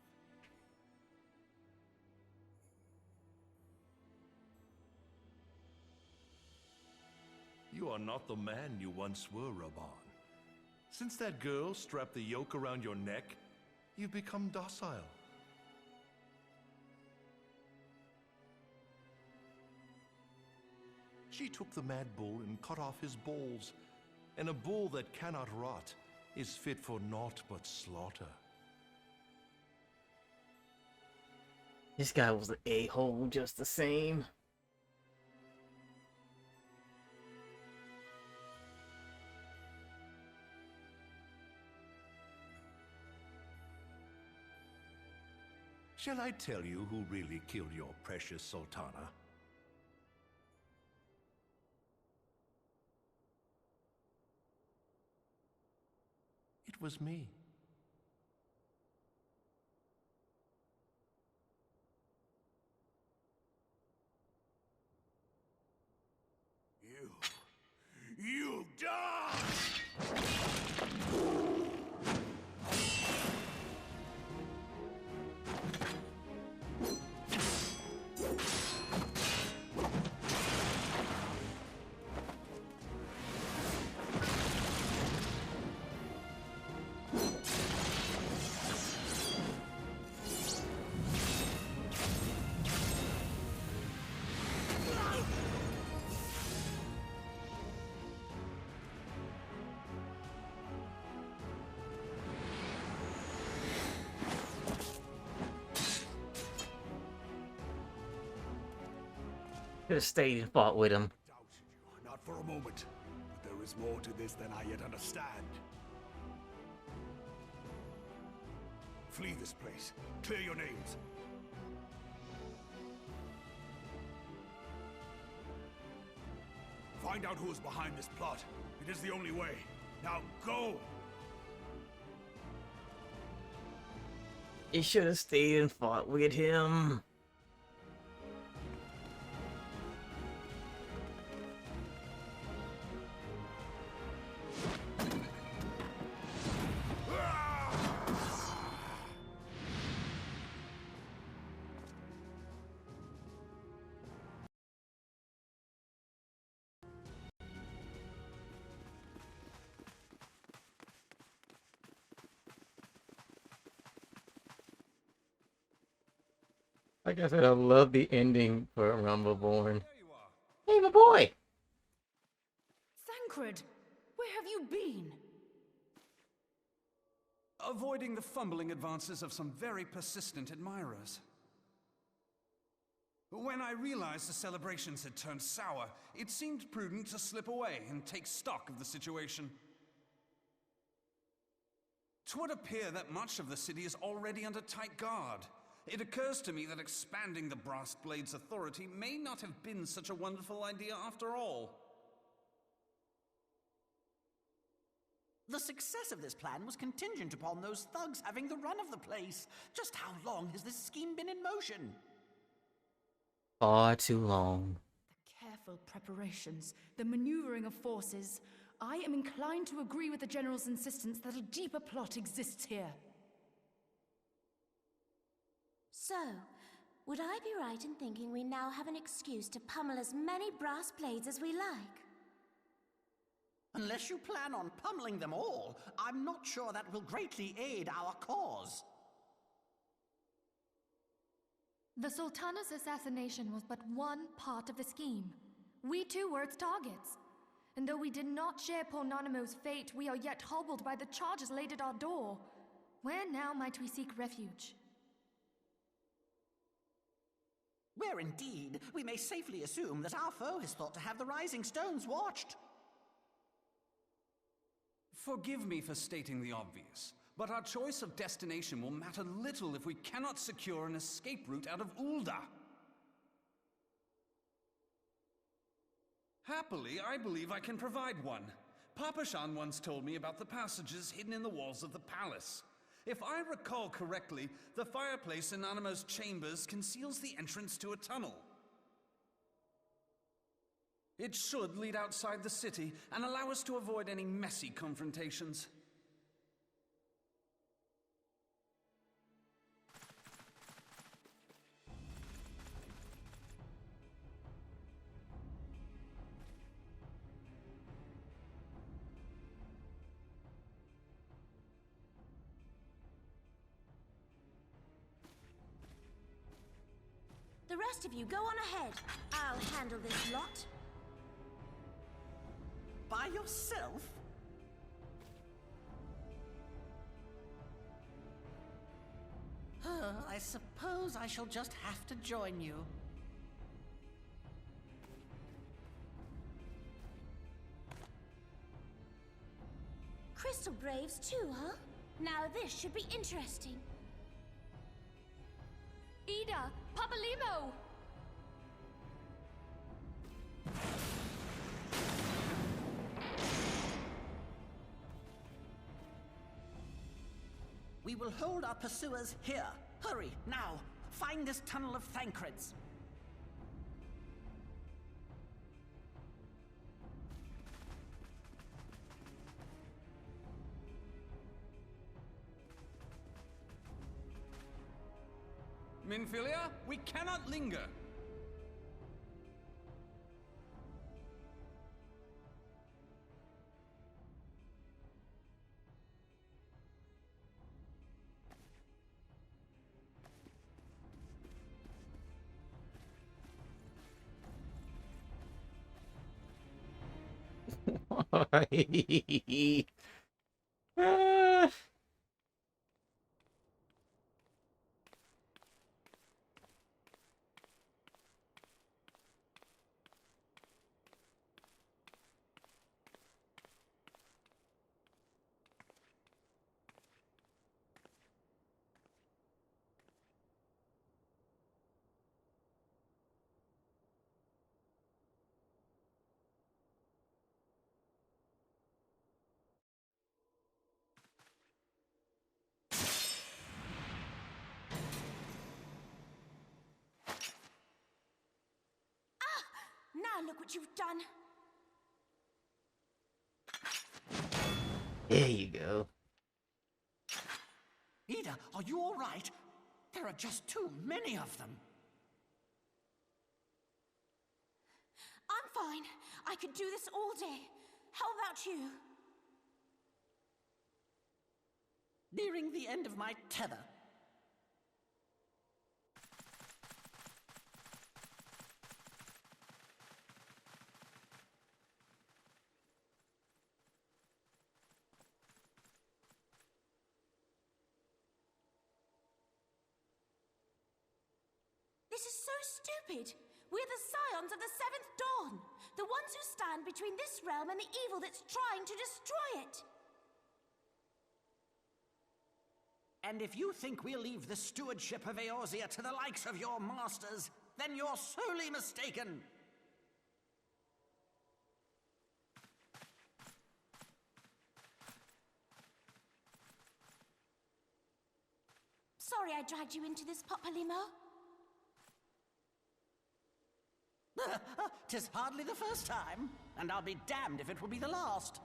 You are not the man you once were, Raban. Since that girl strapped the yoke around your neck, you've become docile. She took the mad bull and cut off his balls, and a bull that cannot rot is fit for naught but slaughter. This guy was an a-hole just the same. Shall I tell you who really killed your precious Sultana? It was me. You die! Could have stayed and fought with him. Not for a moment, but there is more to this than I yet understand. Flee this place. Clear your names. Find out who is behind this plot. It is the only way. Now go! He should have stayed and fought with him. Like I said, I love the ending for A Realm Reborn. Hey, my boy! Thancred, where have you been? Avoiding the fumbling advances of some very persistent admirers. When I realized the celebrations had turned sour, it seemed prudent to slip away and take stock of the situation. 'Twould appear that much of the city is already under tight guard. It occurs to me that expanding the Brass Blade's authority may not have been such a wonderful idea after all. The success of this plan was contingent upon those thugs having the run of the place. Just how long has this scheme been in motion? Far too long. The careful preparations, the maneuvering of forces. I am inclined to agree with the General's insistence that a deeper plot exists here. So, would I be right in thinking we now have an excuse to pummel as many brass blades as we like? Unless you plan on pummeling them all, I'm not sure that will greatly aid our cause. The Sultana's assassination was but one part of the scheme. We too were its targets. And though we did not share poor Nanamo's fate, we are yet hobbled by the charges laid at our door. Where now might we seek refuge? Where indeed, we may safely assume that our foe has thought to have the Rising Stones watched. Forgive me for stating the obvious, but our choice of destination will matter little if we cannot secure an escape route out of Ul'dah. Happily, I believe I can provide one. Papa Shan once told me about the passages hidden in the walls of the palace. If I recall correctly, the fireplace in Nanamo's chambers conceals the entrance to a tunnel. It should lead outside the city and allow us to avoid any messy confrontations. The rest of you go on ahead. I'll handle this lot. By yourself? I suppose I shall just have to join you. Crystal Braves too, huh? Now this should be interesting. Ida! Papalimo! We will hold our pursuers here. Hurry, now! Find this tunnel of Thancred's. Minfilia, we cannot linger. Ah. Now look what you've done. There you go. Ida, are you all right? There are just too many of them. I'm fine. I could do this all day. How about you? Nearing the end of my tether. This is so stupid. We're the scions of the Seventh Dawn. The ones who stand between this realm and the evil that's trying to destroy it. And if you think we'll leave the stewardship of Eorzea to the likes of your masters, then you're sorely mistaken. Sorry I dragged you into this, Papalimo. 'Tis hardly the first time, and I'll be damned if it will be the last.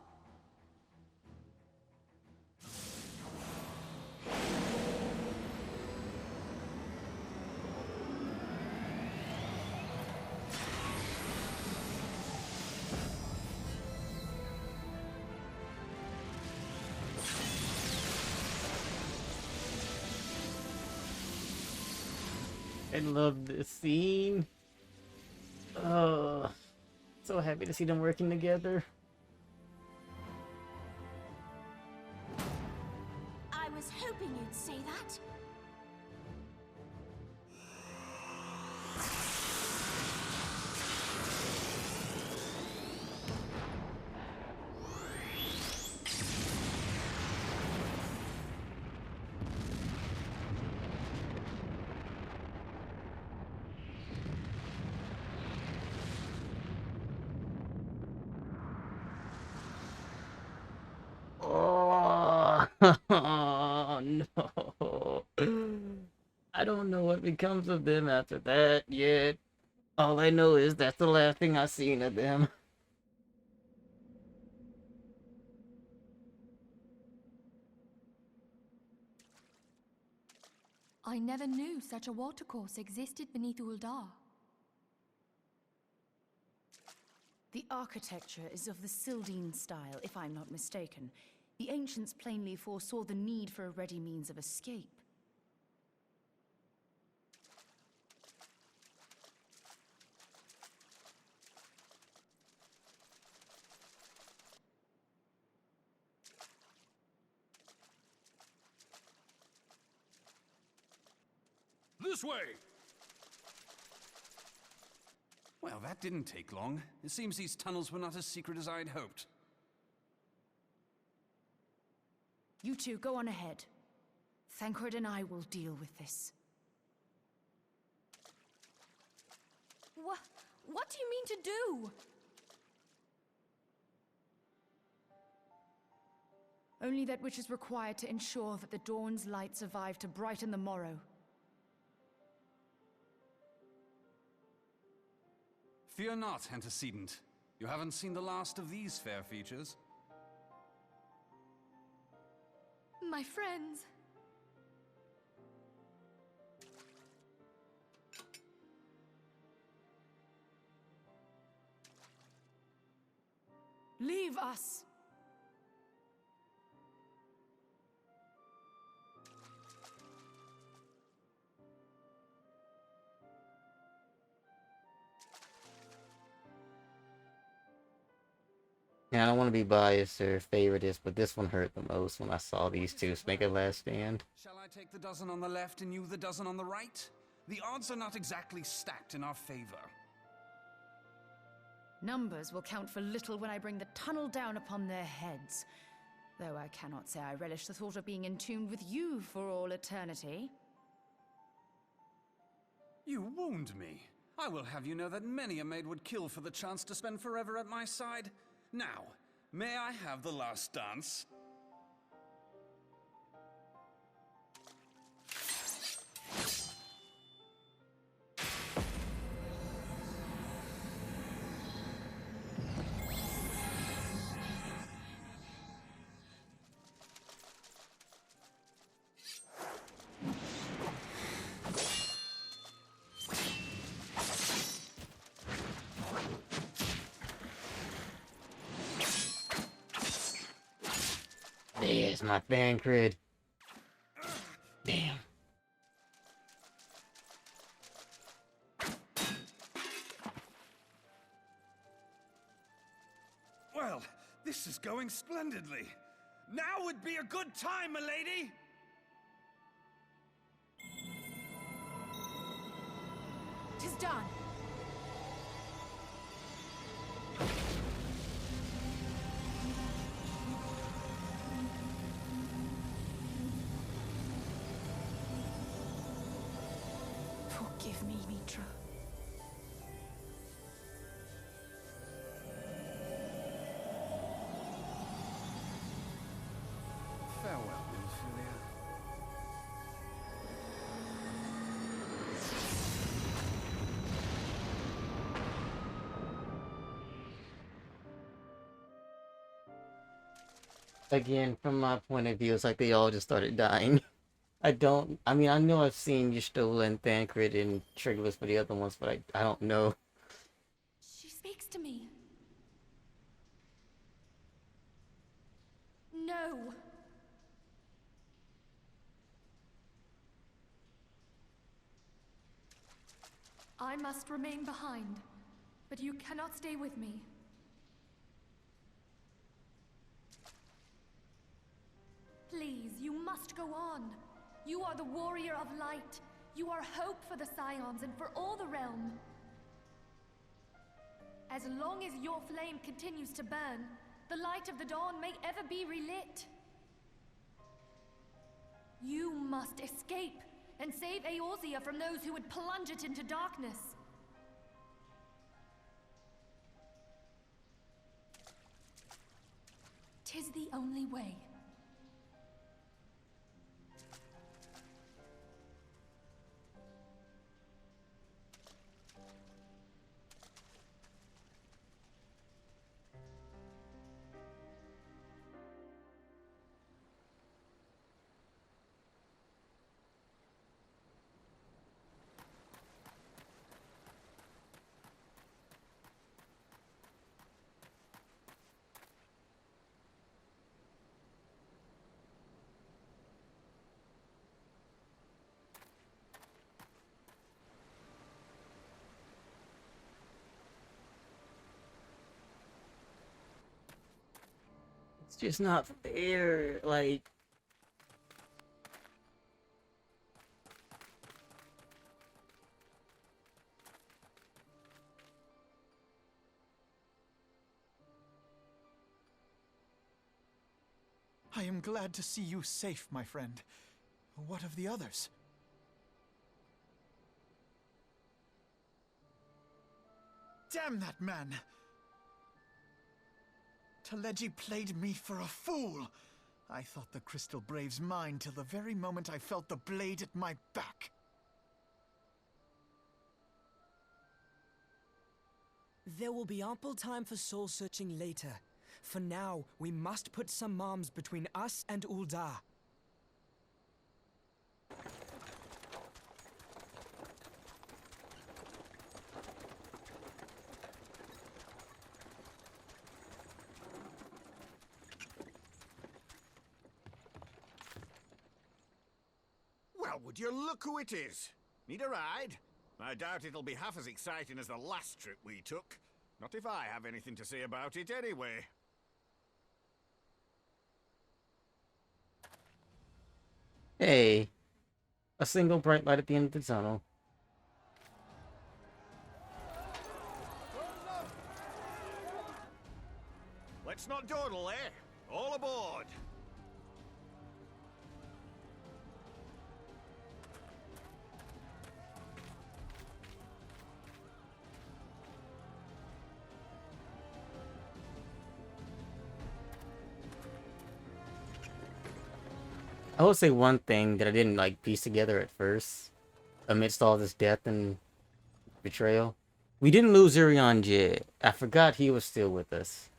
I love this scene. Oh, so happy to see them working together. I was hoping you'd say that. Oh no. I don't know what becomes of them after that yet. All I know is that's the last thing I've seen of them. I never knew such a watercourse existed beneath Uldar. The architecture is of the Sildine style, if I'm not mistaken. The ancients plainly foresaw the need for a ready means of escape. This way! Well, that didn't take long. It seems these tunnels were not as secret as I'd hoped. You two, go on ahead. Thancred and I will deal with this. What do you mean to do? Only that which is required to ensure that the dawn's light survive to brighten the morrow. Fear not, antecedent. You haven't seen the last of these fair features. My friends. Leave us! Yeah, I don't want to be biased or favoritist, but this one hurt the most when I saw these two make a last stand. Shall I take the dozen on the left and you the dozen on the right? The odds are not exactly stacked in our favor. Numbers will count for little when I bring the tunnel down upon their heads. Though I cannot say I relish the thought of being entombed with you for all eternity. You wound me. I will have you know that many a maid would kill for the chance to spend forever at my side. Now, may I have the last dance? There's my Thancred. Damn. Well, this is going splendidly. Now would be a good time, milady! "'Tis done. Forgive me, Mitra. Farewell, Minfilia. Again, from my point of view, it's like they all just started dying. I mean, I know I've seen Y'shtola and Thancred and Triggerless for the other ones, but I don't know. She speaks to me. No. I must remain behind, but you cannot stay with me. Please, you must go on. You are the warrior of light. You are hope for the Scions and for all the realm. As long as your flame continues to burn, the light of the dawn may ever be relit. You must escape and save Eorzea from those who would plunge it into darkness. "'Tis the only way. It's just not fair. Like, I am glad to see you safe, my friend. What of the others? Damn that man! Teleji played me for a fool! I thought the Crystal Brave's mine till the very moment I felt the blade at my back. There will be ample time for soul-searching later. For now, we must put some arms between us and Ul'dah. Well, would you look who it is? Need a ride? I doubt it'll be half as exciting as the last trip we took. Not if I have anything to say about it anyway. Hey, a single bright light at the end of the tunnel. Let's not dawdle, eh? All aboard! I will say one thing that I didn't like piece together at first, amidst all this death and betrayal. We didn't lose Urian Jid. I forgot he was still with us.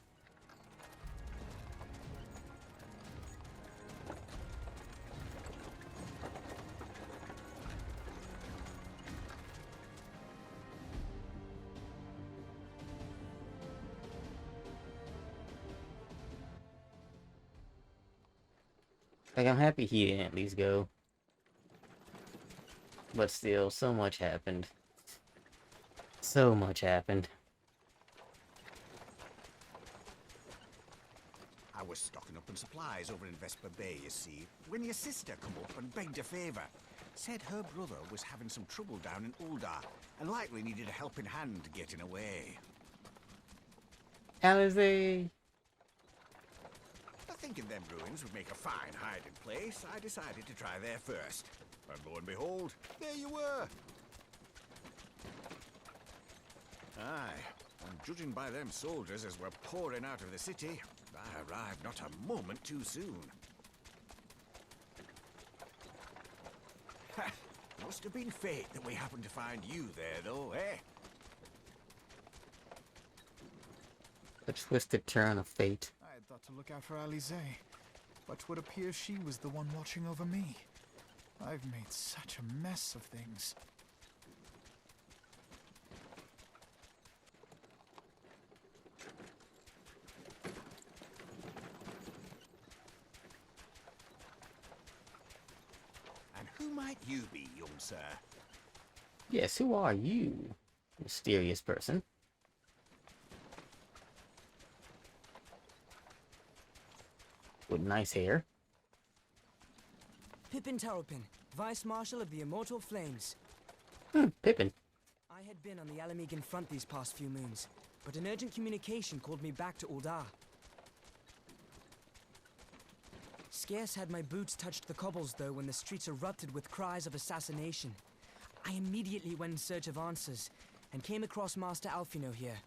Like, I'm happy he didn't at least go. But still, so much happened. So much happened. I was stocking up on supplies over in Vesper Bay, you see, when your sister come up and begged a favour. Said her brother was having some trouble down in Ul'dah, and likely needed a helping hand getting away. Alizé. Thinking them ruins would make a fine hiding place, I decided to try there first. And lo and behold, there you were. Aye, and judging by them soldiers as were pouring out of the city, I arrived not a moment too soon. Ha! Must have been fate that we happened to find you there, though, eh? A twisted turn of fate. I had thought to look out for Alizé, but 'twould appear she was the one watching over me. I've made such a mess of things. And who might you be, young sir? Yes, who are you, mysterious person? With nice hair. Pippin Taropin, Vice Marshal of the Immortal Flames. Pippin. I had been on the Alamegan front these past few moons, but an urgent communication called me back to Ul'dah. Scarce had my boots touched the cobbles, though, when the streets erupted with cries of assassination. I immediately went in search of answers, and came across Master Alfino here.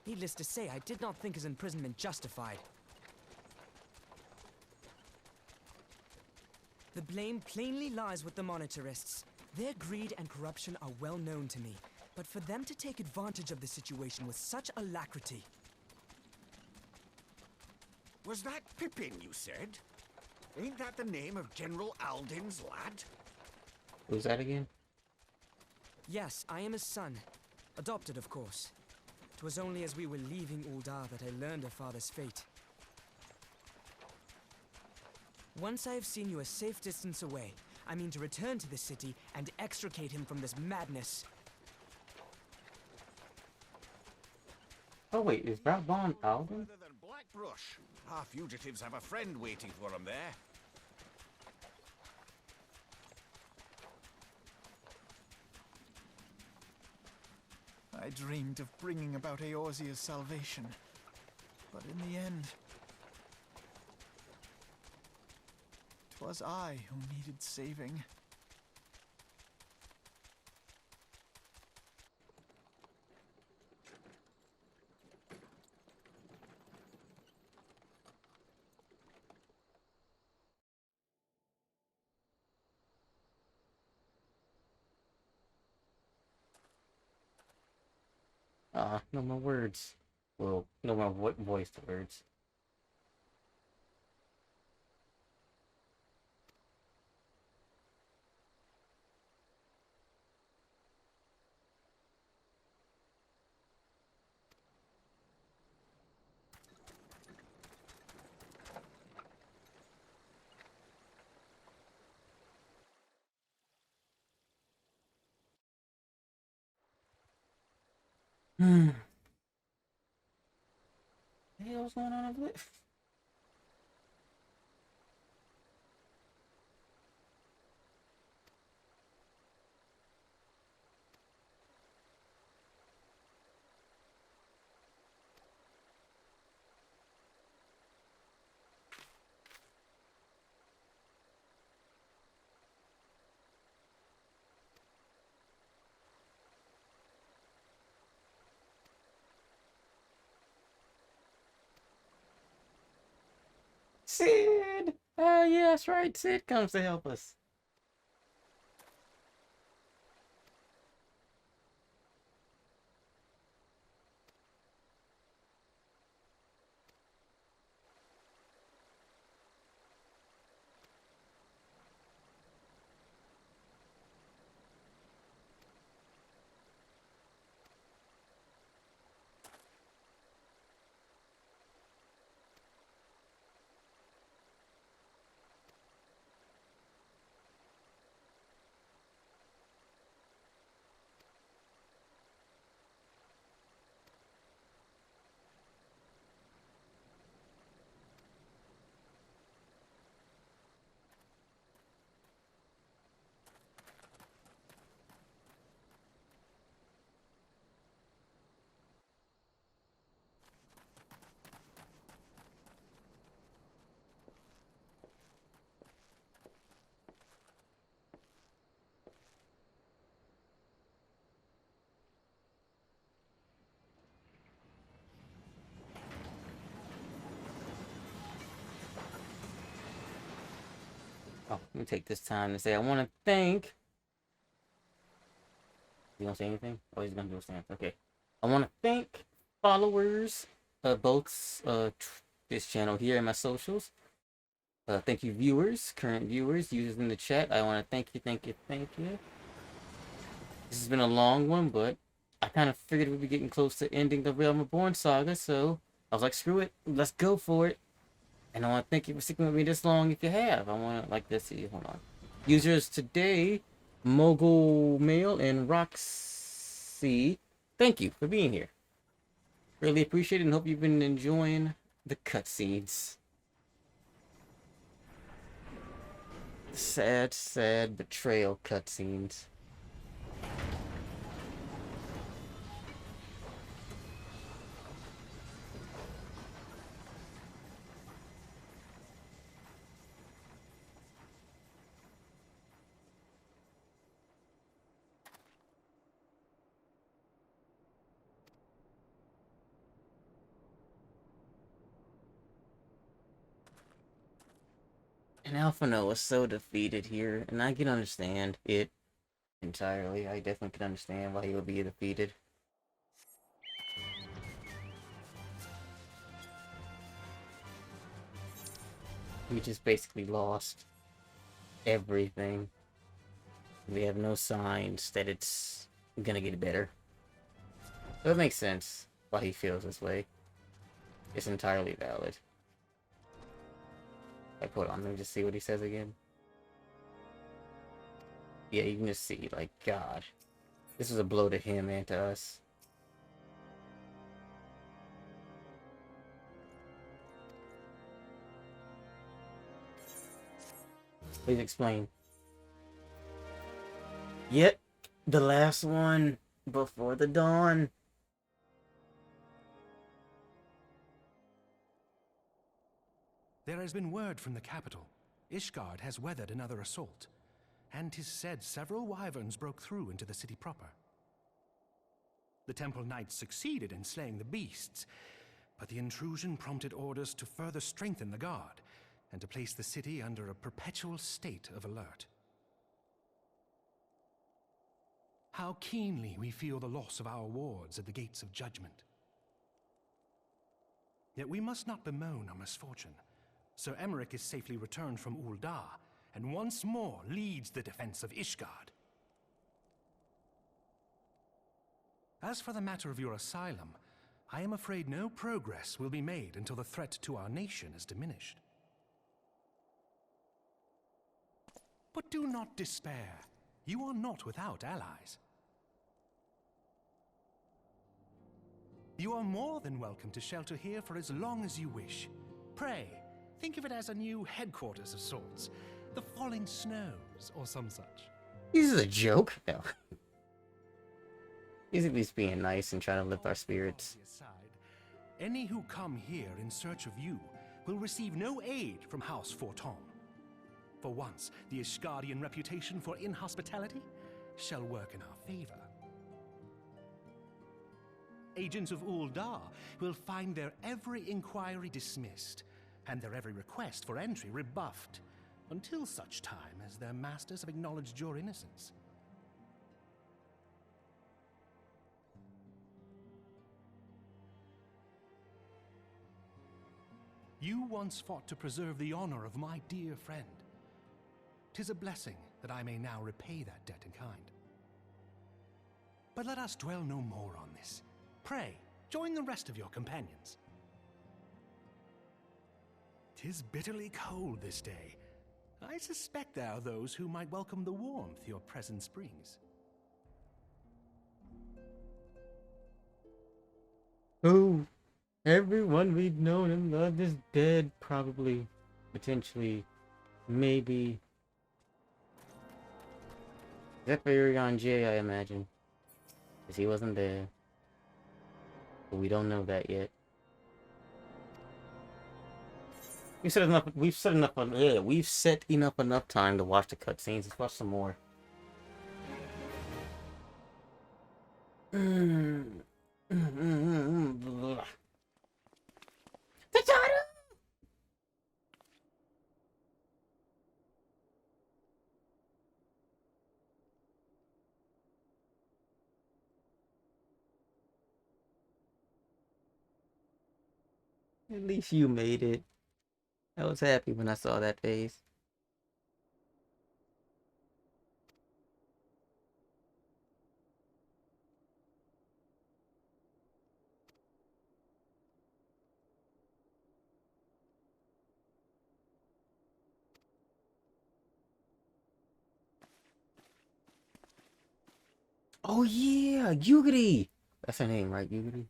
Needless to say, I did not think his imprisonment justified. The blame plainly lies with the Monitarists. Their greed and corruption are well known to me, but for them to take advantage of the situation with such alacrity... Was that Pippin, you said? Ain't that the name of General Alden's lad? Who's that again? Yes, I am his son. Adopted, of course. It was only as we were leaving Ul'dah that I learned of father's fate. Once I have seen you a safe distance away, I mean to return to the city and extricate him from this madness. Oh wait, is that Von Alden? Rather than Blackbrush. Our fugitives have a friend waiting for them there. I dreamed of bringing about Eorzea's salvation, but in the end... 'Twas I who needed saving. No more words. Well, no more voiced words. Hmm. What the hell's going on over there? Sid! Oh, yeah, that's right. Sid comes to help us. Oh, let me take this time to say I want to thank. You don't say anything? Oh, he's gonna do a stance. Okay. I want to thank followers, both this channel here and my socials. Thank you, viewers, current viewers, users in the chat. I want to thank you, thank you, thank you. This has been a long one, but I kind of figured we'd be getting close to ending the Realm Reborn saga, so I was like, screw it, let's go for it. And I want to thank you for sticking with me this long if you have. I want to, like this, hold on. Users today, Mogul Mail and Roxy, thank you for being here. Really appreciate it and hope you've been enjoying the cutscenes. Sad, sad betrayal cutscenes. And Alphino was so defeated here, and I can understand it entirely. I definitely can understand why he would be defeated. We just basically lost everything. We have no signs that it's gonna get better. So it makes sense why he feels this way. It's entirely valid. Like, hold on, let me just see what he says again. Yeah, you can just see, like, God. This is a blow to him and to us. Please explain. Yep, the last one before the dawn. There has been word from the capital. Ishgard has weathered another assault, and 'tis said several wyverns broke through into the city proper. The Temple Knights succeeded in slaying the beasts, but the intrusion prompted orders to further strengthen the guard and to place the city under a perpetual state of alert. How keenly we feel the loss of our wards at the gates of judgment. Yet we must not bemoan our misfortune. Sir Emmerich is safely returned from Ul'dah, and once more leads the defense of Ishgard. As for the matter of your asylum, I am afraid no progress will be made until the threat to our nation is diminished. But do not despair. You are not without allies. You are more than welcome to shelter here for as long as you wish. Pray, think of it as a new headquarters of sorts. The Falling Snows, or some such. This is a joke? No. He's at least being nice and trying to lift our spirits. Any who come here in search of you will receive no aid from House Forton. For once, the Ishgardian reputation for inhospitality shall work in our favor. Agents of Ul'dah will find their every inquiry dismissed, and their every request for entry rebuffed, until such time as their masters have acknowledged your innocence. You once fought to preserve the honor of my dear friend. 'Tis a blessing that I may now repay that debt in kind. But let us dwell no more on this. Pray, join the rest of your companions. 'Tis bitterly cold this day. I suspect there are those who might welcome the warmth your presence brings. Who? Everyone we've known and loved is dead, probably, potentially, maybe. Except for Eorzea, I imagine. Because he wasn't there. But we don't know that yet. We've set enough time to watch the cutscenes. Let's watch some more. At least you made it. I was happy when I saw that face. Oh yeah, Yugiri! That's her name, right? Yugiri?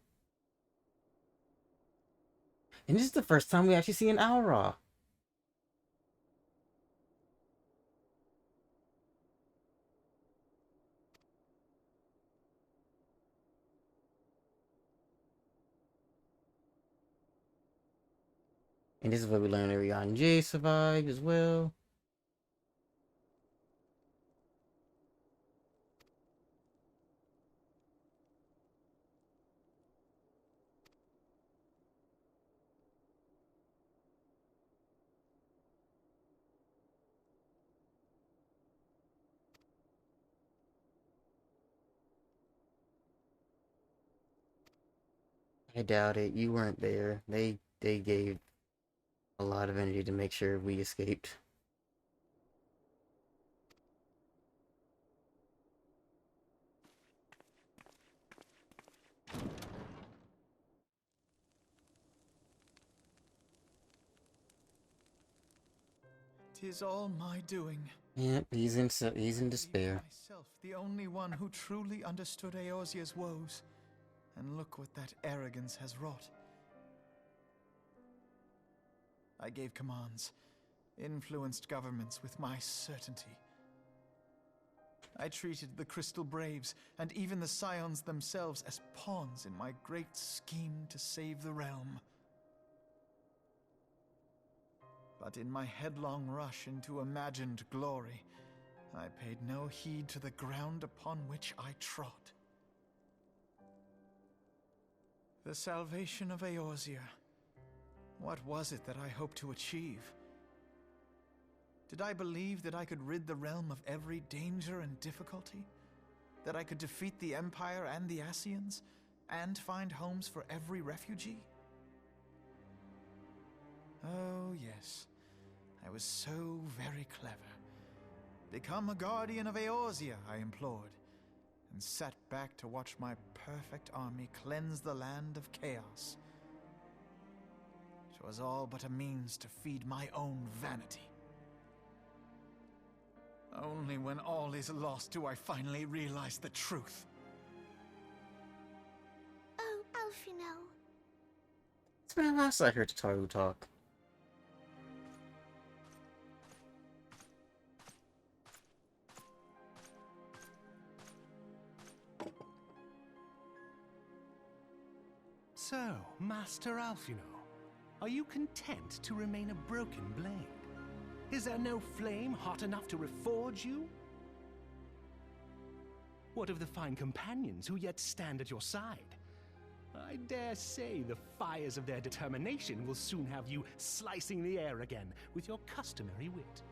And this is the first time we actually see an Aura. And this is where we learn that Eorzea survived as well. I doubt it. You weren't there. They gave a lot of energy to make sure we escaped. "'Tis all my doing." Yep, he's in despair. Myself, the only one who truly understood Eorzea's woes. And look what that arrogance has wrought. I gave commands, influenced governments with my certainty. I treated the Crystal Braves and even the Scions themselves as pawns in my great scheme to save the realm. But in my headlong rush into imagined glory, I paid no heed to the ground upon which I trod. The salvation of Eorzea. What was it that I hoped to achieve? Did I believe that I could rid the realm of every danger and difficulty? That I could defeat the Empire and the Ascians, and find homes for every refugee? Oh, yes. I was so very clever. Become a guardian of Eorzea, I implored, and sat back to watch my perfect army cleanse the land of chaos. 'Twas all but a means to feed my own vanity. Only when all is lost do I finally realize the truth. Oh, Alfino. It's been a while since I heard Tataru talk. So, Master Alfino, are you content to remain a broken blade? Is there no flame hot enough to reforge you? What of the fine companions who yet stand at your side? I dare say the fires of their determination will soon have you slicing the air again with your customary wit.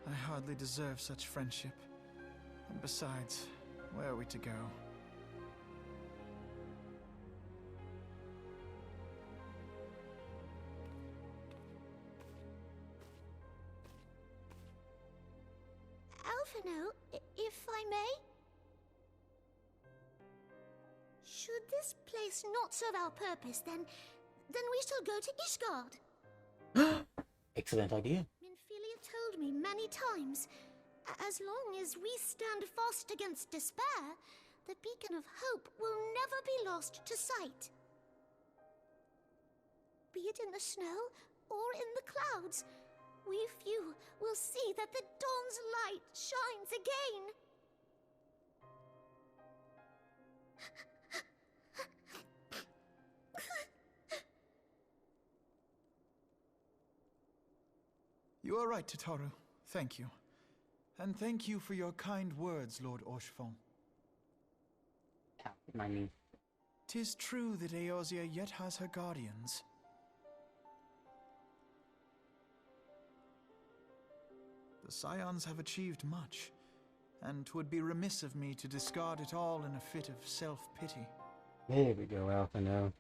I hardly deserve such friendship. And besides, where are we to go? Alfino, if I may? Should this place not serve our purpose, then we shall go to Ishgard. Excellent idea. Minfilia told me many times, as long as we stand fast against despair, the beacon of hope will never be lost to sight. Be it in the snow or in the clouds, we few will see that the dawn's light shines again. You are right, Tataru. Thank you. And thank you for your kind words, Lord Orchefon. My knee. 'Tis true that Eorzea yet has her guardians. The Scions have achieved much, and 'twould be remiss of me to discard it all in a fit of self-pity. There we go, Alfino.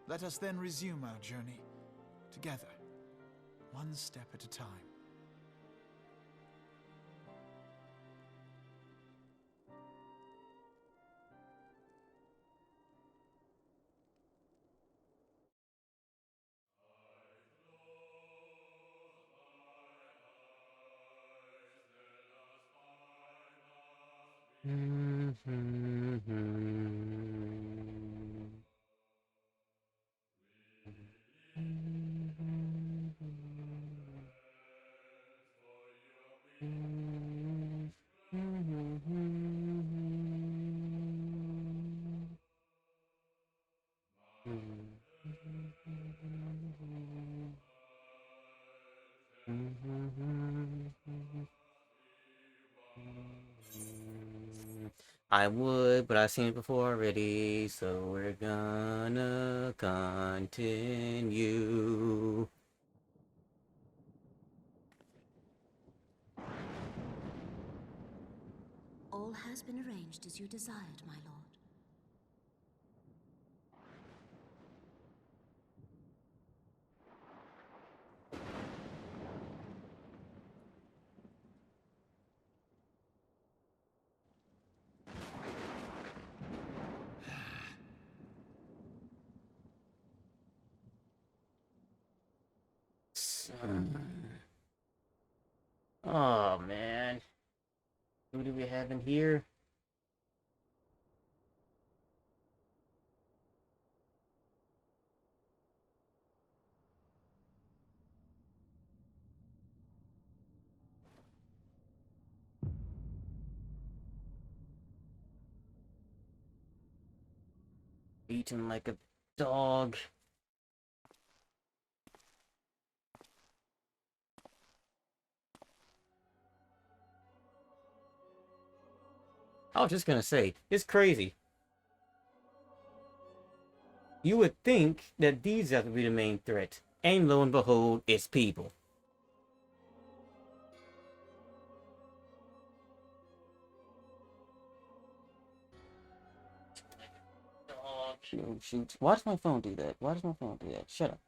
Let us then resume our journey, together, one step at a time. I would, but I've seen it before already, so we're gonna continue. All has been arranged as you desired, my lord. Oh man, what do we have in here? Eaten like a dog. I was just gonna say, it's crazy. You would think that these have to be the main threat. And lo and behold, it's people. Oh, shoot. Why does my phone do that? Why does my phone do that? Shut up.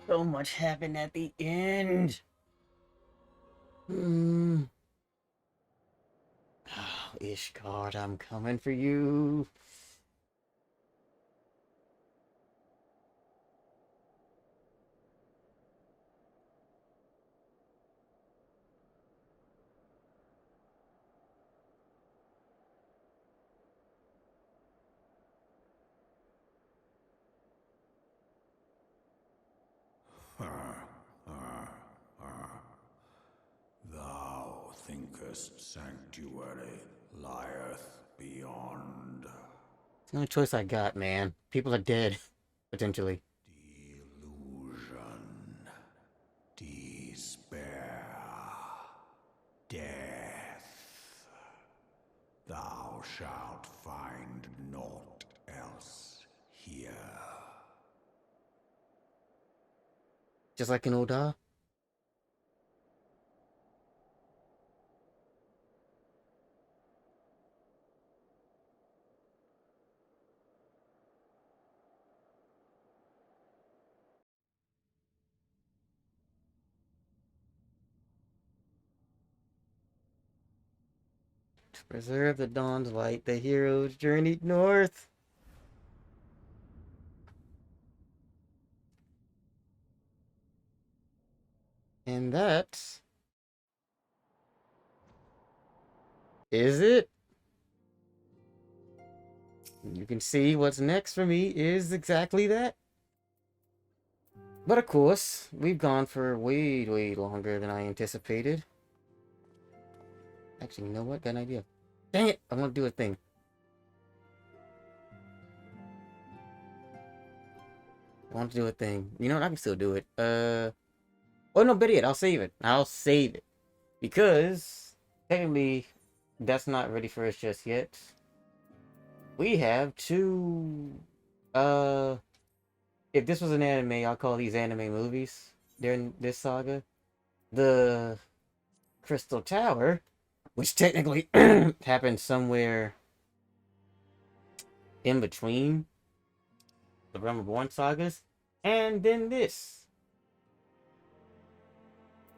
So much happened at the end. Oh, Ishgard, I'm coming for you. Thou thinkest sanctuary lieth beyond. It's the only choice I got, man. People are dead, potentially. Illusion, despair, death. Thou shalt find naught else here. Just like in Oda. To preserve the dawn's light, the heroes journeyed north. And that is it. You can see what's next for me is exactly that. But of course, we've gone for way, way longer than I anticipated. Actually, you know what? Got an idea. Dang it! I want to do a thing. I want to do a thing. You know what? I can still do it. Oh no, better yet, I'll save it. I'll save it. Because, technically, that's not ready for us just yet. We have two, if this was an anime, I'll call these anime movies during this saga. The Crystal Tower, which technically happened somewhere in between the Realm Reborn sagas, and then this,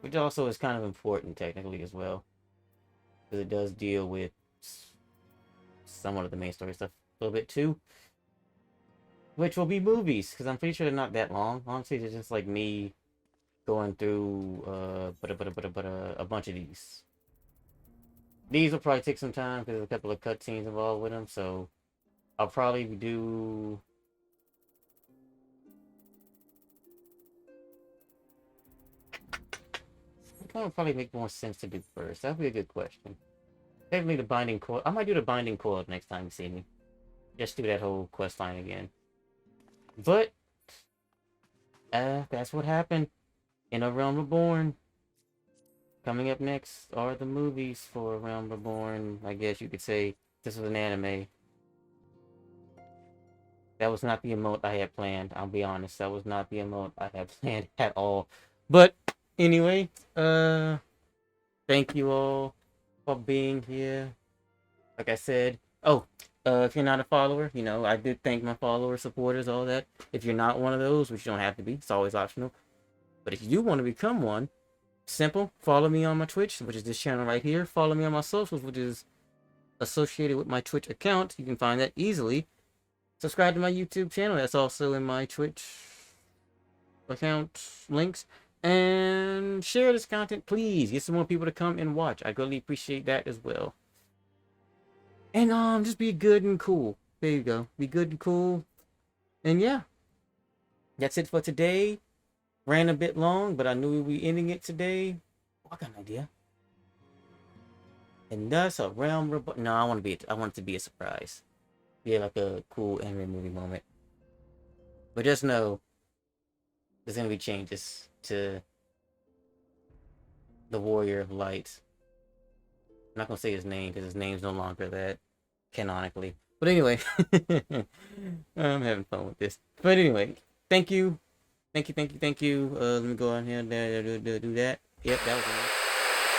which also is kind of important technically as well, because it does deal with somewhat of the main story stuff a little bit too, which will be movies, because I'm pretty sure they're not that long. Honestly, they're just like me going through a bunch of these. These will probably take some time because there's a couple of cutscenes involved with them, so I'll probably do... What would probably make more sense to do first? That'd be a good question. Definitely the Binding Coil. I might do the Binding Coil next time you see me. Just do that whole quest line again. But that's what happened in A Realm Reborn. Coming up next are the movies for A Realm Reborn. I guess you could say this was an anime. That was not the emote I had planned. I'll be honest. That was not the emote I had planned at all. But anyway, thank you all for being here. Like I said, if you're not a follower, you know, I did thank my followers, supporters, all that. If you're not one of those, which you don't have to be, it's always optional. But if you do want to become one, simple, follow me on my Twitch, which is this channel right here. Follow me on my socials, which is associated with my Twitch account. You can find that easily. Subscribe to my YouTube channel. That's also in my Twitch account links. And share this content, please. Get some more people to come and watch. I greatly appreciate that as well. And just be good and cool. There you go. Be good and cool. And yeah, that's it for today. Ran a bit long, but I knew we'd be ending it today. Oh, I got an idea. And thus A Realm Reborn. No, I want it to be a surprise. Be like a cool anime movie moment. But just know there's gonna be changes to the Warrior of Light. I'm not gonna say his name because his name's no longer that canonically. But anyway, I'm having fun with this. But anyway, thank you. Let me go on here and do that. Yep, that was enough.